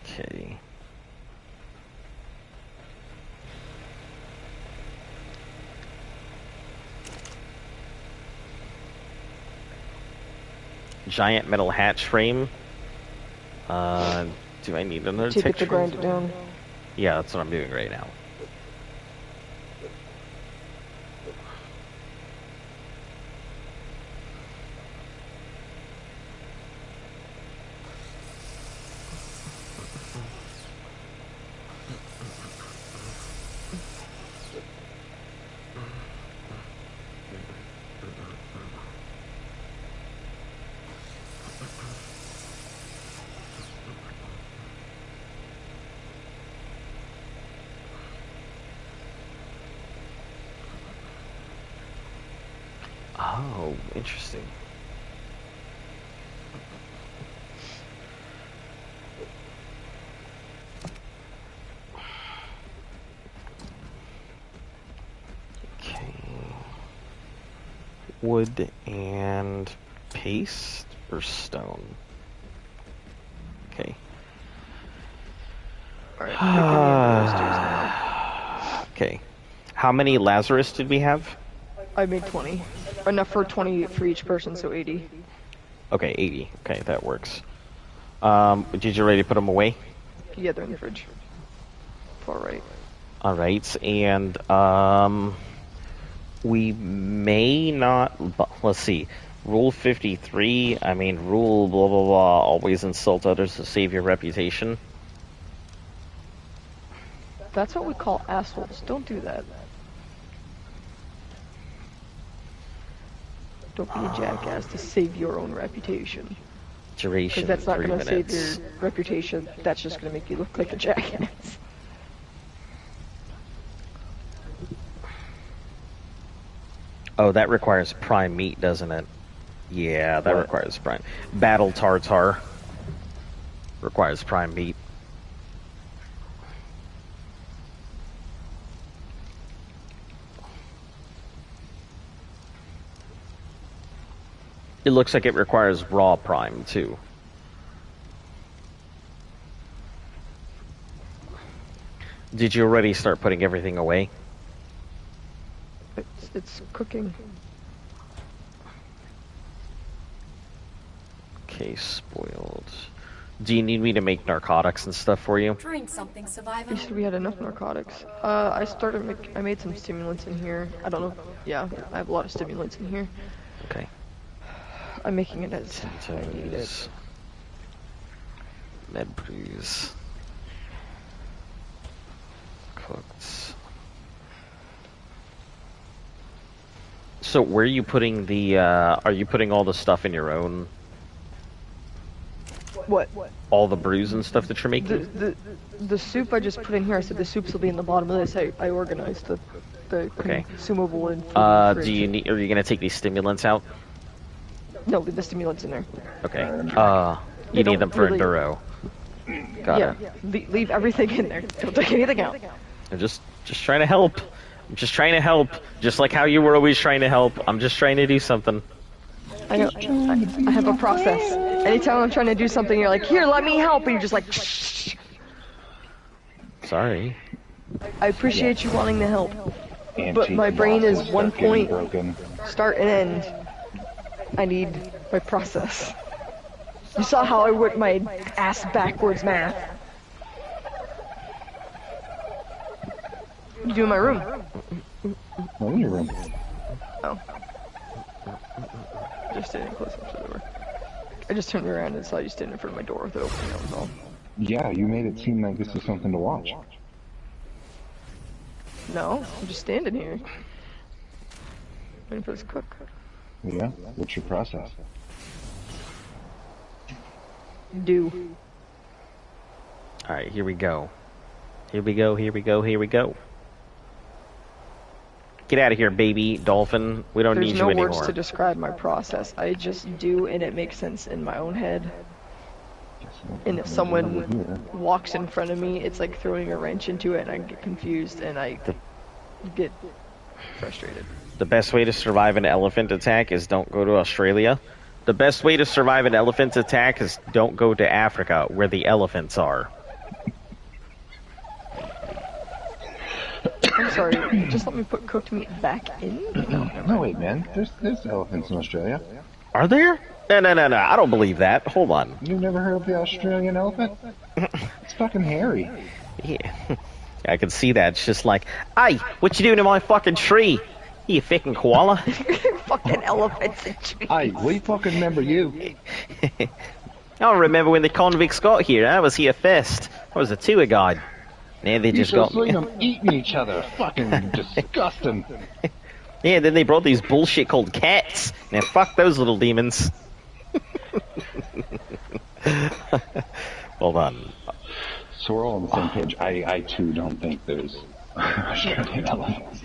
Okay. Giant metal hatch frame. Do I need another Take it texture? to grind it down. Yeah, that's what I'm doing right now. Interesting. Okay. Wood and paste or stone? Okay. Alright, picking the other stews now. Okay. How many Lazarus did we have? I made 20. Enough for 20 for each person, so 80. Okay, 80. Okay, that works. Did you already put them away? Yeah, they're in the fridge. Far right. Alright, and we may not, let's see, Rule 53, I mean, rule blah blah blah, always insult others to save your reputation. That's what we call assholes. Don't do that. Don't be a jackass to save your own reputation. Duration, Because that's not 3 going to save minutes. your reputation. That's just going to make you look like a jackass. Oh, that requires prime meat, doesn't it? Yeah, that What? requires prime. Battle tartar requires prime meat. It looks like it requires raw prime, too. Did you already start putting everything away? It's cooking. Okay, spoiled. Do you need me to make narcotics and stuff for you? Drink something, survivor. You said we had enough narcotics. I made some stimulants in here. I don't know. Yeah, I have a lot of stimulants in here. Okay. I'm making it as I need it. Centos. Med brews. Cooked. So where are you putting the, are you putting all the stuff in your own, What? all the brews and stuff that you're making? The soup I just put in here. I said the soups will be in the bottom of this. I organized the Okay. consumable and food. Do you need, are you gonna take these stimulants out? No, the stimulants in there. Okay. They You don't need them for really- Enduro. Got Yeah, it. leave everything in there. Don't take anything out. I'm just trying to help. I'm just trying to help. Just like how you were always trying to help. I'm just trying to do something. I know. I have a process. Anytime I'm trying to do something, you're like, "Here, let me help," and you're just like, "Shh." Sorry. I appreciate you wanting to help. Antique But my brain is boxes one start getting point. broken. Start and end. I need my process. You saw how I worked my ass backwards math. You do in my room. Oh, in your room. Oh. Just standing close up to the door. I just turned around and saw you standing in front of my door with it open. That was all. Yeah, you made it seem like this is something to watch. No, I'm just standing here. Waiting for this to cook. Yeah? What's your process? Do. Alright, here we go. Here we go, here we go, here we go. Get out of here, baby dolphin. We don't There's need no you words anymore. to describe my process. I just do, and it makes sense in my own head. And if someone walks in front of me, it's like throwing a wrench into it, and I get confused, and I get frustrated. The best way to survive an elephant attack is don't go to Australia. The best way to survive an elephant attack is don't go to Africa, where the elephants are. I'm sorry, just let me put cooked meat back in? No, wait, man. There's elephants in Australia. Are there? No. I don't believe that. Hold on. You've never heard of the Australian elephant? It's fucking hairy. Yeah. I can see that. It's just like, hey, what you doing in my fucking tree? You fucking koala. Fucking elephants and trees. Aye, we fucking remember you. I remember when the convicts got here. I was here first. I was a tour guide. Now they You just should have got seen them eating each other. Fucking disgusting. Yeah, then they brought these bullshit called cats. Now fuck those little demons. Hold on. So we're all on the same page. I too don't think there's Australian elephants.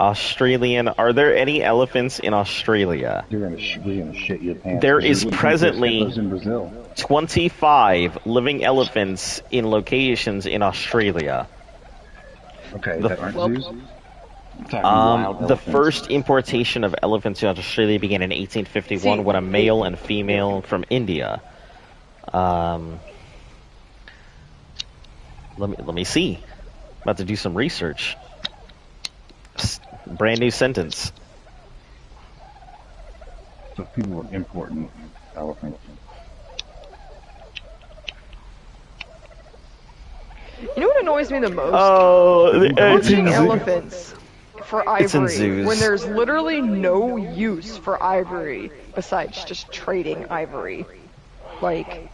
Australian. Are there any elephants in Australia? We're gonna shit your pants. There 'cause is there's presently hippos in Brazil. 25 living elephants in locations in Australia. Okay, The- that aren't zoos. I'm talking wild The elephants. first importation of elephants to Australia began in 1851 See, when a male and female from India. Let me see. About to do some research. Brand new sentence. So people were importing elephants. You know what annoys me the most? Oh, it's Hunting in elephants for It's in ivory zoos. when there's literally no use for ivory besides just trading ivory. Like,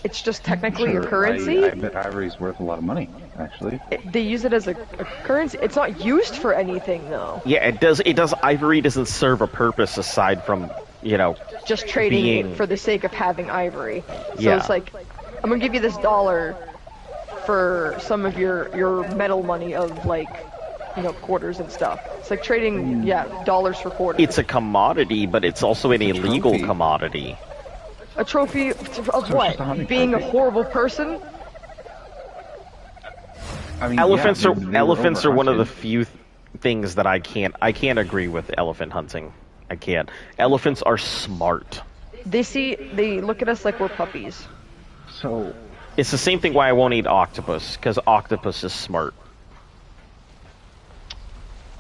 it's just technically a currency. I bet ivory's worth a lot of money, actually. They use it as a currency. It's not used for anything though. Yeah, it does. It does. Ivory doesn't serve a purpose aside from, Just trading being- it for the sake of having ivory. So Yeah. it's like, I'm gonna give you this dollar for some of your metal money of like, quarters and stuff. It's like trading, dollars for quarters. It's a commodity, but it's also an illegal trophy. commodity. A trophy of just a what? hunting Being a trophy. horrible person? I mean, Elephants yeah, are they were elephants are one of the overhunted. few things that I can't agree with elephant hunting. I can't. Elephants are smart. They look at us like we're puppies. So, It's the same thing why I won't eat octopus, because octopus is smart.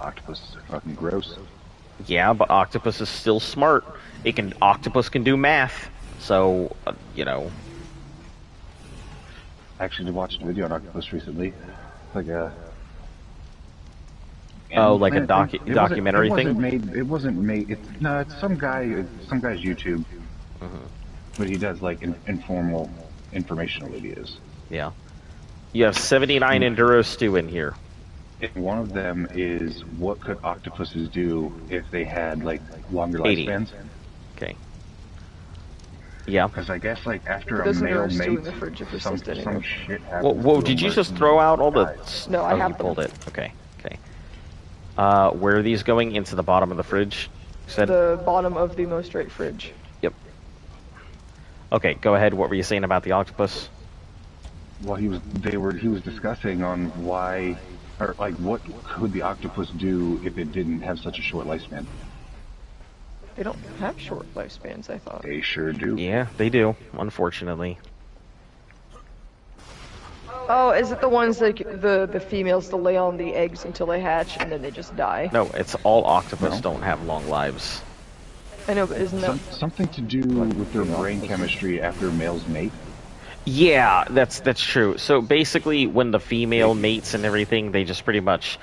octopus are fucking gross. Yeah, but octopus is still smart. Octopus can do math. So, I actually watched a video on octopus recently. Like a... Oh, like a It wasn't- documentary it wasn't thing? Made, it wasn't made. It's some guy's YouTube, but he does like informal, informational videos. Yeah. You have 79 Enduro stew in here. And one of them is what could octopuses do if they had like longer 80. lifespans? Okay. Yeah. Because I guess like after a There's male Enduro stew in mates, the fridge if it's some listed in some here. shit happens. Whoa, to did them you where just it throw out all the... dies. No, I oh, have you them. pulled it. Okay. Where are these going? Into the bottom of the fridge? You said? The bottom of the most right fridge. Yep. Okay, go ahead. What were you saying about the octopus? Well, he was discussing on why, or like what could the octopus do if it didn't have such a short lifespan? They don't have short lifespans, I thought. They sure do. Yeah, they do, unfortunately. Oh, is it the ones like the females to lay on the eggs until they hatch and then they just die? No, it's all octopus No. don't have long lives. I know, but isn't that... Something to do with their brain chemistry after males mate. Yeah, that's true. So basically, when the female mates and everything, they just pretty much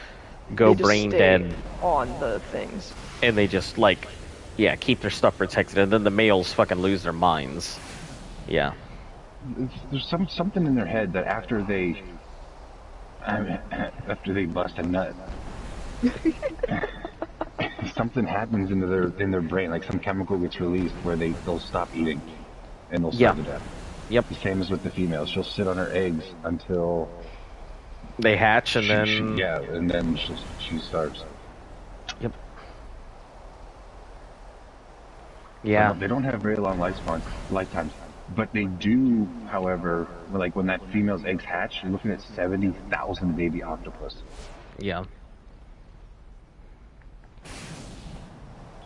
go they just brain stay dead, on the things. and they just keep their stuff protected, and then the males fucking lose their minds. Yeah. There's something in their head that after they bust a nut, something happens in their brain, like some chemical gets released where they'll stop eating and they'll starve Yeah. to death. Yep. The same as with the females. She'll sit on her eggs until They hatch, and then and then she starves. Yep. Yeah. They don't have very long lifetimes, but they do, however, like when that female's eggs hatch, you're looking at 70,000 baby octopus. Yeah.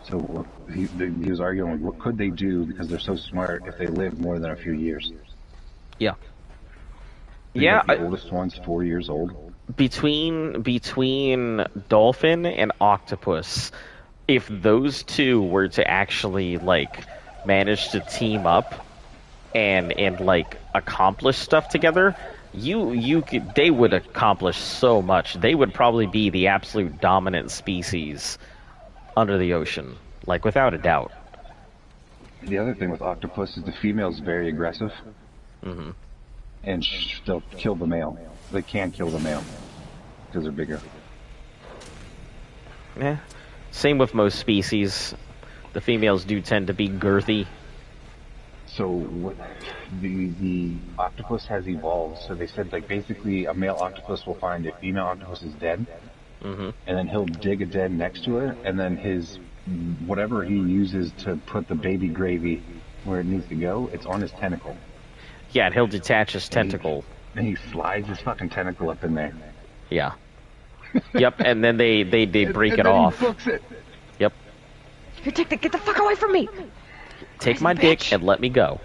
So he was arguing, what could they do because they're so smart if they live more than a few years? Yeah. Think Yeah. like the oldest one's 4 years old. Between dolphin and octopus, if those two were to actually manage to team up and accomplish stuff together, they would accomplish so much. They would probably be the absolute dominant species under the ocean, without a doubt. The other thing with octopus is the female's very aggressive, and they'll kill the male. They can kill the male because they're bigger. Yeah. Same with most species. The females do tend to be girthy. So what the octopus has evolved. So they said basically a male octopus will find a female octopus is dead, Mm-hmm. and then he'll dig a den next to her, and then his whatever he uses to put the baby gravy where it needs to go, it's on his tentacle. Yeah, and he'll detach his tentacle. And he slides his fucking tentacle up in there. Yeah. Yep, and then they break and it then off. He books it. Yep. Here, get the fuck away from me! Take my dick and let me go.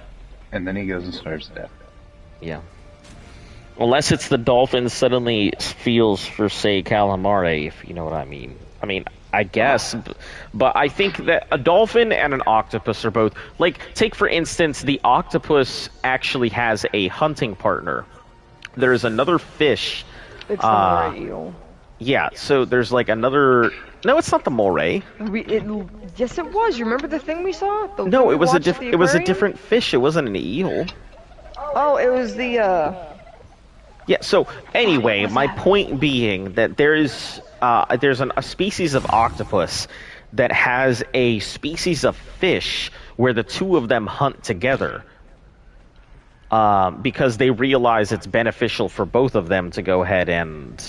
And then he goes and starves to death. Yeah. Unless it's the dolphin suddenly feels for, say, calamari, if you know what I mean. I mean, I guess, but I think that a dolphin and an octopus are both... Like, take for instance, the octopus actually has a hunting partner. There's another fish. It's the moray eel. Yeah, so there's like another... No, it's not the moray. Yes, it was. You remember the thing we saw? No, it was a different fish. It wasn't an eel. Oh, it was the Yeah. So anyway, my point being that there's a species of octopus that has a species of fish where the two of them hunt together. Because they realize it's beneficial for both of them to go ahead and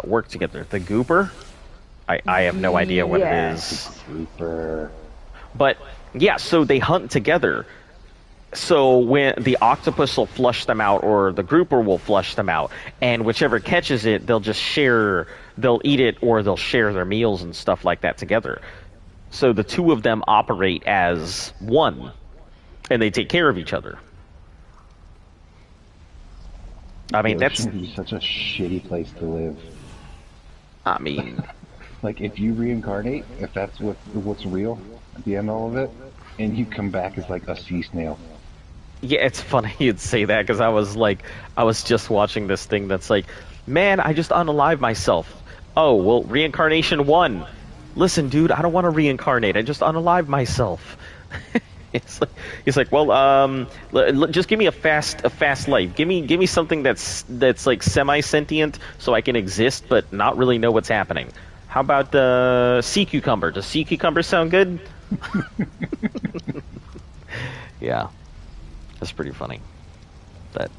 work together. The gooper? I have no idea what it is. Super. But, yeah, so they hunt together. So when the octopus will flush them out, or the grouper will flush them out, and whichever catches it, they'll just share, they'll eat it, or they'll share their meals and stuff like that together. So the two of them operate as one, and they take care of each other. I mean, that's such a shitty place to live. I mean, like if you reincarnate, if that's what's real at the end of all of it, and you come back as like a sea snail. Yeah, it's funny you'd say that because I was just watching this thing that's like, man, I just unalived myself. Oh, well, reincarnation 1. Listen, dude, I don't want to reincarnate. I just unalived myself. It's like, well, just give me a fast life. Give me something that's like semi-sentient, so I can exist but not really know what's happening. How about sea cucumber? Does sea cucumber sound good? Yeah, that's pretty funny. But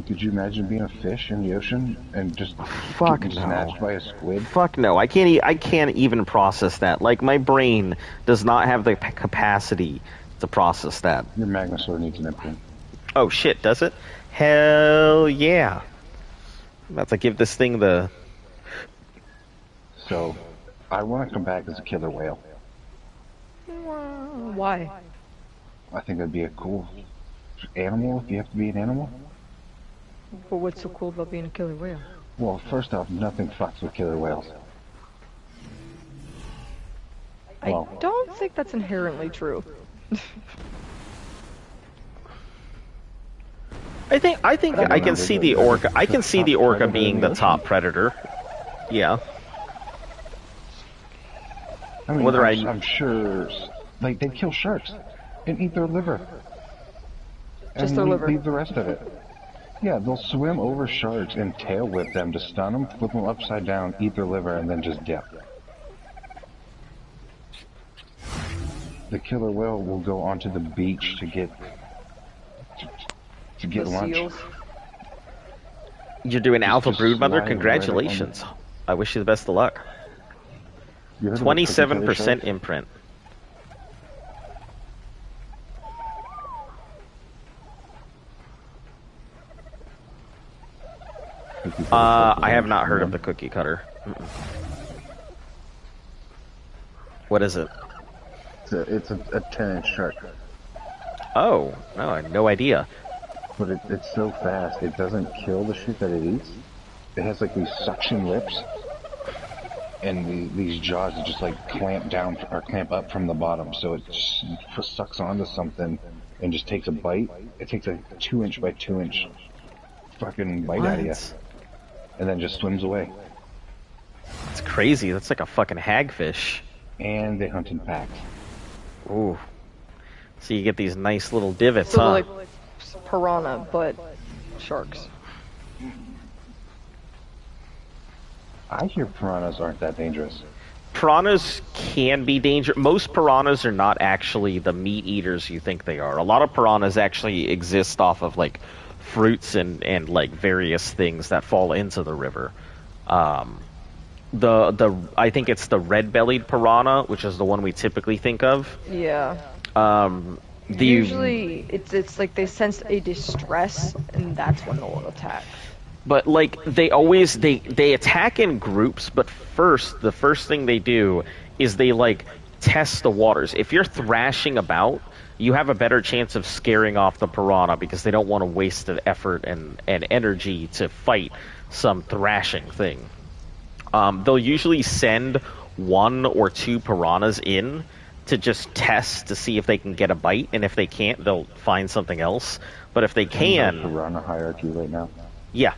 could you imagine being a fish in the ocean and just fuck getting snatched by a squid? Fuck no, I can't even process that. Like, my brain does not have the capacity to process that. Your magma sword needs an imprint. Oh shit, does it? Hell yeah. I'm about to give this thing the... So, I want to come back as a killer whale. Why? I think that'd be a cool animal if you have to be an animal. But what's so cool about being a killer whale? Well, first off, nothing fucks with killer whales. I don't think that's inherently true. I think I can see the orca. I can see the orca being the top predator. Yeah. I mean, Whether I'm sure, like, they kill sharks and eat their liver. Just their liver. Leave the rest of it. Yeah, they'll swim over sharks and tail whip them to stun them, flip them upside down, eat their liver, and then just dip. The killer whale will go onto the beach to get lunch. Seals. You're doing Alpha just Brood Mother. slide Congratulations. right I wish you the best of luck. You heard of the cookie cutter 27% sharks? imprint. I have not heard of the cookie cutter. Mm-mm. What is it? It's a 10-inch shark. Oh, no, I had no idea. But it's so fast, it doesn't kill the shit that it eats. It has like these suction lips, and these jaws that just like clamp down or clamp up from the bottom, so it sucks onto something and just takes a bite. It takes a 2-inch by 2-inch fucking bite out of you, and then just swims away. It's crazy. That's like a fucking hagfish. And they hunt in packs. Ooh. So you get these nice little divots, So huh? like piranha, but sharks. I hear piranhas aren't that dangerous. Piranhas can be dangerous. Most piranhas are not actually the meat eaters you think they are. A lot of piranhas actually exist off of like fruits and like various things that fall into the river. I think it's the red-bellied piranha, which is the one we typically think of. Yeah. The Usually, it's like they sense a distress, and that's when they'll attack. But like they attack in groups, but the first thing they do is they like test the waters. If you're thrashing about, you have a better chance of scaring off the piranha because they don't want to waste the effort and energy to fight some thrashing thing. They'll usually send 1 or 2 piranhas in to just test to see if they can get a bite, and if they can't, they'll find something else. But if they can, piranha hierarchy right now. Yeah.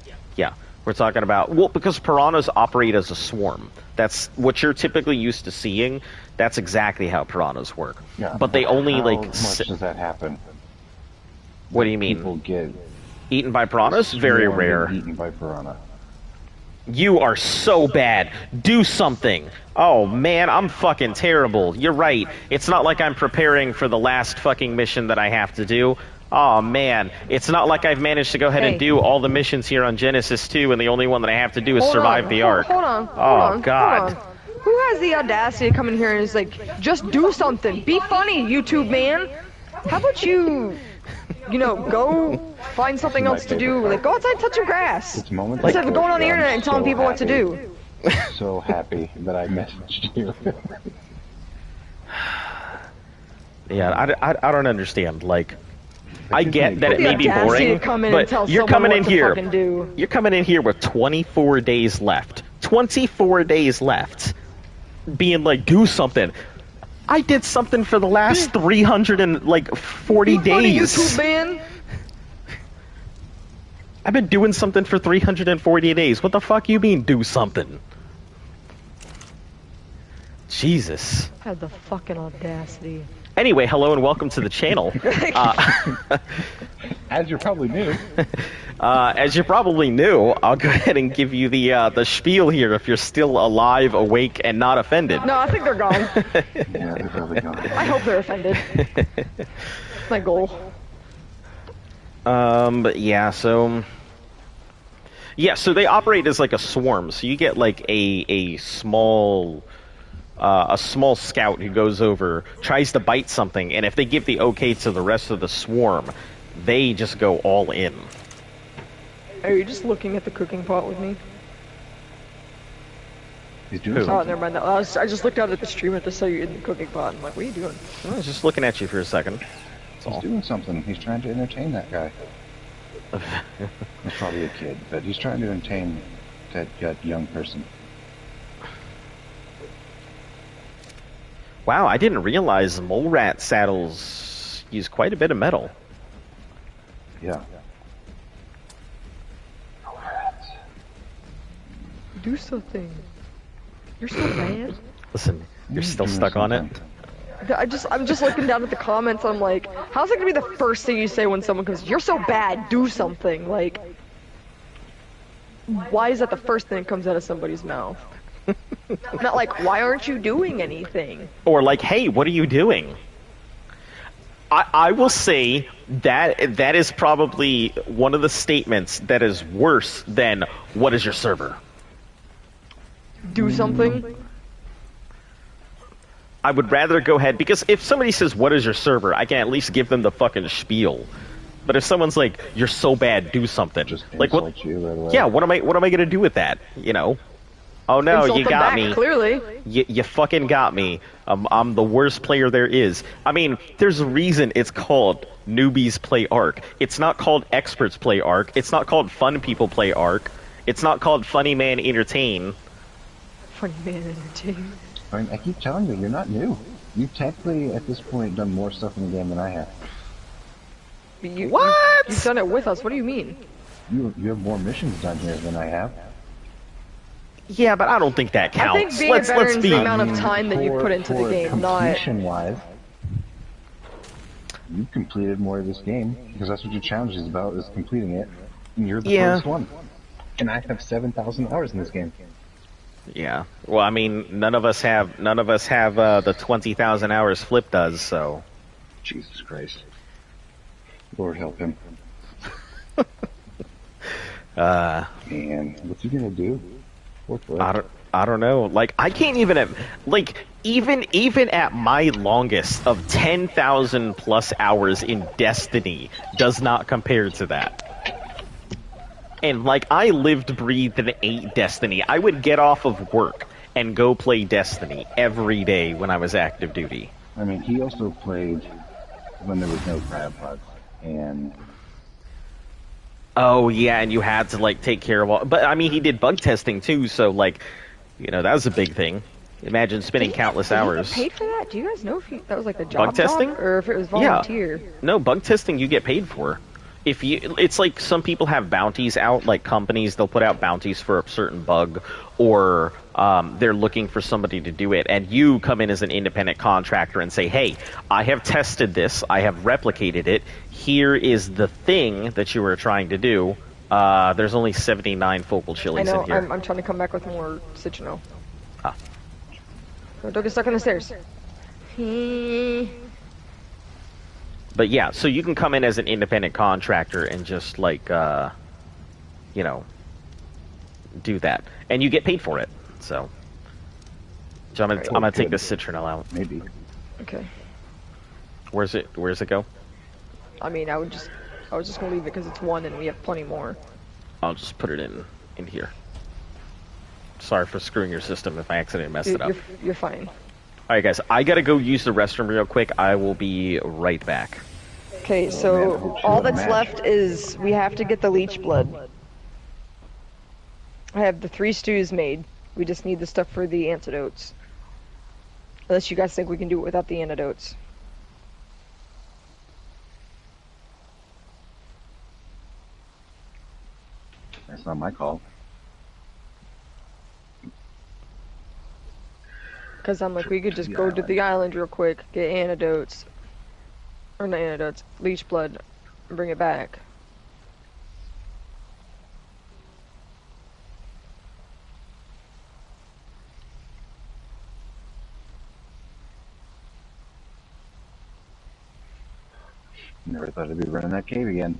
We're talking about, well, because piranhas operate as a swarm. That's what you're typically used to seeing. That's exactly how piranhas work. Yeah, but they only how like. much does that happen? What do you mean? People get eaten by piranhas? Very rare. Eaten by piranha. You are so bad. Do something. Oh man, I'm fucking terrible. You're right. It's not like I'm preparing for the last fucking mission that I have to do. Oh man, it's not like I've managed to go ahead and do all the missions here on Genesis 2, and the only one that I have to do is survive the Ark. Hold on. God. Hold on. Who has the audacity to come in here and is like, just do something. Be funny, YouTube man. How about you, go find something else to do. Like, go outside and touch your grass. It's moments Instead like of going on the this, internet I'm and telling so people what to happy. do. So happy that I messaged you. Yeah, I don't understand. Like, I get that it may be audacity boring, to come in and but tell you're someone coming what in to here. fucking do. You're coming in here with 24 days left. 24 days left. Being like, do something. I did something for the last 340 Be funny, days. YouTube man. I've been doing something for 340 days. What the fuck you mean, do something? Jesus. Had the fucking audacity. Anyway, hello and welcome to the channel. As you probably knew. As you probably knew, I'll go ahead and give you the spiel here if you're still alive, awake, and not offended. No, I think they're gone. Yeah, they're probably gone. I hope they're offended. My goal. But yeah, so they operate as like a swarm. So you get like a small scout who goes over, tries to bite something, and if they give the okay to the rest of the swarm, they just go all in. Are you just looking at the cooking pot with me? He's doing Oh, something. never mind. I just looked out at the stream and just saw you in the cooking pot. I'm like, what are you doing? I was just looking at you for a second. He's doing something. He's trying to entertain that guy. He's probably a kid, but he's trying to entertain that young person. Wow, I didn't realize mole rat saddles use quite a bit of metal. Yeah. Do something. You're so bad. Listen, you're still doing stuck on it? something. I'm just looking down at the comments. I'm like, how's it gonna be the first thing you say when someone comes? You're so bad. Do something. Like, why is that the first thing that comes out of somebody's mouth? Not like, why aren't you doing anything? Or like, hey, what are you doing? I will say that is probably one of the statements that is worse than, what is your server? Do something. I would rather go ahead, because if somebody says, what is your server, I can at least give them the fucking spiel. But if someone's like, you're so bad, do something. Just like what? insult you right away. Yeah, what am I gonna do with that? Oh no, Insult you them got back, me. Clearly. You fucking got me. I'm the worst player there is. I mean, there's a reason it's called Newbies Play Ark. It's not called Experts Play Ark. It's not called Fun People Play Ark. It's not called Funny Man Entertain. Funny man entertainment. I mean, I keep telling you, you're not new. You've technically, at this point, done more stuff in the game than I have. What? You've done it with us. What do you mean? You have more missions done here than I have. Yeah, but I don't think that counts. I think being a veteran is the amount of time that you put into the game, not... completion-wise, you've completed more of this game, because that's what your challenge is about, is completing it, and you're the first one. And I have 7,000 hours in this game. Yeah. Well, I mean, none of us have the 20,000 hours Flip does, so. Jesus Christ. Lord help him. And what's he gonna do? I don't know. Like I can't even have, like even at my longest of 10,000 plus hours in Destiny does not compare to that. And like I lived, breathed, and ate Destiny. I would get off of work and go play Destiny every day when I was active duty. I mean, he also played when there was no crab pods, and Oh yeah, and you had to like take care of all. But I mean, he did bug testing too, so like, that was a big thing. Imagine spending countless Did he hours. get paid for that? Do you guys know if that was like a Bug job testing? or if it was volunteer? Yeah. No, bug testing you get paid for. It's like some people have bounties out, like companies, they'll put out bounties for a certain bug, or they're looking for somebody to do it, and you come in as an independent contractor and say, hey, I have tested this, I have replicated it, here is the thing that you were trying to do. There's only 79 focal I chilies know, in here. I'm trying to come back with more citronal. Ah. Don't get stuck on the stairs. But yeah, so you can come in as an independent contractor and just like, do that, and you get paid for it. So I'm gonna take this citronel out. maybe. Okay. Where's it go? I mean, I was just gonna leave it because it's one and we have plenty more. I'll just put it in here. Sorry for screwing your system if I accidentally messed it up. You're fine. Alright guys, I gotta go use the restroom real quick. I will be right back. Okay, so all that's left is we have to get the leech blood. I have the 3 stews made. We just need the stuff for the antidotes. Unless you guys think we can do it without the antidotes. That's not my call. Because I'm like, we could just go to the island real quick, get antidotes. Or not antidotes, leech blood, and bring it back. Never thought I'd be running that cave again.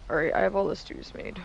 Alright, I have all the stews made.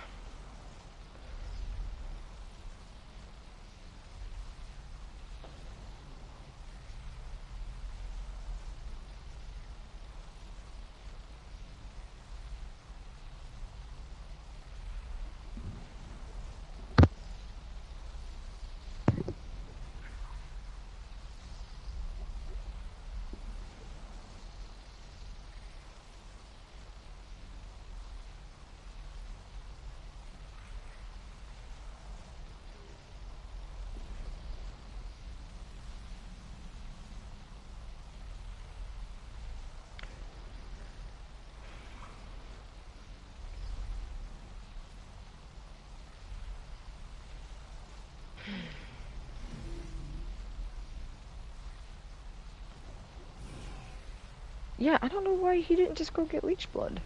Yeah, I don't know why he didn't just go get leech blood.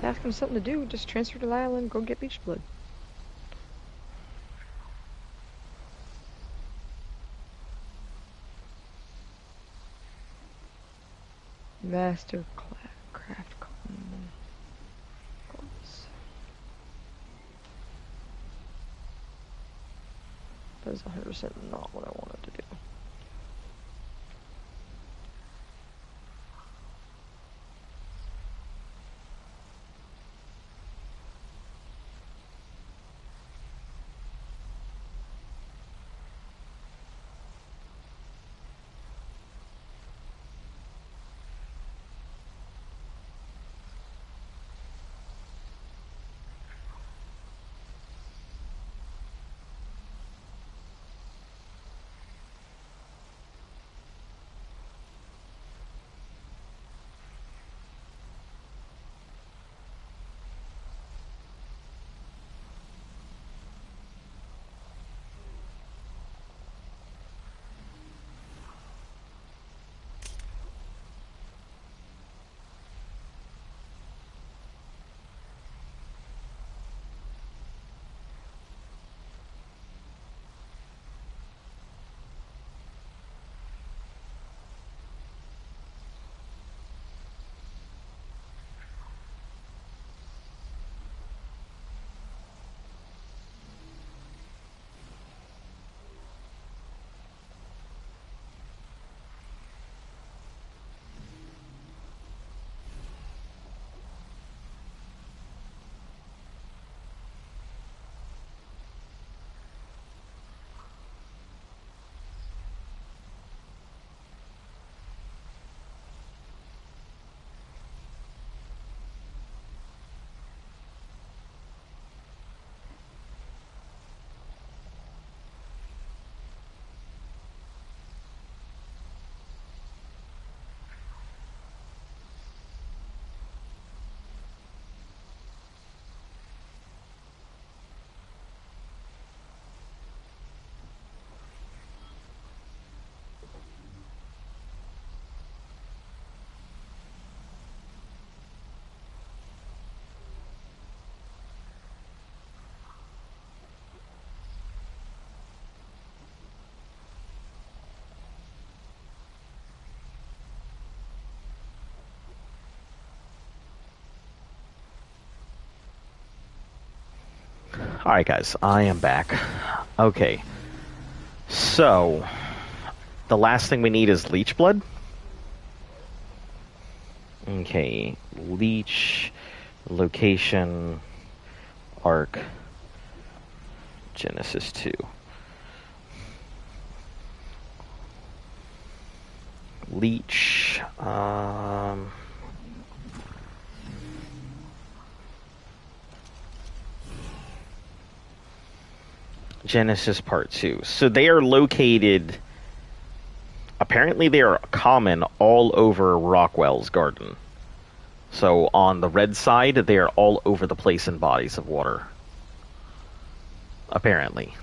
Ask him something to do, just transfer to the island, go get leech blood. Master craft goals. That is 100% not what I wanted to do. Alright, guys, I am back. Okay. So, the last thing we need is leech blood. Okay, leech, location, arc, Genesis 2. Leech, Genesis Part 2. So they are located, apparently they are common all over Rockwell's garden. So on the red side, they are all over the place in bodies of water. Apparently.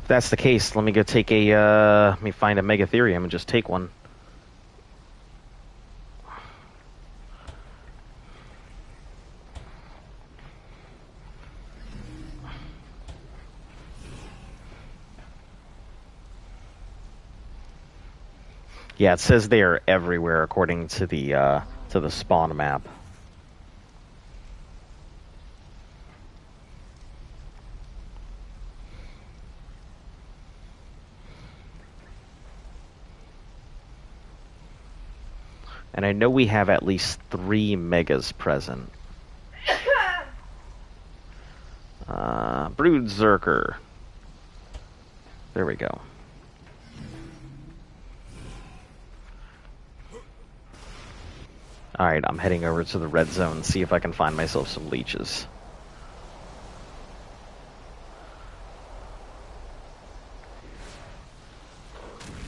If that's the case, let me go take let me find a Megatherium and just take one. Yeah, it says they are everywhere according to the spawn map. And I know we have at least 3 megas present. Brood Zerker. There we go. Alright, I'm heading over to the red zone, see if I can find myself some leeches.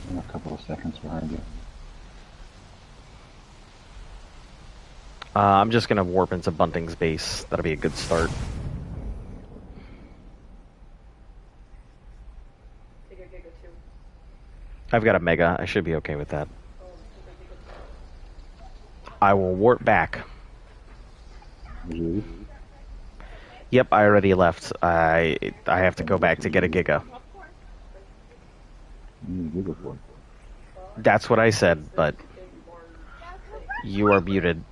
I'm a couple of seconds behind you. I'm just gonna warp into Bunting's base. That'll be a good start. I've got a mega. I should be okay with that. I will warp back. Really? Yep, I already left. I have to go back to get a giga. Giga for? That's what I said, but you are muted.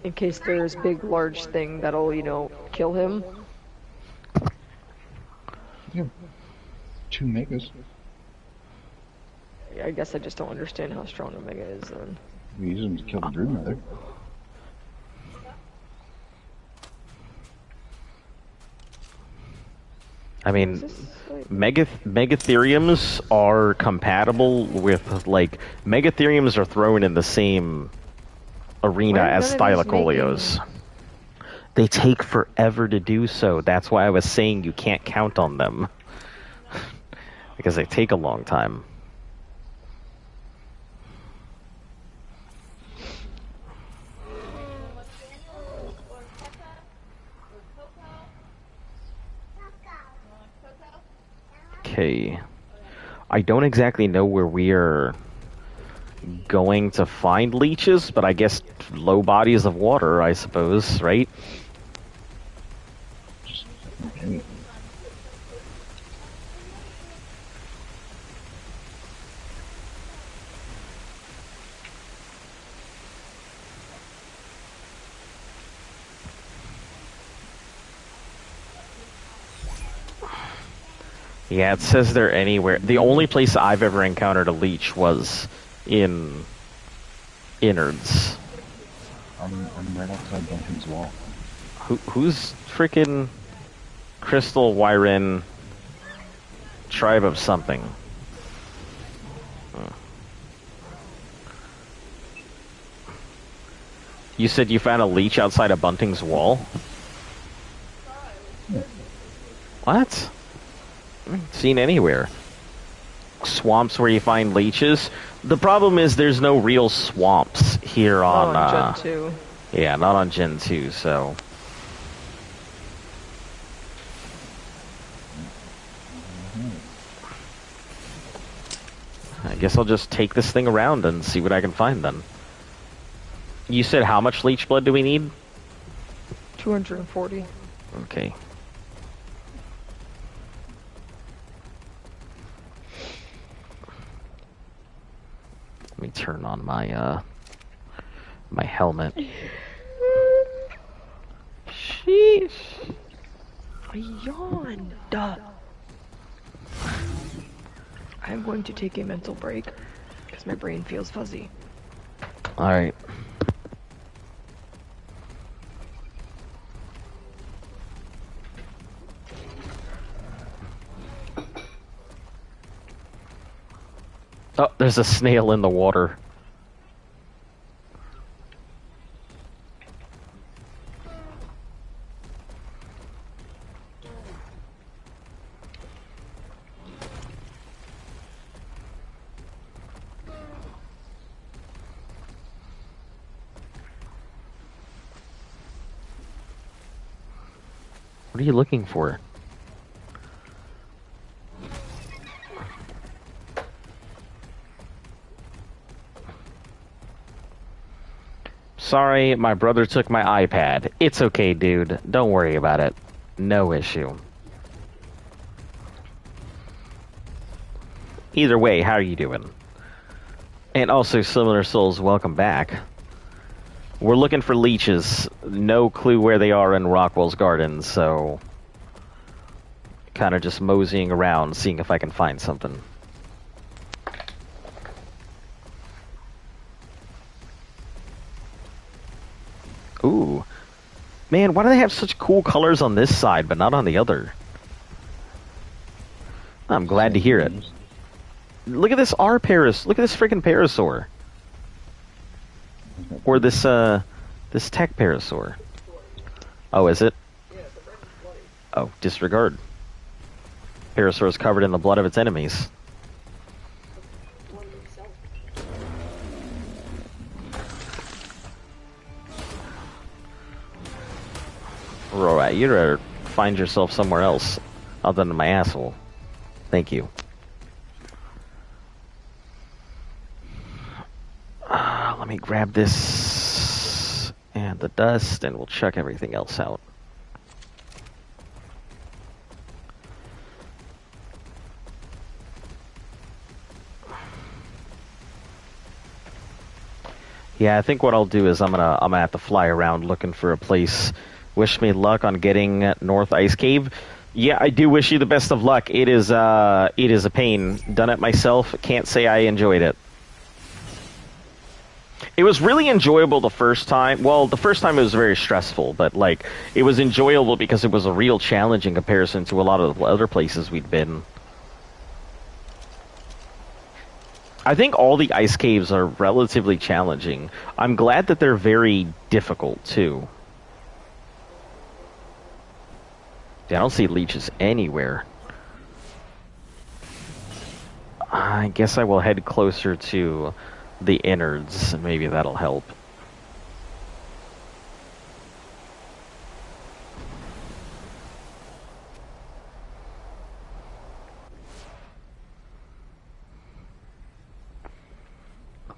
In case there's big, large thing that'll, you know, kill him. Yeah. 2 megas. I guess I just don't understand how strong Omega is then. We use them to kill the broodmother. I mean, Megatheriums are compatible with, like, Megatheriums are thrown in the same arena as Stylocolios. They take forever to do so. That's why I was saying you can't count on them. Because they take a long time. Okay. I don't exactly know where we are going to find leeches, but I guess low bodies of water, I suppose, right? Okay. Yeah, it says they're anywhere. The only place I've ever encountered a leech was in innards. I'm right outside Duncan's wall. Who's freaking Crystal Wyren tribe of something? You said you found a leech outside of Bunting's wall? What? Seen anywhere. Swamps where you find leeches. The problem is there's no real swamps here on Gen 2. Yeah, not on Gen 2, so I guess I'll just take this thing around and see what I can find then. You said how much leech blood do we need? 240. Okay. Let me turn on my my helmet. yawned. Duh. I'm going to take a mental break because my brain feels fuzzy. Alright. Oh, there's a snail in the water. What are you looking for? Sorry, my brother took my iPad. It's okay, dude. Don't worry about it. No issue. Either way, how are you doing? And also, Similar Souls, welcome back. We're looking for leeches. No clue where they are in Rockwell's Gardens, so... kind of just moseying around, seeing if I can find something. Ooh. Man, why do they have such cool colors on this side, but not on the other? I'm glad to hear it. Look at this Look at this freaking Parasaur. Or this tech Parasaur. Oh, is it? Oh, disregard. Parasaur is covered in the blood of its enemies. Alright, you'd rather find yourself somewhere else other than my asshole. Thank you. Let me grab this and the dust, and we'll check everything else out. Yeah, I think what I'll do is I'm gonna have to fly around looking for a place. Wish me luck on getting North Ice Cave. Yeah, I do wish you the best of luck. It is a pain. Done it myself. Can't say I enjoyed it. It was really enjoyable the first time. Well, the first time it was very stressful, but like it was enjoyable because it was a real challenge in comparison to a lot of the other places we'd been. I think all the ice caves are relatively challenging. I'm glad that they're very difficult too. Yeah, I don't see leeches anywhere. I guess I will head closer to the innards, and maybe that'll help.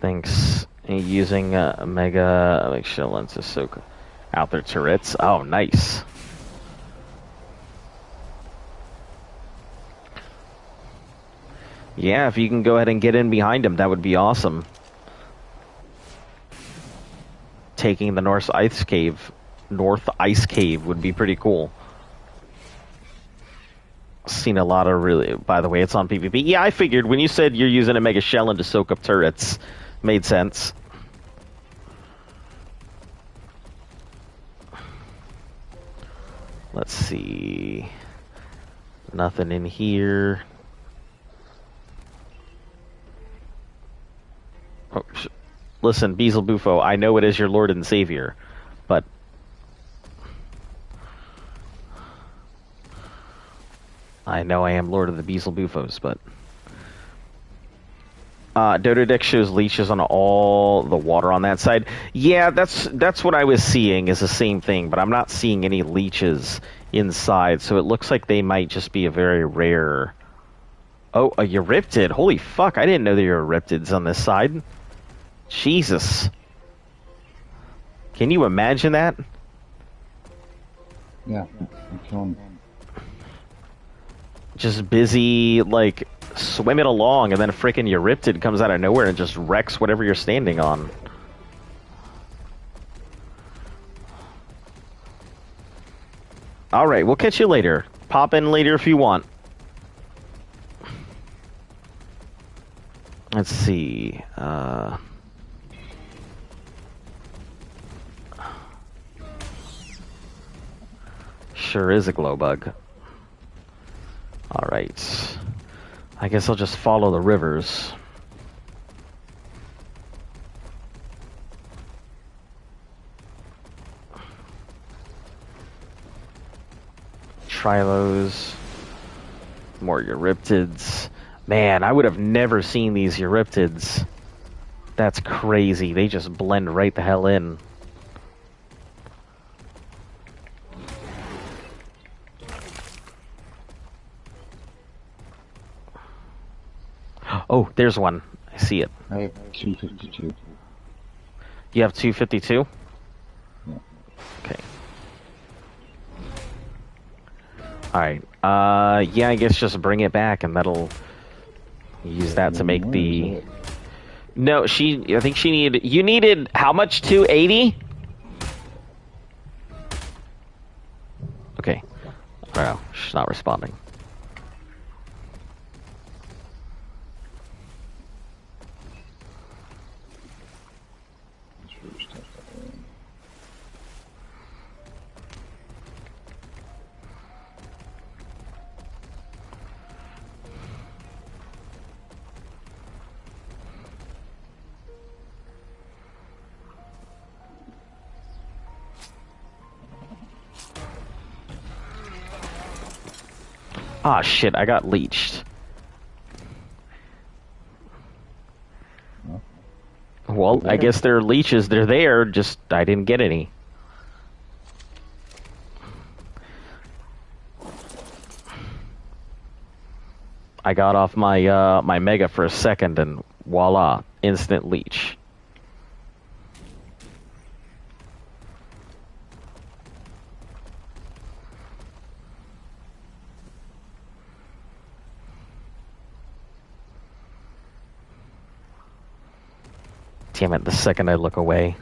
Thanks. Using Mega Shell to soak out their turrets. Oh, nice. Yeah, if you can go ahead and get in behind him, that would be awesome. Taking the North Ice Cave would be pretty cool. Seen a lot of really... By the way, it's on PvP. Yeah, I figured when you said you're using a Mega Shell to soak up turrets, made sense. Let's see. Nothing in here. Oh, listen, Beelzebufo, I know it is your Lord and Savior, but... I know I am Lord of the Beelzebufos, but... Dododeck shows leeches on all the water on that side. Yeah, that's what I was seeing, is the same thing, but I'm not seeing any leeches inside, so it looks like they might just be a very rare... Oh, a Euryptid. Holy fuck, I didn't know there were Euryptids on this side. Jesus. Can you imagine that? Yeah, I'm killing. Just busy, like, swimming along, and then a freaking Euryptid comes out of nowhere and just wrecks whatever you're standing on. All right, we'll catch you later. Pop in later if you want. Let's see. Sure is a glow bug. All right. I guess I'll just follow the rivers. Trilos. More Euryptids. Man, I would have never seen these Euryptids. That's crazy. They just blend right the hell in. Oh, there's one. I see it. I have 252. You have 252? Yeah. Okay. Alright. Yeah, I guess just bring it back and that'll... Use that to make the... No, I think she needed... You needed how much? 280? Okay. Oh, she's not responding. Ah, shit, I got leeched. Well, I guess they're leeches. They're there, just I didn't get any. I got off my my mega for a second and voila, instant leech. Damn it, the second I look away.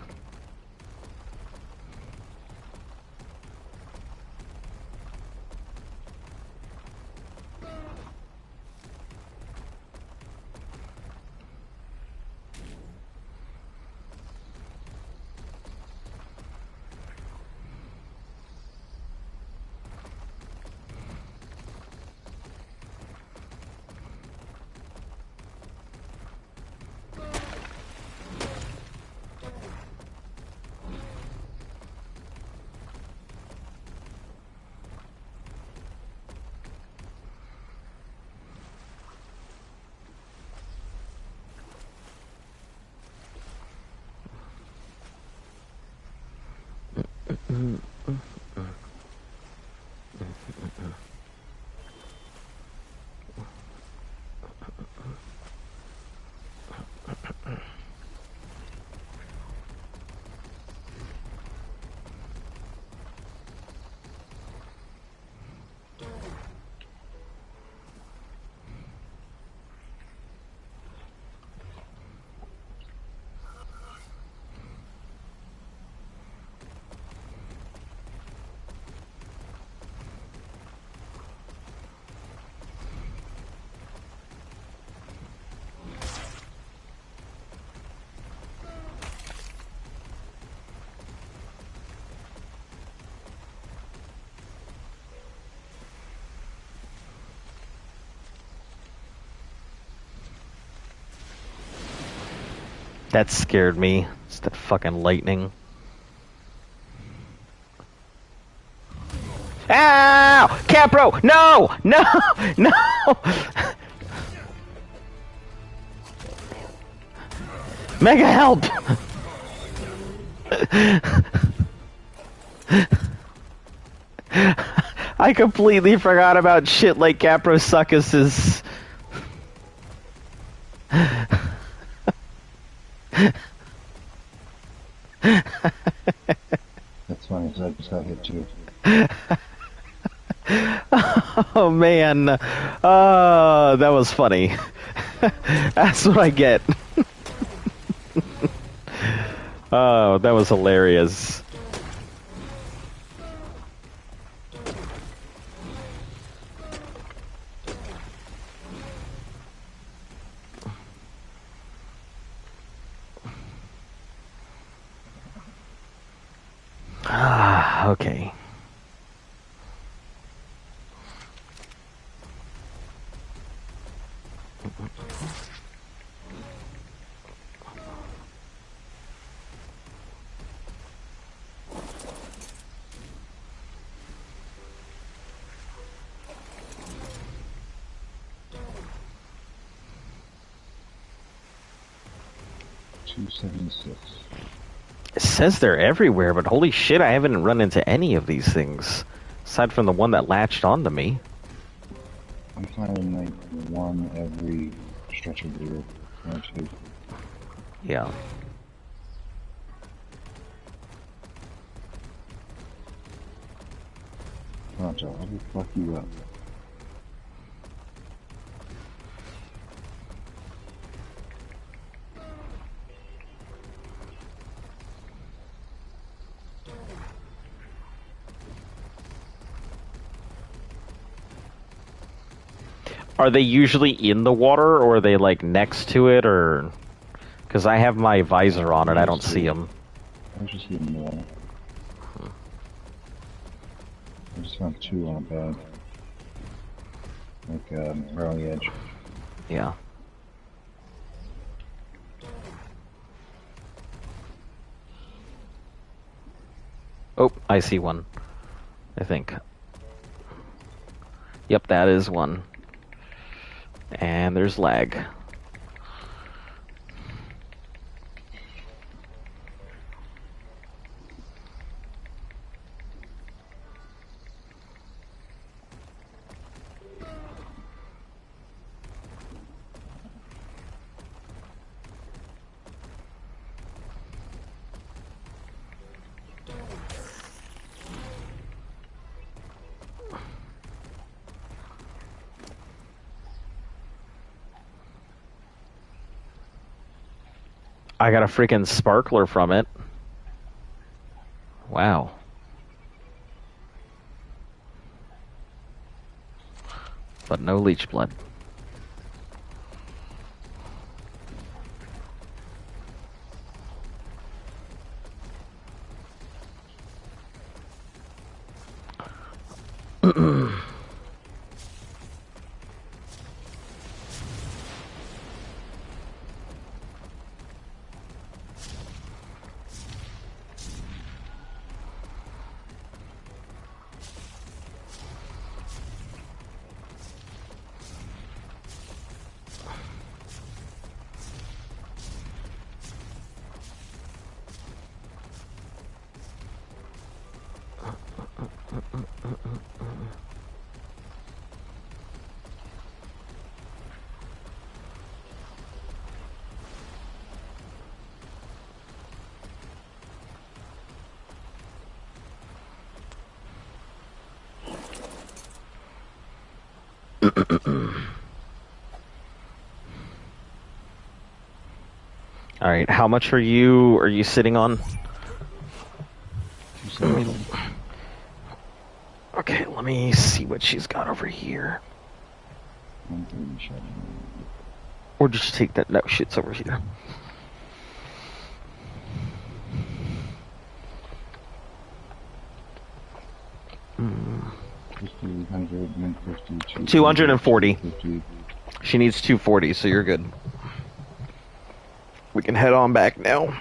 That scared me. It's that fucking lightning. Ow! Capro! No! No! No! Mega help! I completely forgot about shit like Caprosuccuses. That's funny, because I just got hit too. Oh man. That was funny. That's what I get. Oh, that was hilarious. Okay. $276. It says they're everywhere, but holy shit, I haven't run into any of these things. Aside from the one that latched onto me. I'm finding like one every stretch of the road. Or two. Yeah. Poncho, I will fuck you up. Are they usually in the water, or are they like next to it, or? Because I have my visor on it, I don't see them. I was just getting more. I just found two on a bag. Like, around the edge. Yeah. Oh, I see one. I think. Yep, that is one. And there's lag. I got a freaking sparkler from it. Wow. But no leech blood. All right, how much are you sitting on? Okay, let me see what she's got over here. Or just take that. No, shit's over here. Mm. 240. She needs 240, so you're good. We can head on back now.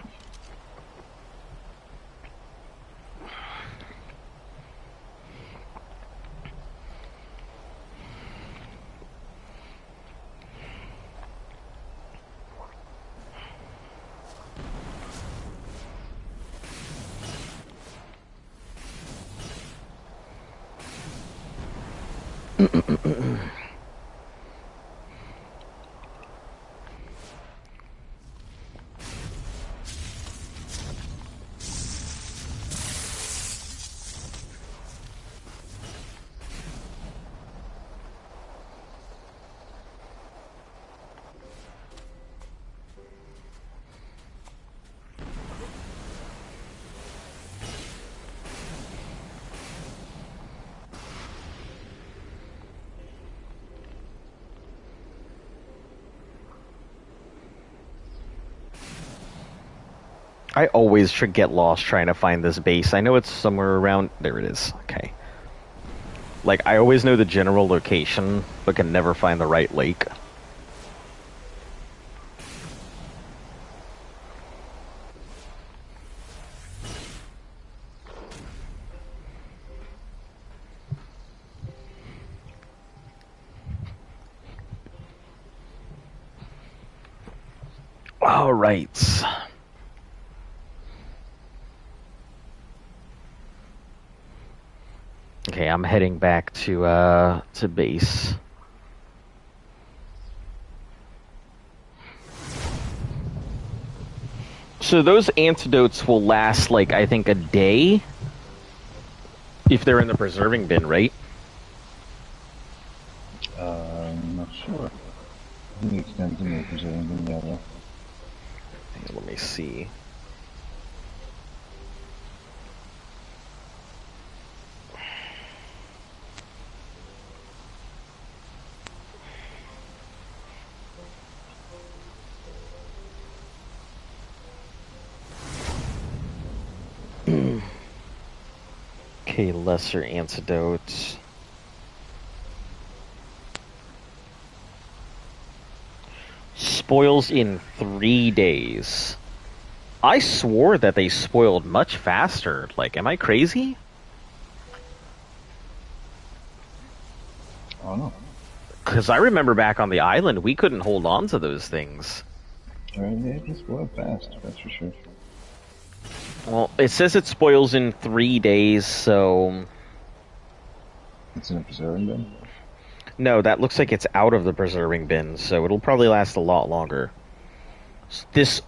I always should get lost trying to find this base. I know it's somewhere around... There it is. Okay. Like, I always know the general location, but can never find the right lake. All right. Okay, I'm heading back to base. So those antidotes will last, like, I think a day if they're in the preserving bin, right? I'm not sure. I think it extends in the preserving bin, yeah, though. Let me see. Okay, lesser antidote. Spoils in 3 days. I swore that they spoiled much faster. Like, am I crazy? I don't know. Because I remember back on the island, we couldn't hold on to those things. They just spoil fast, that's for sure. Well, it says it spoils in 3 days, so... It's in a preserving bin? No, that looks like it's out of the preserving bin, so it'll probably last a lot longer. This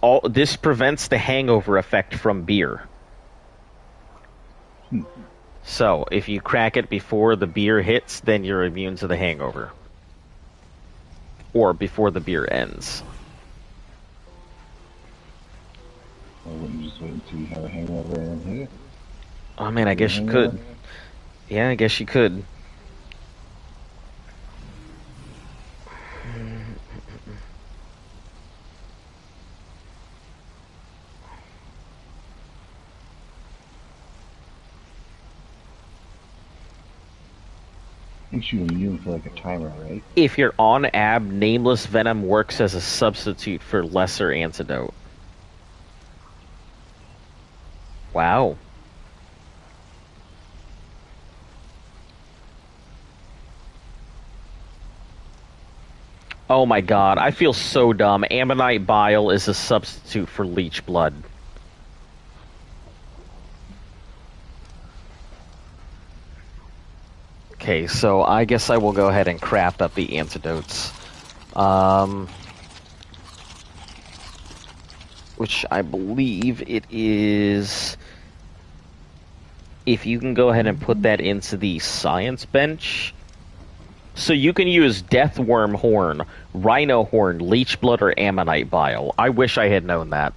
prevents the hangover effect from beer. So, if you crack it before the beer hits, then you're immune to the hangover. Or before the beer ends. Or wouldn't you just wait until you have a hangover and hit it? Oh man, I guess you could. Yeah, I guess you could. Makes you immune for like a timer, right? If you're on AB, Nameless Venom works as a substitute for Lesser Antidote. Wow. Oh my god, I feel so dumb. Ammonite Bile is a substitute for Leech Blood. Okay, so I guess I will go ahead and craft up the antidotes. Which I believe it is... If you can go ahead and put that into the science bench... So you can use Deathworm Horn, Rhino Horn, Leech Blood, or Ammonite Bile. I wish I had known that.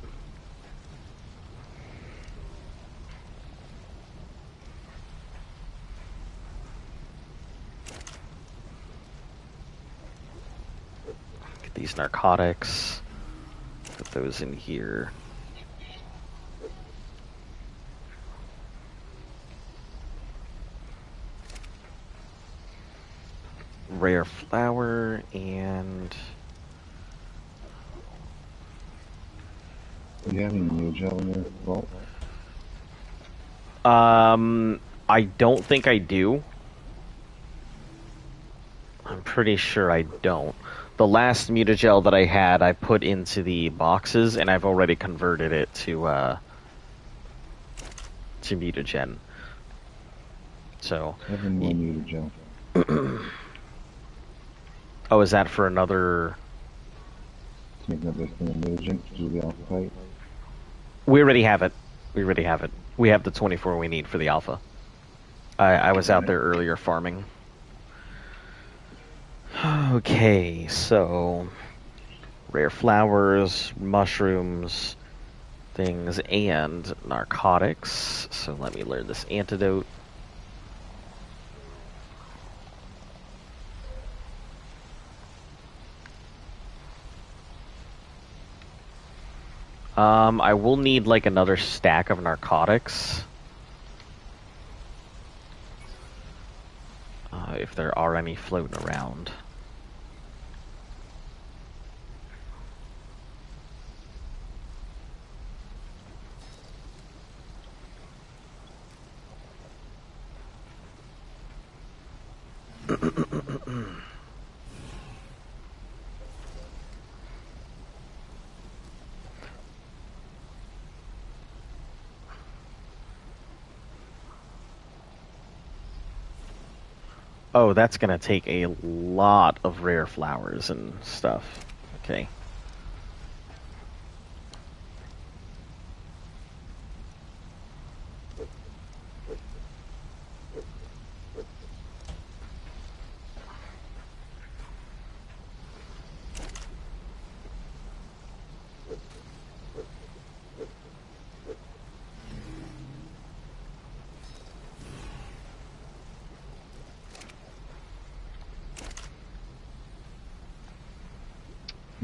Get these narcotics. Put those in here. Rare flower and... Do you have any new gel in your vault? I don't think I do. I'm pretty sure I don't. The last mutagel that I had, I put into the boxes, and I've already converted it to mutagen. So... I have one mutagel. Oh, is that for another... To make another thing of mutagen to do the alpha fight? We already have it. We already have it. We have the 24 we need for the alpha. I was out there earlier farming. Okay, so... Rare flowers, mushrooms, things, and narcotics. So let me learn this antidote. I will need like another stack of narcotics. If there are any floating around. Oh, that's gonna take a lot of rare flowers and stuff. Okay.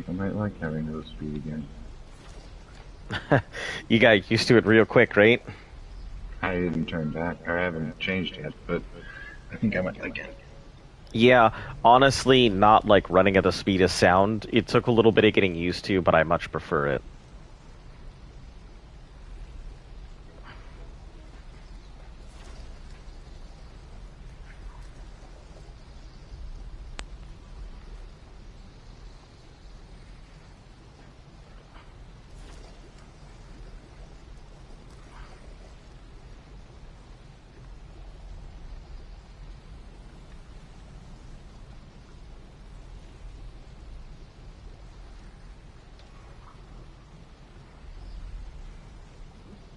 I might like having low speed again. You got used to it real quick, right? I didn't turn back, or I haven't changed yet, but I think I might like it. Yeah, honestly, not like running at the speed of sound. It took a little bit of getting used to, but I much prefer it.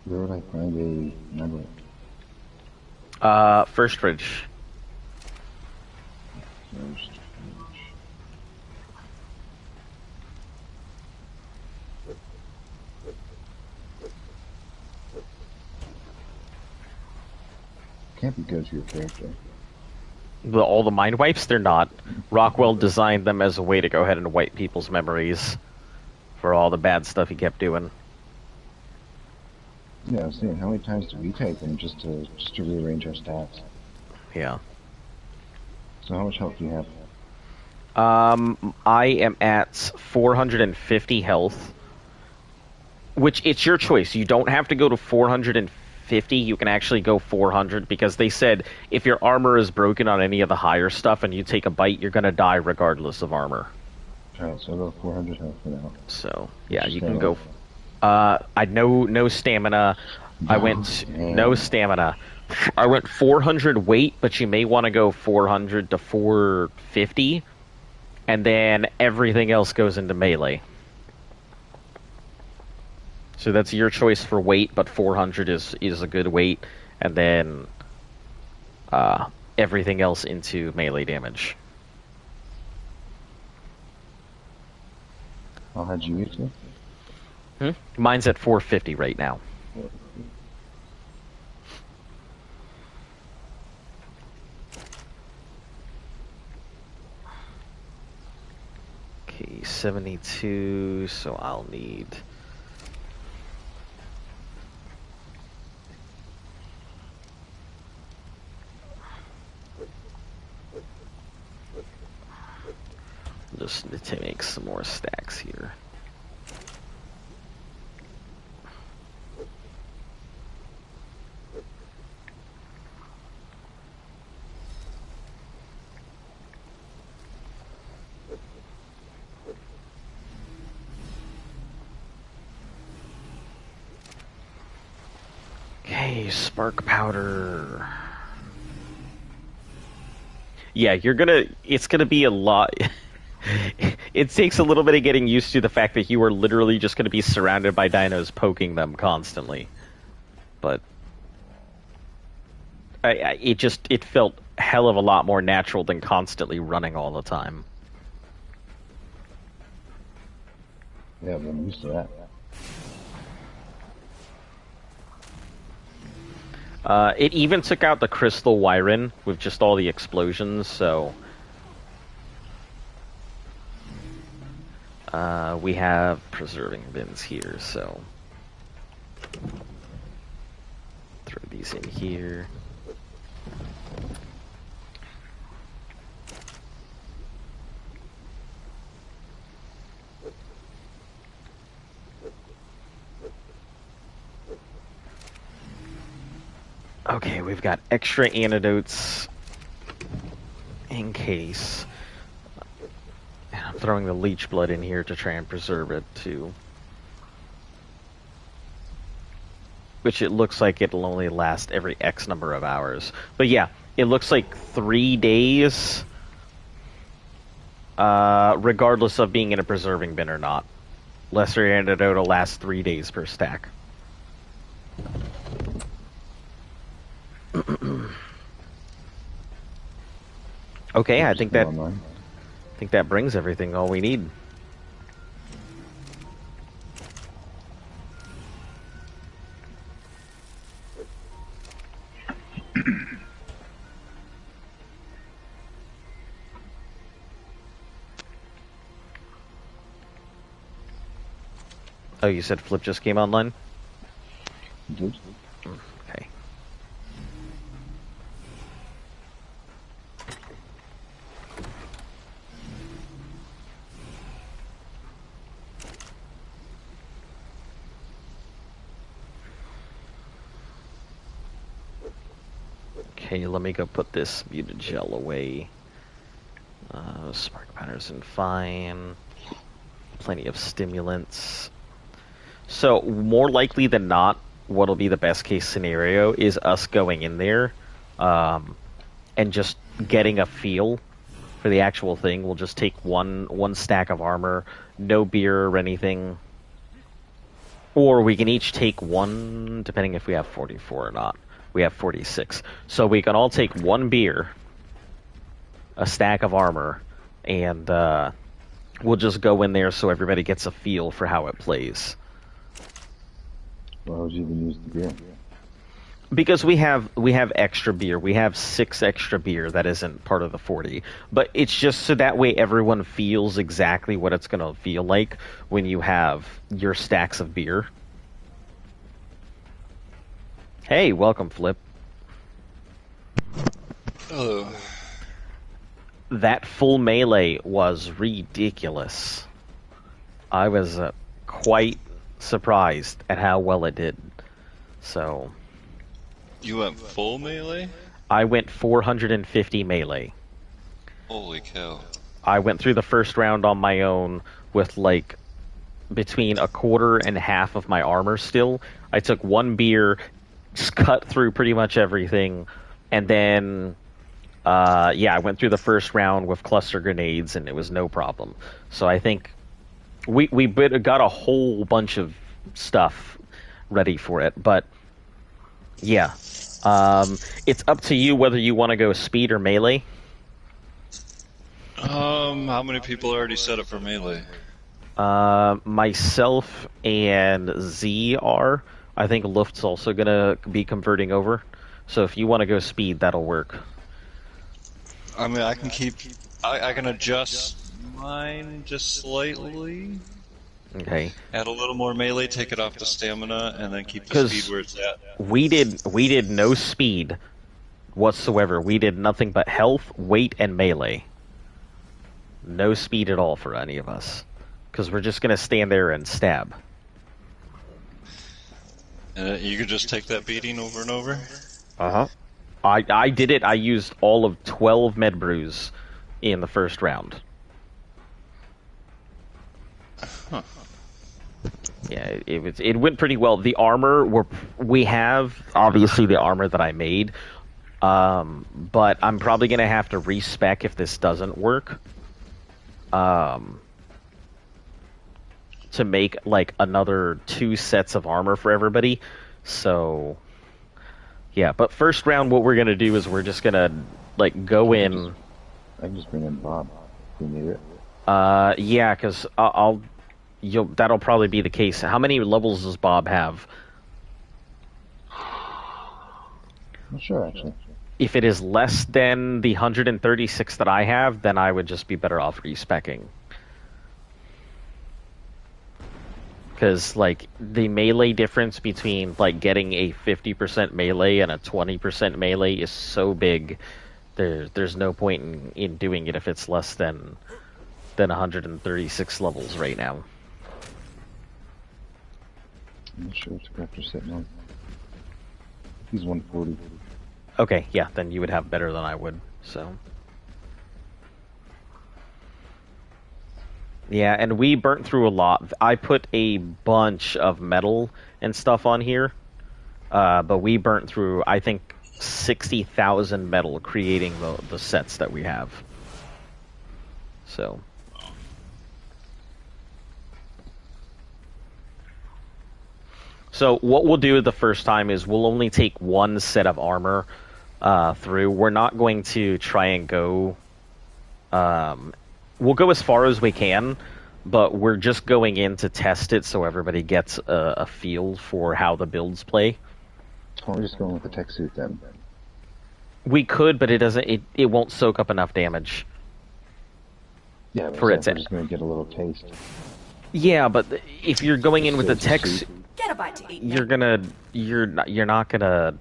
Where would I find a number? First ridge. First. Can't be good to your character. All the mind wipes, they're not. Rockwell designed them as a way to go ahead and wipe people's memories for all the bad stuff he kept doing. Yeah, I was saying, how many times do we take them just to rearrange our stats? Yeah. So how much health do you have? I am at 450 health, which it's your choice. You don't have to go to 450. You can actually go 400 because they said if your armor is broken on any of the higher stuff and you take a bite, you're going to die regardless of armor. Alright, so I'll go 400 health for now. So, yeah, you can go... I no stamina. I went no stamina. I went 400 weight, but you may want to go 400 to 450, and then everything else goes into melee. So that's your choice for weight, but 400 is a good weight, and then everything else into melee damage. How high did you get to? Mine's at 450 right now. Okay, 72, so I'll need... Just need to make some more stacks here. Okay, spark powder. Yeah, it's gonna be a lot. It takes a little bit of getting used to the fact that you are literally just gonna be surrounded by dinos poking them constantly. But it felt hell of a lot more natural than constantly running all the time. Yeah, but I'm used to that. It even took out the crystal Wyron with just all the explosions, so... We have preserving bins here, so throw these in here. Okay, we've got extra antidotes in case. And I'm throwing the leech blood in here to try and preserve it too. Which it looks like it'll only last every X number of hours. But yeah, it looks like 3 days, regardless of being in a preserving bin or not. Lesser antidote will last 3 days per stack. Okay, I think that brings everything all we need. Oh, you said Flip just came online? Did. Okay. Okay, let me go put this muted gel away. Spark Patterson fine. Plenty of stimulants. So, more likely than not, what'll be the best case scenario is us going in there and just getting a feel for the actual thing. We'll just take one stack of armor, no beer or anything. Or we can each take one, depending if we have 44 or not. We have 46. So we can all take one beer, a stack of armor, and we'll just go in there so everybody gets a feel for how it plays. Why would you even use the beer? Because we have extra beer. We have 6 extra beer that isn't part of the 40. But it's just so that way everyone feels exactly what it's going to feel like when you have your stacks of beer. Hey, welcome, Flip. Hello. That full melee was ridiculous. I was quite surprised at how well it did. So... You went full melee? I went 450 melee. Holy cow. I went through the first round on my own with like between a quarter and half of my armor still. I took one beer, just cut through pretty much everything, and then I went through the first round with cluster grenades and it was no problem. So I think we got a whole bunch of stuff ready for it, but yeah. It's up to you whether you want to go speed or melee. How many people already set up for melee? Myself and Z are. I think Luft's also gonna be converting over. So if you want to go speed, that'll work. I mean, I can keep... I can adjust mine just slightly. Okay. Add a little more melee, take it off the stamina, and then keep the speed where it's at. We did no speed whatsoever. We did nothing but health, weight, and melee. No speed at all for any of us. Because we're just going to stand there and stab. And you could just take that beating over and over? Uh-huh. I did it. I used all of 12 med brews in the first round. Huh. Yeah, it went pretty well. The armor we have obviously the armor that I made, but I'm probably gonna have to respec if this doesn't work. To make like another 2 sets of armor for everybody. So yeah, but first round, what we're gonna do is we're just gonna like go in. I can just bring in Bob if we need it. Yeah, because that'll probably be the case. How many levels does Bob have? Not sure, actually. If it is less than the 136 that I have, then I would just be better off respecking. Because, like, the melee difference between, like, getting a 50% melee and a 20% melee is so big, there's no point in doing it if it's less than 136 levels right now. I'm not sure what's Raptor sitting on. He's 140. Okay, yeah, then you would have better than I would, so... Yeah, and we burnt through a lot. I put a bunch of metal and stuff on here, but we burnt through, I think, 60,000 metal creating the sets that we have. So... So what we'll do the first time is we'll only take one set of armor through. We're not going to try and go... we'll go as far as we can, but we're just going in to test it so everybody gets a feel for how the builds play. Why don't we just go with the tech suit then? We could, but it won't soak up enough damage. Yeah, for it we're just going to get a little taste. Yeah, but if you're going in with the tech suit, Get a bite to eat. you're not gonna.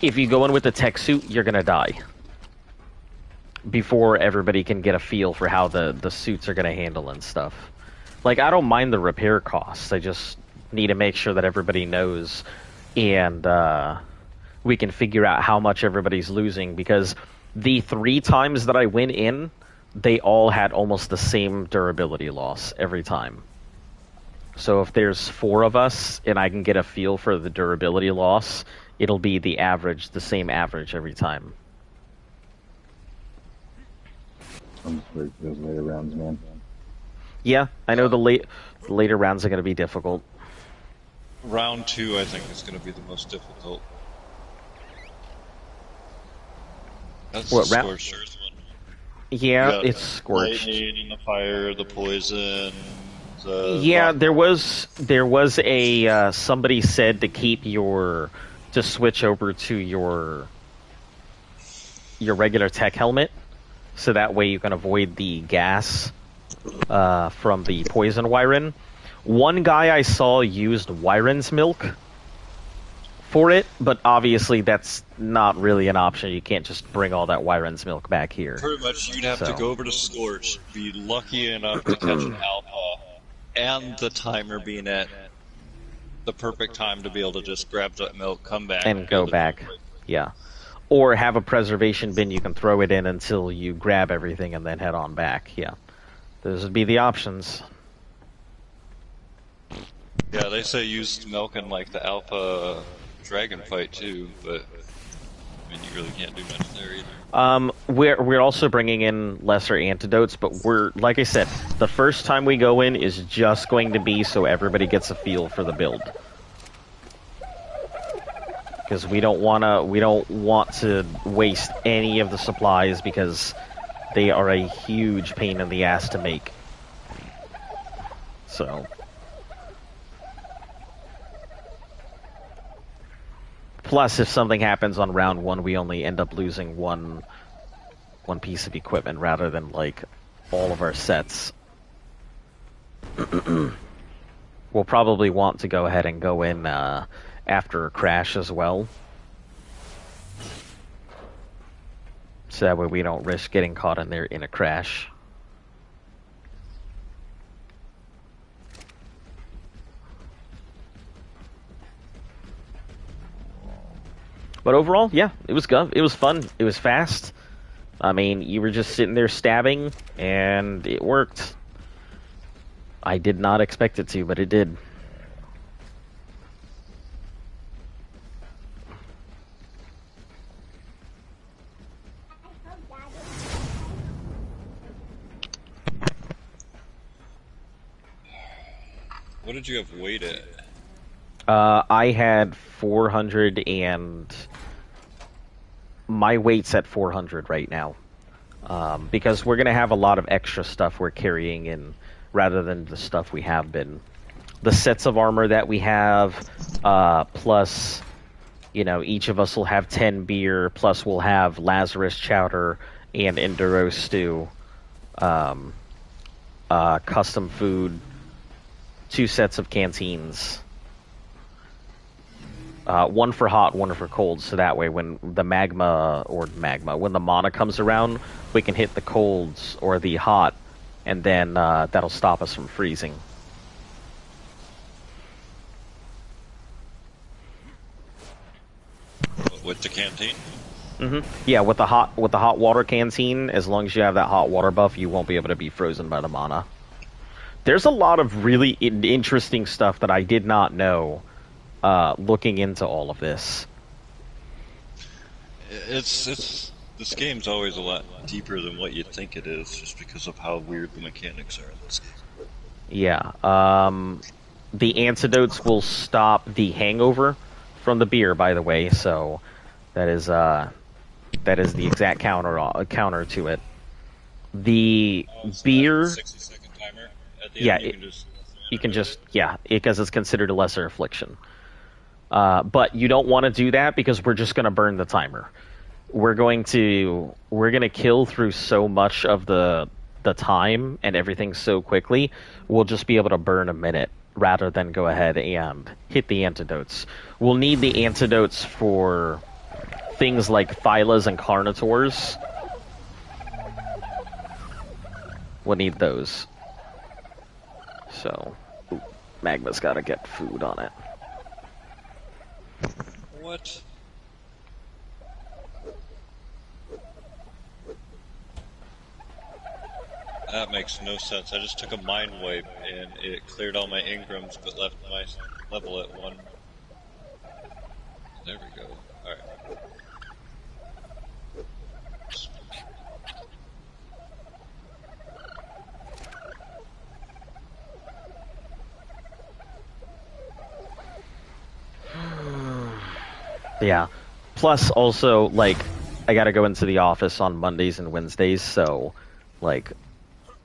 If you go in with the tech suit, you're gonna die before everybody can get a feel for how the suits are gonna handle and stuff. Like, I don't mind the repair costs. I just need to make sure that everybody knows, and we can figure out how much everybody's losing, because the 3 times that I went in, they all had almost the same durability loss every time. So if there's 4 of us and I can get a feel for the durability loss, it'll be the same average every time. I'm just waiting for those later rounds, man. Yeah, I know the later rounds are going to be difficult. Round 2, I think, is going to be the most difficult. That's What, the round? Scorched Earth one. Yeah, it's scorched. Lightning, the fire, the poison. Yeah, there was a somebody said to switch over to your regular tech helmet, so that way you can avoid the gas from the poison Wyron. One guy I saw used Wyron's milk for it, but obviously that's not really an option. You can't just bring all that Wyron's milk back here. Pretty much, you'd have to go over to Scorch, be lucky enough to catch an alpha, and the timer being at the perfect time to be able to just grab that milk, come back, and go back. Yeah. Or have a preservation bin you can throw it in until you grab everything and then head on back. Yeah. Those would be the options. Yeah, they say use milk in like the alpha dragon fight too, but I mean, you really can't do much there either. We're also bringing in lesser antidotes, but we're, like I said, the first time we go in is just going to be so everybody gets a feel for the build. Because we don't want to waste any of the supplies, because they are a huge pain in the ass to make. So. Plus, if something happens on round 1, we only end up losing one piece of equipment rather than, like, all of our sets. We'll probably want to go ahead and go in after a crash as well. So that way we don't risk getting caught in there in a crash. But overall, yeah, it was good. It was fun. It was fast. I mean, you were just sitting there stabbing, and it worked. I did not expect it to, but it did. What did you have weight at? I had 400, and my weight's at 400 right now. Because we're going to have a lot of extra stuff we're carrying in, rather than the stuff we have been. The sets of armor that we have, plus, you know, each of us will have 10 beer, plus we'll have Lazarus chowder and Enduro stew, custom food, 2 sets of canteens. One for hot, one for cold, so that way when the when the mana comes around, we can hit the colds or the hot, and then that'll stop us from freezing. With the canteen? Yeah, with the hot water canteen, as long as you have that hot water buff, you won't be able to be frozen by the mana. There's a lot of really interesting stuff that I did not know looking into all of this. It's this game's always a lot deeper than what you'd think it is, just because of how weird the mechanics are in this game. Yeah. The antidotes will stop the hangover from the beer, by the way, so that is the exact counter to it. The beer, 60-second timer at the yeah, end, you can just because it's considered a lesser affliction. But you don't want to do that because we're just going to burn the timer. We're going to kill through so much of the time and everything so quickly. We'll just be able to burn a minute rather than go ahead and hit the antidotes. We'll need the antidotes for things like Phylas and Carnitors. We'll need those. So, Magma's got to get food on it. What? That makes no sense. I just took a mind wipe and it cleared all my engrams but left my level at 1. There we go. Alright. Yeah. Plus, also, like, I gotta go into the office on Mondays and Wednesdays, so, like,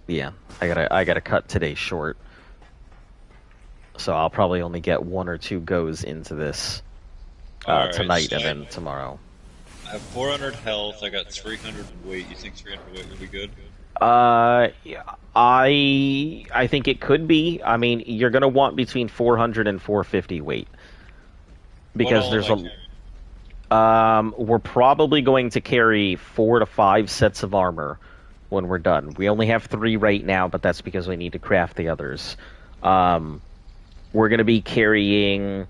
yeah, I gotta cut today short. So I'll probably only get 1 or 2 goes into this Alright, tonight so and then tomorrow. I have 400 health, I got 300 weight. You think 300 weight would be good? Yeah, I think it could be. I mean, you're gonna want between 400 and 450 weight. Because there's we're probably going to carry 4 to 5 sets of armor when we're done. We only have 3 right now, but that's because we need to craft the others. We're going to be carrying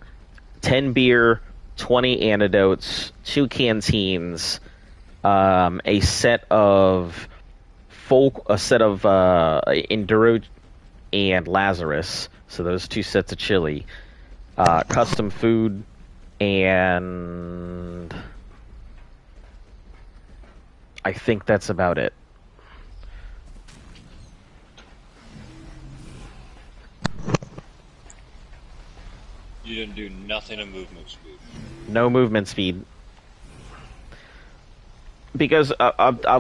10 beer, 20 antidotes, 2 canteens, a set of Enduro and Lazarus, so those 2 sets of chili, custom food, and I think that's about it. You didn't do nothing in movement speed. No movement speed. Because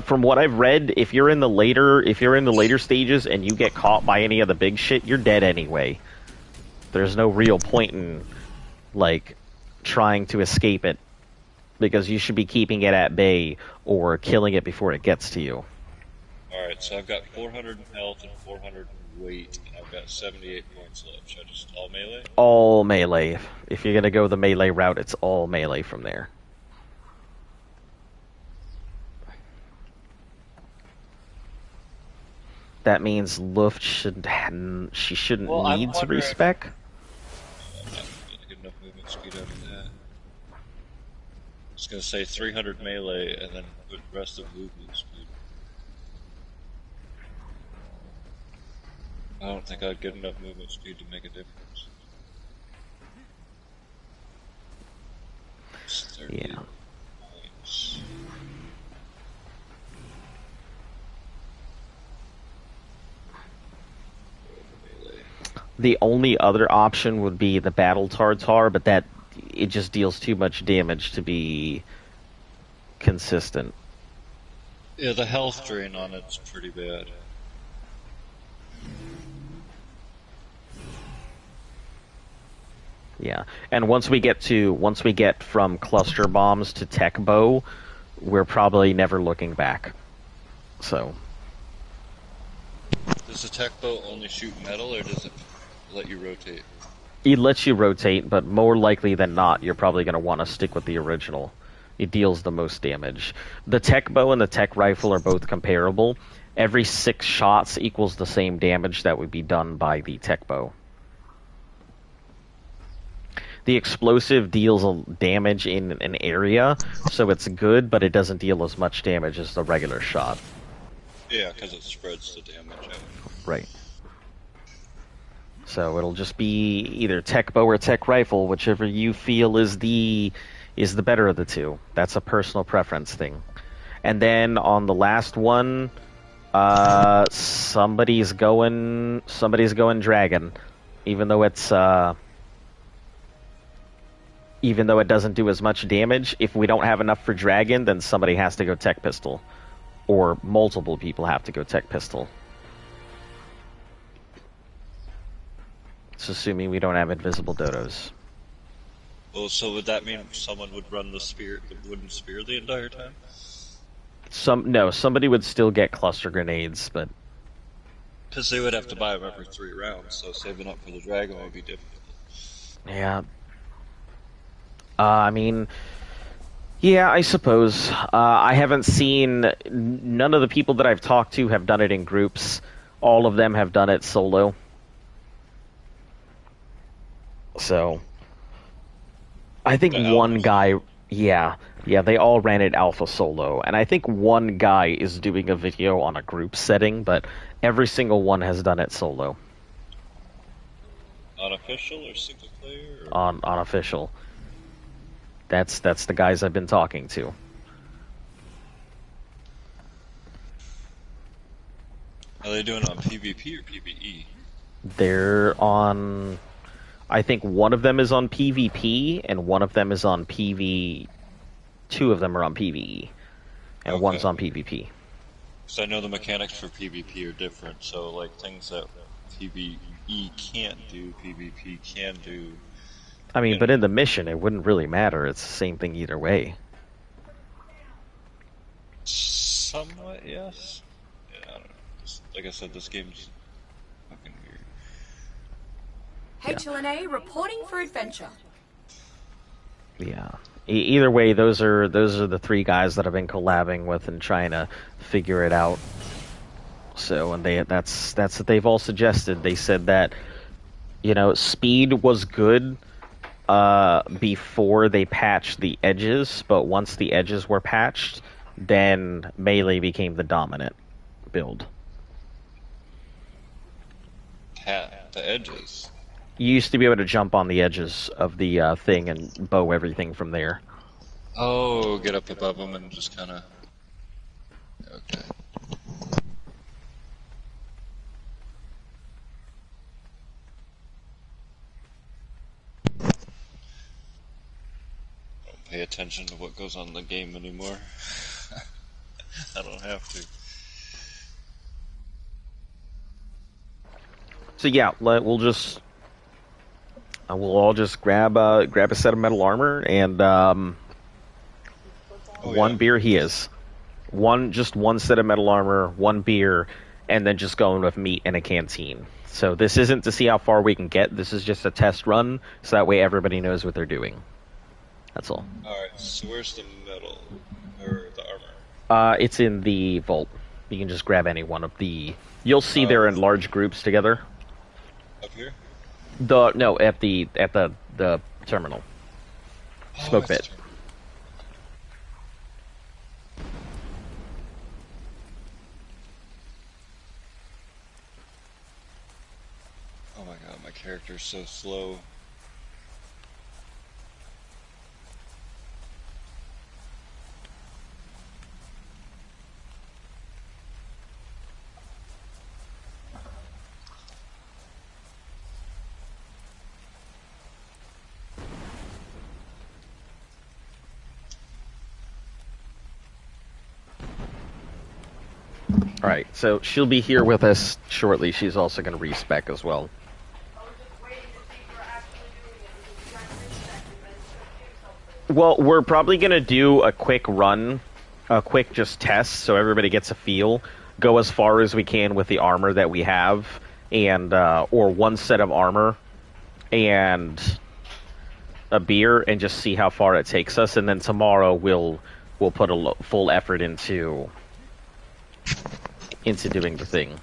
from what I've read, if you're in the later stages and you get caught by any of the big shit, you're dead anyway. There's no real point in like trying to escape it, because you should be keeping it at bay or killing it before it gets to you. Alright, so I've got 400 health and 400 weight, and I've got 78 points left. Should I just all melee? All melee. If you're gonna go the melee route, it's all melee from there. That means Luft shouldn't need to respec. I'm not gonna get enough movement speed out of that. I was gonna say 300 melee and then put the rest of movement speed. I don't think I'd get enough movement speed to make a difference. It's 30 Yeah. points. Melee. The only other option would be the Battle Tartar, but it just deals too much damage to be consistent. Yeah, the health drain on it's pretty bad. Yeah, and once we get from cluster bombs to tech bow, we're probably never looking back. So Does the tech bow only shoot metal, or does it let you rotate. It lets you rotate, but more likely than not, you're probably going to want to stick with the original. It deals the most damage. The tech bow and the tech rifle are both comparable. Every 6 shots equals the same damage that would be done by the tech bow. The explosive deals damage in an area, so it's good, but it doesn't deal as much damage as the regular shot. Yeah, because it spreads the damage out. Right. So it'll just be either tech bow or tech rifle, whichever you feel is the better of the two. That's a personal preference thing. And then on the last one, somebody's going dragon, even though it doesn't do as much damage. If we don't have enough for dragon, then somebody has to go tech pistol, or multiple people have to go tech pistol. It's assuming we don't have invisible dodos. Well, so would that mean someone would run the wooden spear the entire time? Somebody would still get cluster grenades, but because they would have to buy them every 3 rounds, so saving up for the dragon would be difficult. Yeah. I mean, yeah, I suppose. I haven't seen... None of the people that I've talked to have done it in groups. All of them have done it solo. So... I think one guy... Yeah, they all ran it alpha solo. And I think one guy is doing a video on a group setting, but every single one has done it solo. Unofficial or single player? Or... On unofficial. That's the guys I've been talking to. Are they doing it on PvP or PvE? They're on... I think one of them is on PvP, and one of them is on PV... 2 of them are on PvE, and one's on PvP. So I know the mechanics for PvP are different, so like things that PvE can't do, PvP can do. I mean, but in the mission, it wouldn't really matter. It's the same thing either way. Somewhat, yes. Yeah, I don't know. Like I said, this game's fucking weird. HLNA reporting for adventure. Yeah. Either way, those are the 3 guys that I've been collabing with and trying to figure it out. So, and that's what they've all suggested. They said that, speed was good before they patched the edges, but once the edges were patched, then melee became the dominant build. The edges? You used to be able to jump on the edges of the thing and bow everything from there. Oh, get up above them and just kind of... Okay. Don't pay attention to what goes on in the game anymore. I don't have to. So yeah, we'll all just grab a set of metal armor and one beer. Just one set of metal armor, 1 beer, and then just going with meat and a canteen. So this isn't to see how far we can get. This is just a test run, so that way everybody knows what they're doing. That's all. Alright, so where's the metal, or the armor? It's in the vault. You can just grab any one of the... You'll see they're in large groups together. Up here? No, at the terminal. Smoke pit. Oh my god, my character's so slow. Alright, so she'll be here with us shortly. She's also going to respec as well. Well, we're probably going to do a quick run, a quick just test, so everybody gets a feel. Go as far as we can with the armor that we have, and or one set of armor and a beer, and just see how far it takes us. And then tomorrow we'll put a full effort into doing the thing.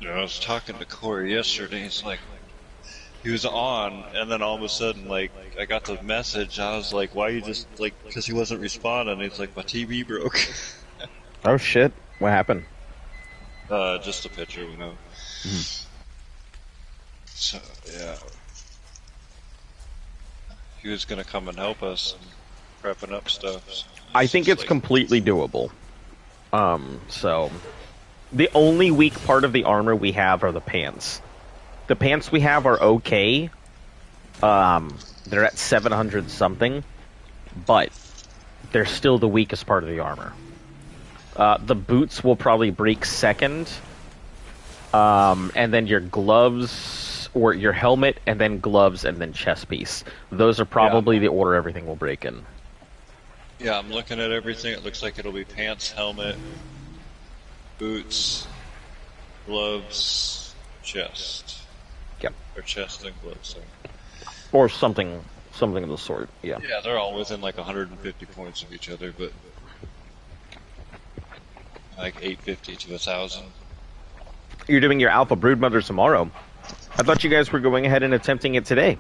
Yeah, I was talking to Corey yesterday. He's like, he was on, and then all of a sudden, like, I got the message. I was like, why you just, like, because he wasn't responding. He's like, my TV broke. Oh shit! What happened? Just a picture, you know. So, yeah. He was gonna come and help us and prepping up stuff. So I think it's like, completely doable. So the only weak part of the armor we have are the pants. The pants we have are okay. They're at 700 something, but they're still the weakest part of the armor. The boots will probably break second, and then your gloves, or your helmet, and then gloves, and then chest piece. Those are probably the order everything will break in. Yeah, I'm looking at everything. It looks like it'll be pants, helmet, boots, gloves, chest. Yep. Or chest and gloves. Sorry. Or something of the sort. Yeah. Yeah, they're all within like 150 points of each other, but like 850 to 1,000. You're doing your Alpha Broodmother tomorrow. I thought you guys were going ahead and attempting it today.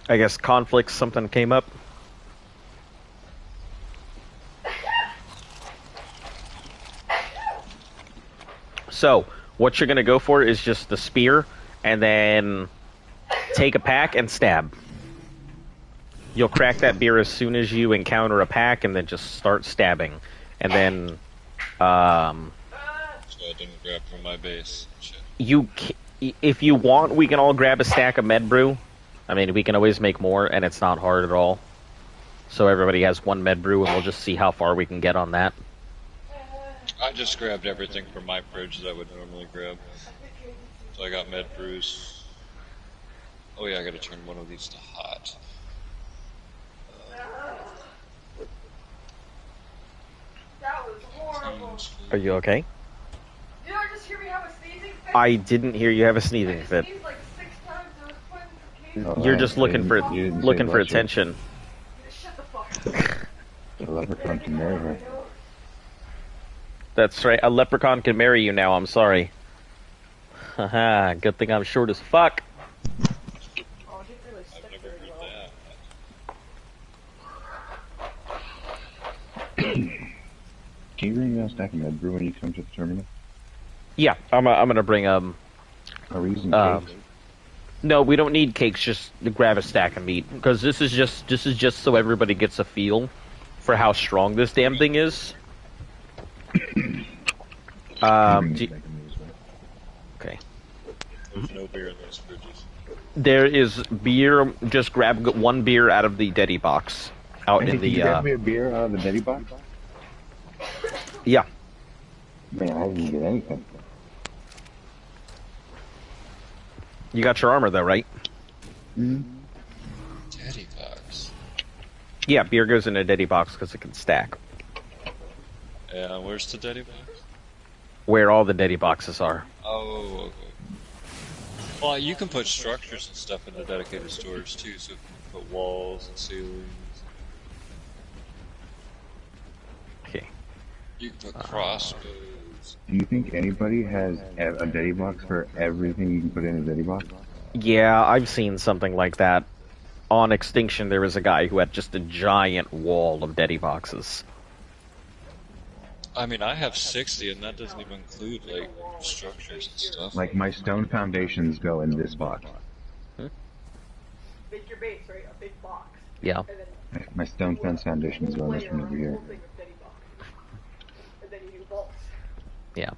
I guess conflicts, something came up. So, what you're going to go for is just the spear, and then take a pack and stab. You'll crack that beer as soon as you encounter a pack, and then just start stabbing. And then, So I didn't grab from my base. Shit. if you want, we can all grab a stack of med brew. I mean, we can always make more, and it's not hard at all. So everybody has one med brew, and we'll just see how far we can get on that. I just grabbed everything from my fridge that I would normally grab. So I got med brews. Oh yeah, I gotta turn one of these to hot. That was horrible. Are you okay? Did I just hear me have a sneezing fit? I didn't hear you have a sneezing fit. sneezed like 6 times. There was Quentin's case. You're just looking for You didn't say bless you. attention. Shut the fuck up. The leprechaun can marry her. That's right. A leprechaun can marry you now. I'm sorry. Haha. Good thing I'm short as fuck. Oh, he really I've stuck never very heard well. that. Can you bring a stack of med brew when you come to the terminal? Yeah, I'm gonna bring Are we using Um, cakes? No, we don't need cakes. Just grab a stack of meat, because this is just so everybody gets a feel for how strong this damn thing is. Okay. There's no beer in those fridges. There is beer. Just grab one beer out of the Deddy box out Hey, in can you the. grab me a beer out of the Deddy box? Yeah. Man, I didn't get anything. You got your armor though, right? Daddy box. Yeah, beer goes in a Deddy box because it can stack. Yeah, where's the daddy box? Where all the Deddy boxes are. Oh, okay. Well, you can put structures and stuff in the dedicated storage too, so you can put walls and ceilings. Okay. You can put crossbows. Do you think anybody has a Deddy box for everything you can put in a Deddy box? Yeah, I've seen something like that. On Extinction, there was a guy who had just a giant wall of Deddy boxes. I mean, I have 60, and that doesn't even include, like, structures and stuff. Like, my stone foundations go in this box. Make your base, right? A big box. Yeah. And then My stone fence foundations go in this layer one around over the here. whole thing with Deddy box. And then you do bolts. Yeah.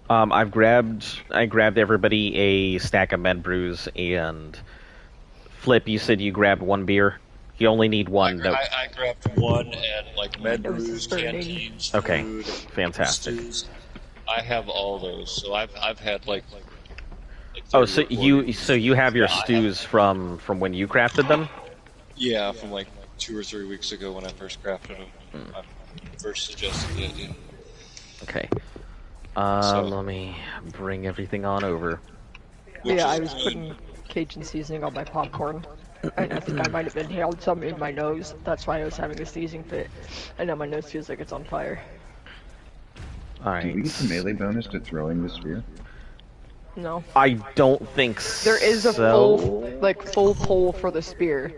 I grabbed everybody a stack of med brews, and Flip, you said you grabbed one beer. You only need one. I grabbed one and, like, med That was brews, his burning. canteens, Okay, food, fantastic. stews. I have all those, so I've had, like Oh, 30 so or 40. you have your Yeah, I have- stews from when you crafted them? Yeah, from like 2 or 3 weeks ago when I first crafted them. I first suggested the idea. Okay. Let me bring everything on over. Which Yeah, is I was good. putting Cajun seasoning on my popcorn. And I think I might have inhaled some in my nose. That's why I was having a sneezing fit. And now my nose feels like it's on fire. Do we get the Alright. melee bonus to throwing the spear? No. I don't think so. There is a full pull for the spear.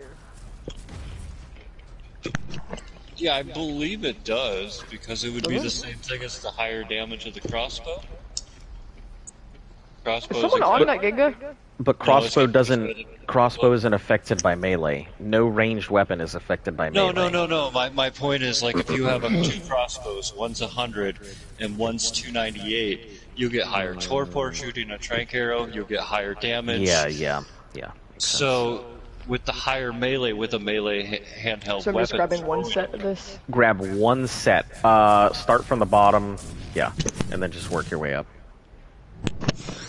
Yeah, I believe it does, because it would be Does the it? same thing as the higher damage of the crossbow. Is Crossbow someone on that Giga? But No, crossbow it's- doesn't. Crossbow isn't affected by melee. No ranged weapon is affected by No, melee. no. My point is, like, if you have two crossbows, one's 100 and one's 298, you get higher torpor shooting a trank arrow, you'll get higher damage. Yeah. So, with the higher melee, with a melee handheld So I'm just weapon, grabbing one set of this. Grab one set. Start from the bottom. Yeah, and then just work your way up.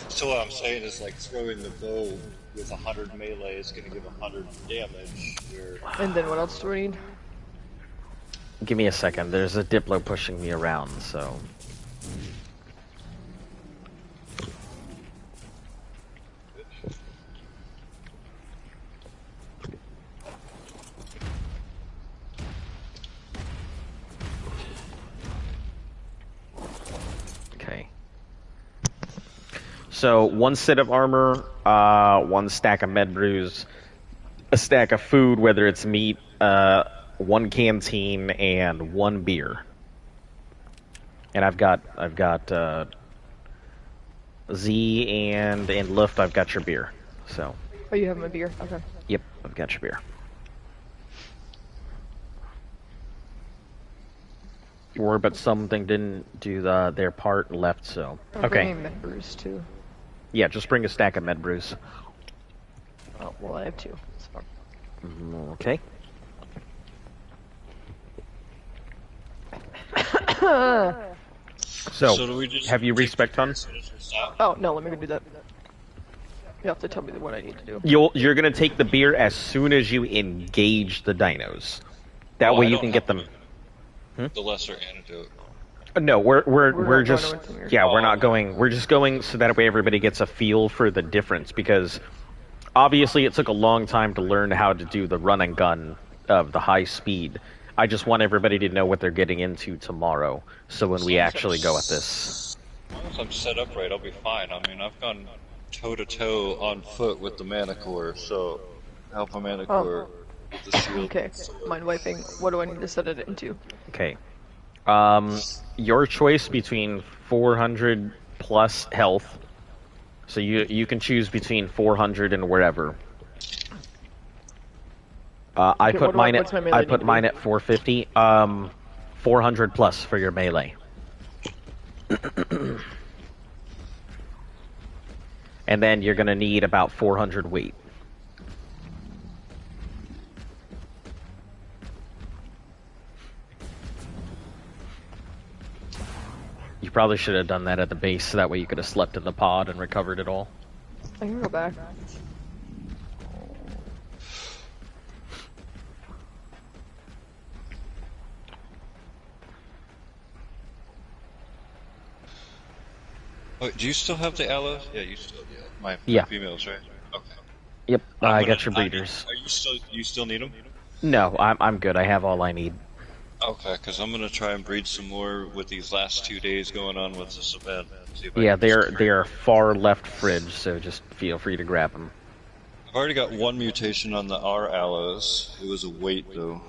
So what I'm saying is, like, throwing the bow with 100 melee is going to give 100 damage. Where And then what else do we need? Give me a second. There's a Diplo pushing me around, so. Okay. So, one set of armor, one stack of med brews, a stack of food, whether it's meat, one canteen, and one beer. And I've got Z and Luft. I've got your beer. So, Oh, you have my beer? Okay. yep, I've got your beer. Or but something didn't do their part and left. So, I'm okay, bringing members too. yeah, just bring a stack of med brews. Oh, well, I have two. It's fine. Okay. So, do we just have you respec on? Oh, no, let me go do that. You have to tell me what I need to do. You're gonna take the beer as soon as you engage the dinos. That Oh, way I you don't can have get them. the lesser antidote. No, we're not just going to win. we're not going. We're just going so that way everybody gets a feel for the difference, because obviously it took a long time to learn how to do the run and gun of the high speed. I just want everybody to know what they're getting into tomorrow, so when we actually go at this. As long as I'm set up right, I'll be fine. I mean, I've gone toe-to-toe on foot with the Manicore, so Alpha Manicore with the shield. Okay, mind wiping. What do I need to set it into? Okay. Your choice between 400 plus health. So you can choose between 400 and wherever. I Okay, put mine what's my at melee I put need to mine be? at 450. 400 plus for your melee. And then you're gonna need about 400 weight. You probably should have done that at the base, so that way you could have slept in the pod and recovered it all. I can go back. Oh, do you still have the aloes? Yeah, you still do. My Yeah. females, right? Okay. Yep, I'm I gonna- got your breeders. Are you still need them? No, I'm good. I have all I need. Okay, because I'm gonna try and breed some more with these last 2 days going on with this event. See if I Yeah, can just- they are far left fridge, so just feel free to grab them. I've already got one mutation on the R aloes. It was a weight though.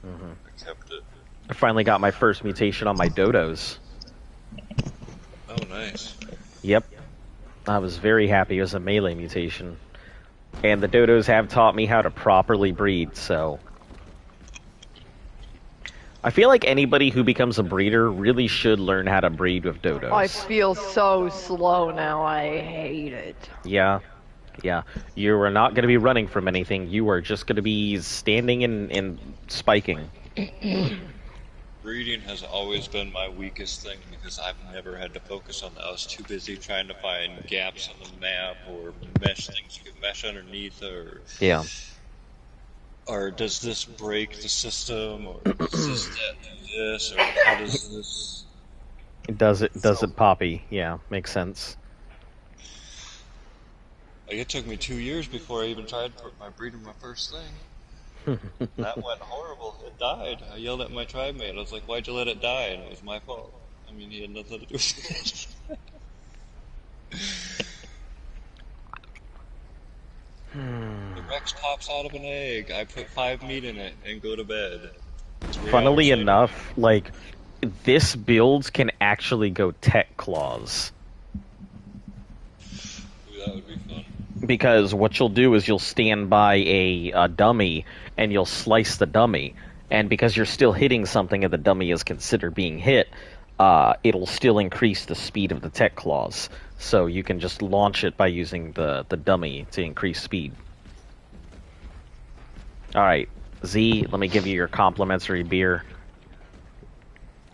I kept it. I finally got my first mutation on my dodos. Oh, nice. Yep, I was very happy. It was a melee mutation, and the dodos have taught me how to properly breed. So I feel like anybody who becomes a breeder really should learn how to breed with dodos. I feel so slow now. I hate it. Yeah. You are not going to be running from anything. You are just going to be standing and spiking. Breeding has always been my weakest thing because I've never had to focus on that. I was too busy trying to find gaps on the map or mesh things you can mesh underneath, Yeah. or does this break the system, or does this that do this, or how does this It poppy? Yeah, makes sense. Like, it took me 2 years before I even tried my breeding my first thing. That went horrible. It died. I yelled at my tribe mate. I was like, "Why'd you let it die?" And it was my fault. I mean, he had nothing to do with it. The Rex pops out of an egg. I put 5 meat in it and go to bed. Funnily enough, like, this build can actually go tech claws. Ooh, that would be fun. Because what you'll do is you'll stand by a dummy and you'll slice the dummy. And because you're still hitting something and the dummy is considered being hit, it'll still increase the speed of the tech claws. So you can just launch it by using the dummy to increase speed. Alright, Z, let me give you your complimentary beer.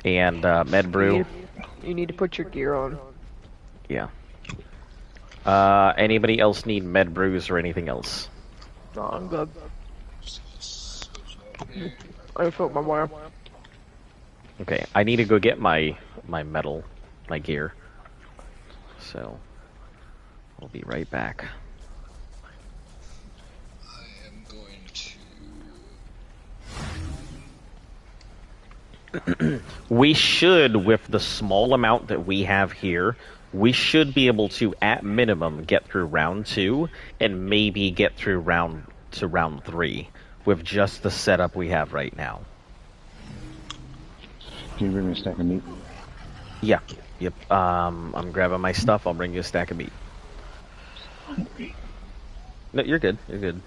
And med brew. You need to put your gear on. Yeah. Anybody else need med brews or anything else? No, I'm good. I filled my wire. Okay, I need to go get my metal, my gear. So, I'll be right back. I am going to... We should, with the small amount that we have here, we should be able to, at minimum, get through round 2, and maybe get through round 3, with just the setup we have right now. Can you bring me a stack of meat? Yeah, yep. I'm grabbing my stuff, I'll bring you a stack of meat. No, you're good, you're good.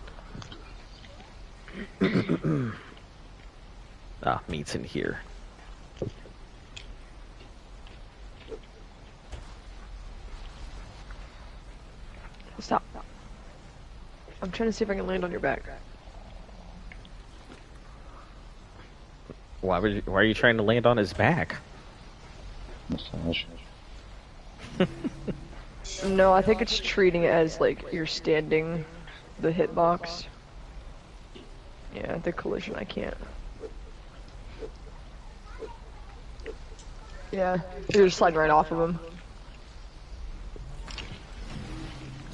Meat's in here. Stop. I'm trying to see if I can land on your back. Why are you trying to land on his back? Massage. No, I think it's treating it as like you're standing the hitbox. Yeah, the collision I can't. Yeah, you're just sliding right off of him.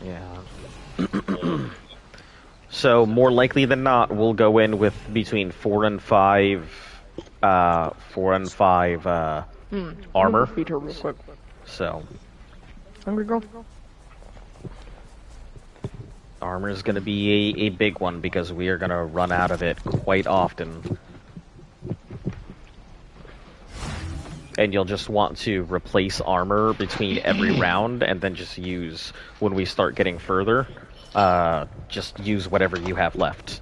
Yeah. So more likely than not, we'll go in with between 4 and 5, 4 and 5 armor. Feed her real quick. So Hungry girl? armor is going to be a big one because we are going to run out of it quite often. And you'll just want to replace armor between every round and then just use, when we start getting further, just use whatever you have left.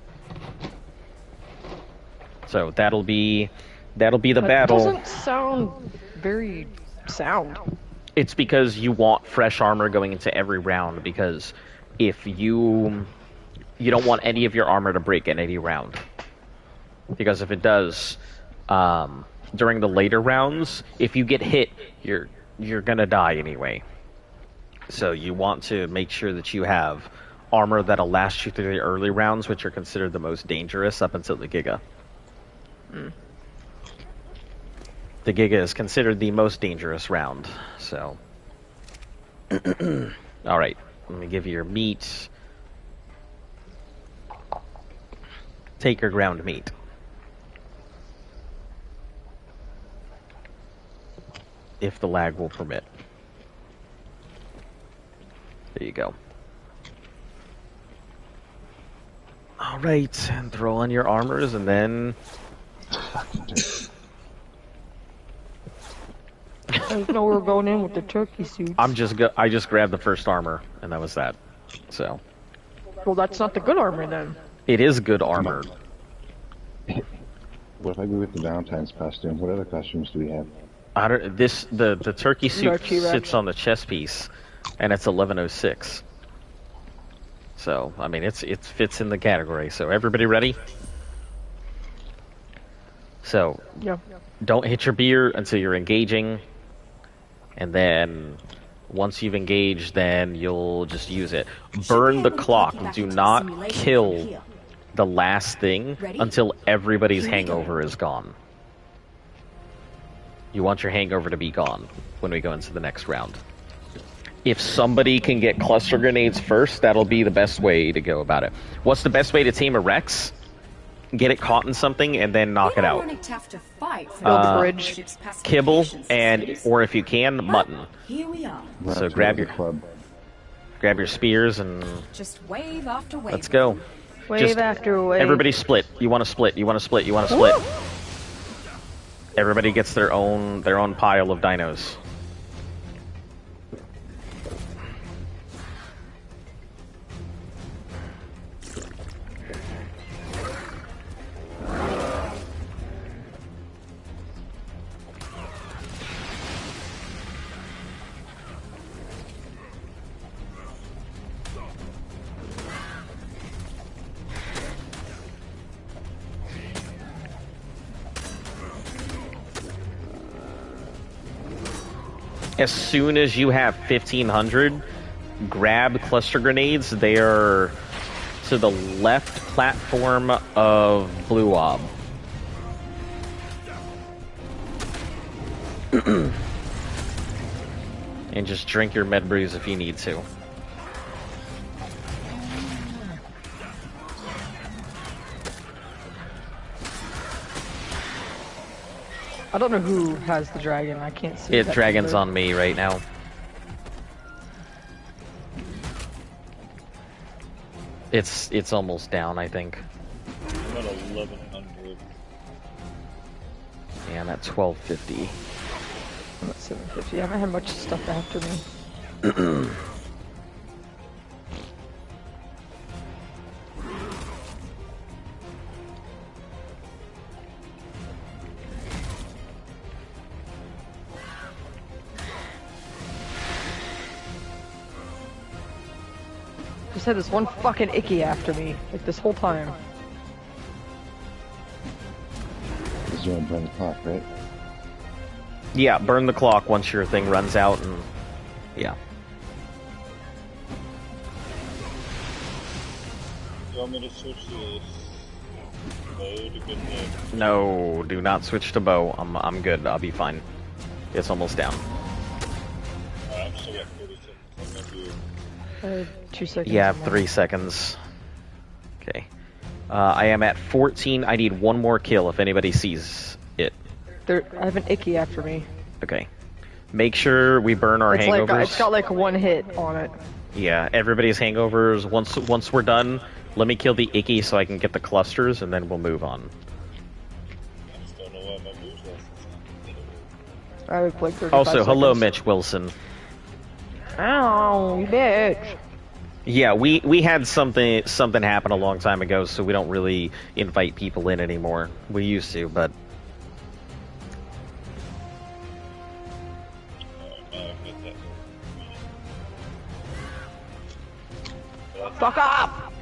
So that'll be the battle. Doesn't sound very sound. It's because you want fresh armor going into every round, because if you don't want any of your armor to break in any round. Because if it does, during the later rounds, if you get hit, you're gonna die anyway. So you want to make sure that you have armor that'll last you through the early rounds, which are considered the most dangerous up until the Giga. The Giga is considered the most dangerous round, so... Alright, let me give you your meat. Take your ground meat. If the lag will permit. There you go. Alright, and throw on your armors, and then... I didn't know we were going in with the turkey suits. I just grabbed the first armor, and that was that. So... Well, that's not the good armor then. It is good armor. What if I go with the Valentine's costume? What other costumes do we have? The turkey suit No, T-Rex. sits on the chest piece, and it's 1106. So I mean, it fits in the category. So everybody ready? So Yeah. don't hit your beer until you're engaging, and then once you've engaged, then you'll just use it. Burn the clock. Do not kill the last thing until everybody's hangover is gone. You want your hangover to be gone when we go into the next round. If somebody can get cluster grenades first, that'll be the best way to go about it. What's the best way to tame a Rex? Get it caught in something and then knock it out. Build the bridge. Kibble and, or if you can, mutton. Here we are. So grab your spears and Just wave after wave. let's go. Wave Just after wave. everybody split. You want to split. You want to split. You want to split. Woo! Everybody gets their own pile of dinos. As soon as you have 1,500, grab cluster grenades. They are to the left platform of Blue Ob. And just drink your med brews if you need to. I don't know who has the dragon. I can't see. It dragon's on me right now. It's almost down, I think. I'm at 1100. Yeah, I'm at 1250. I'm at 750. I haven't had much stuff after me. Just had this one fucking icky after me, like this whole time. Because you're on burn the clock, right? Yeah, burn the clock once your thing runs out, and yeah. You want me to switch to this? Bow to good luck. No, do not switch to bow. I'm good. I'll be fine. It's almost down. I'm still at 40 seconds. I'm gonna do 2 seconds. Yeah, more. 3 seconds. Okay. I am at 14. I need one more kill if anybody sees it. I have an icky after me. Okay. Make sure we burn our hangovers. Like, it's got like one hit on it. Yeah, everybody's hangovers. Once we're done, let me kill the icky so I can get the clusters, and then we'll move on. I just don't know why my moves last. I have like 35 Also, hello, seconds. Mitch Wilson. Ow, you bitch. Yeah, we had something happen a long time ago, so we don't really invite people in anymore. We used to, but Fuck up!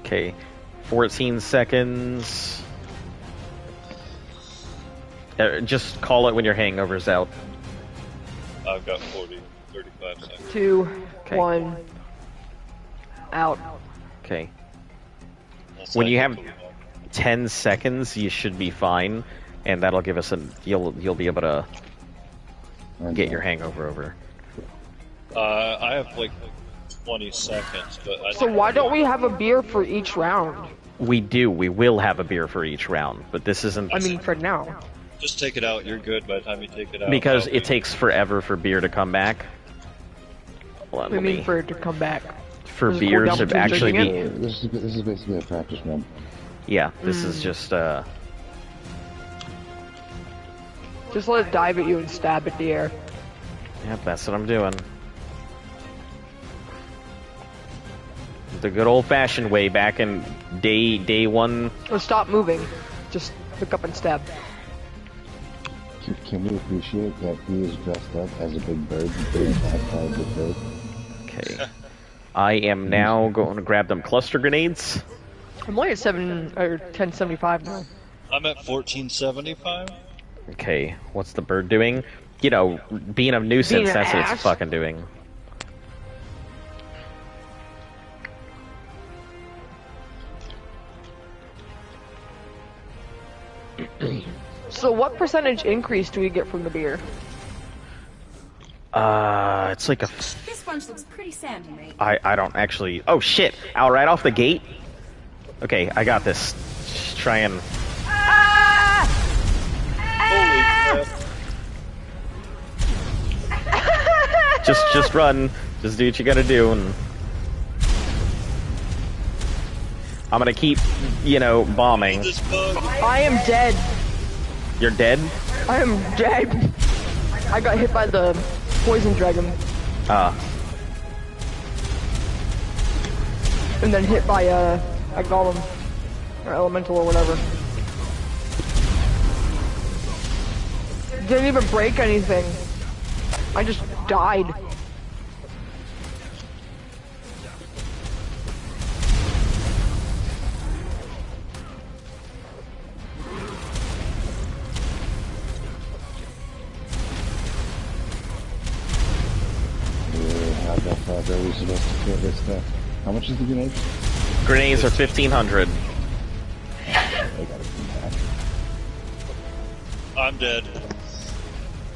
okay. 14 seconds. Just call it when your hangover's out. I've got 35 seconds. 2, Okay. 1, out. Okay. Unless When I you get have to the- 10 seconds, you should be fine, and that'll give us you'll be able to get your hangover over. I have like 20 seconds, but I So why don't we have a beer for each round? We will have a beer for each round, but this isn't I mean, for now. just take it out. You're good by the time you take it out. because I'll it be- takes forever for beer to come back. Hold on, We let mean me- for it to come back. for Does it cool beers down to between actually drinking be it? This is basically a practice run. yeah, this is just Just let it dive at you and stab at the air. yep, that's what I'm doing. The good old-fashioned way back in day one. Or stop moving. Just pick up and stab. Can we appreciate that he is dressed up as a big bird and being attacked by a big bird? Okay. I am now going to grab them cluster grenades. I'm only at 1075 now. I'm at 1475. Okay, what's the bird doing? You know, being a nuisance, Being an that's what ass. it's fucking doing. percentage increase do we get from the beer? It's like a. This sponge looks pretty sandy, mate. I don't actually. Oh shit! Out right off the gate. Okay, I got this. Just try and. Holy crap. Just run. Just do what you gotta do, and I'm gonna keep, bombing. This bug. I am dead. You're dead? I am dead. I got hit by the poison dragon. And then hit by a golem. Or elemental or whatever. Didn't even break anything. I just died. Are we supposed to kill this stuff? How much is the grenade? Grenades are 1,500. I gotta come back. I'm dead.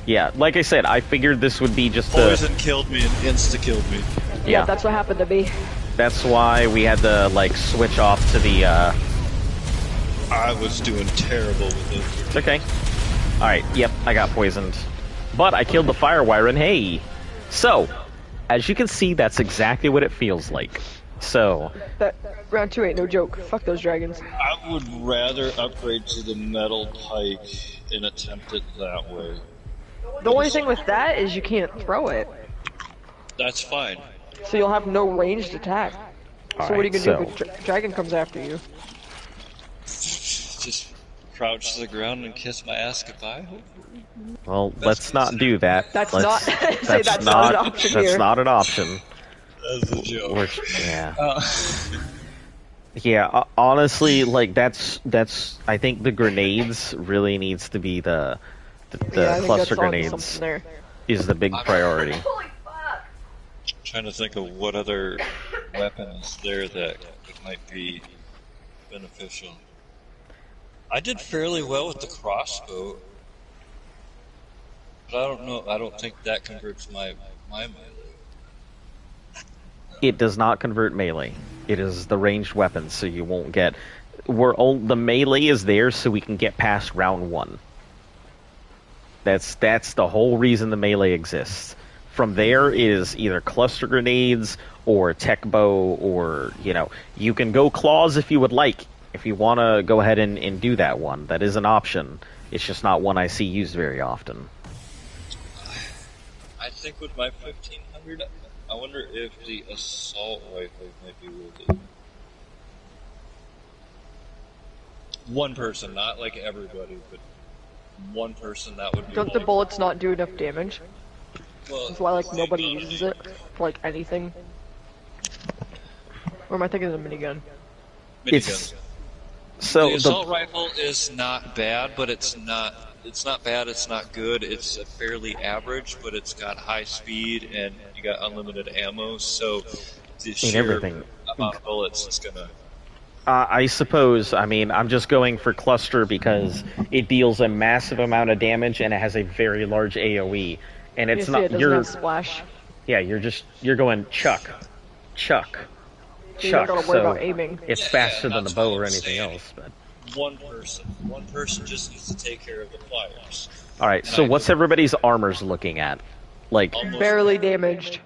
Yeah, like I said, I figured this would be just Poison killed me and insta-killed me. Yeah, That's what happened to me. that's why we had to, switch off to the, I was doing terrible with it. It's okay. Alright, yep, I got poisoned. But I killed the Firewire, and hey! So, as you can see, that's exactly what it feels like. So, That round 2 ain't no joke. Fuck those dragons. I would rather upgrade to the metal pike and attempt it that way. The only thing with that is you can't throw it. That's fine. So you'll have no ranged attack. So what are you gonna so- do if a dragon comes after you? Just crouch to the ground and kiss my ass goodbye. well, let's not do that. That's Let's- not- say that's not an option That's here. not an option. That's a joke. Yeah. Yeah, honestly, that's. I think the grenades really needs to be the Yeah, I think cluster that's on grenades something there. is the big priority. Trying to think of what other weapon is there that might be beneficial. I did fairly well with the crossbow, but I don't know. I don't think that converts my melee. It does not convert melee. It is the ranged weapon, so you won't get. The melee is there so we can get past round 1. That's the whole reason the melee exists. From there is either cluster grenades or tech bow, or you can go claws if you would like. If you want to go ahead and do that one, that is an option. It's just not one I see used very often. I think with my 1500, I wonder if the assault rifle might be worth it. One person, not like everybody, but one person that would be. Don't the bullets not do enough damage? Well, That's why nobody uses it for anything. Or am I thinking of the minigun? Miniguns. So The assault rifle is not bad, but it's not bad, it's not good, it's fairly average, but it's got high speed and you got unlimited ammo, so the sheer everything. amount of bullets is gonna... I suppose. I mean, I'm just going for cluster because it deals a massive amount of damage and it has a very large AOE. And it's not It doesn't you're have splash. yeah, you're going chuck. So you don't gotta worry about aiming. It's Yeah, faster than the that's bow what or I'm anything saying. else. But One person just needs to take care of the pliers. all right, so what's everybody's armors looking at? Like, Almost Barely damaged.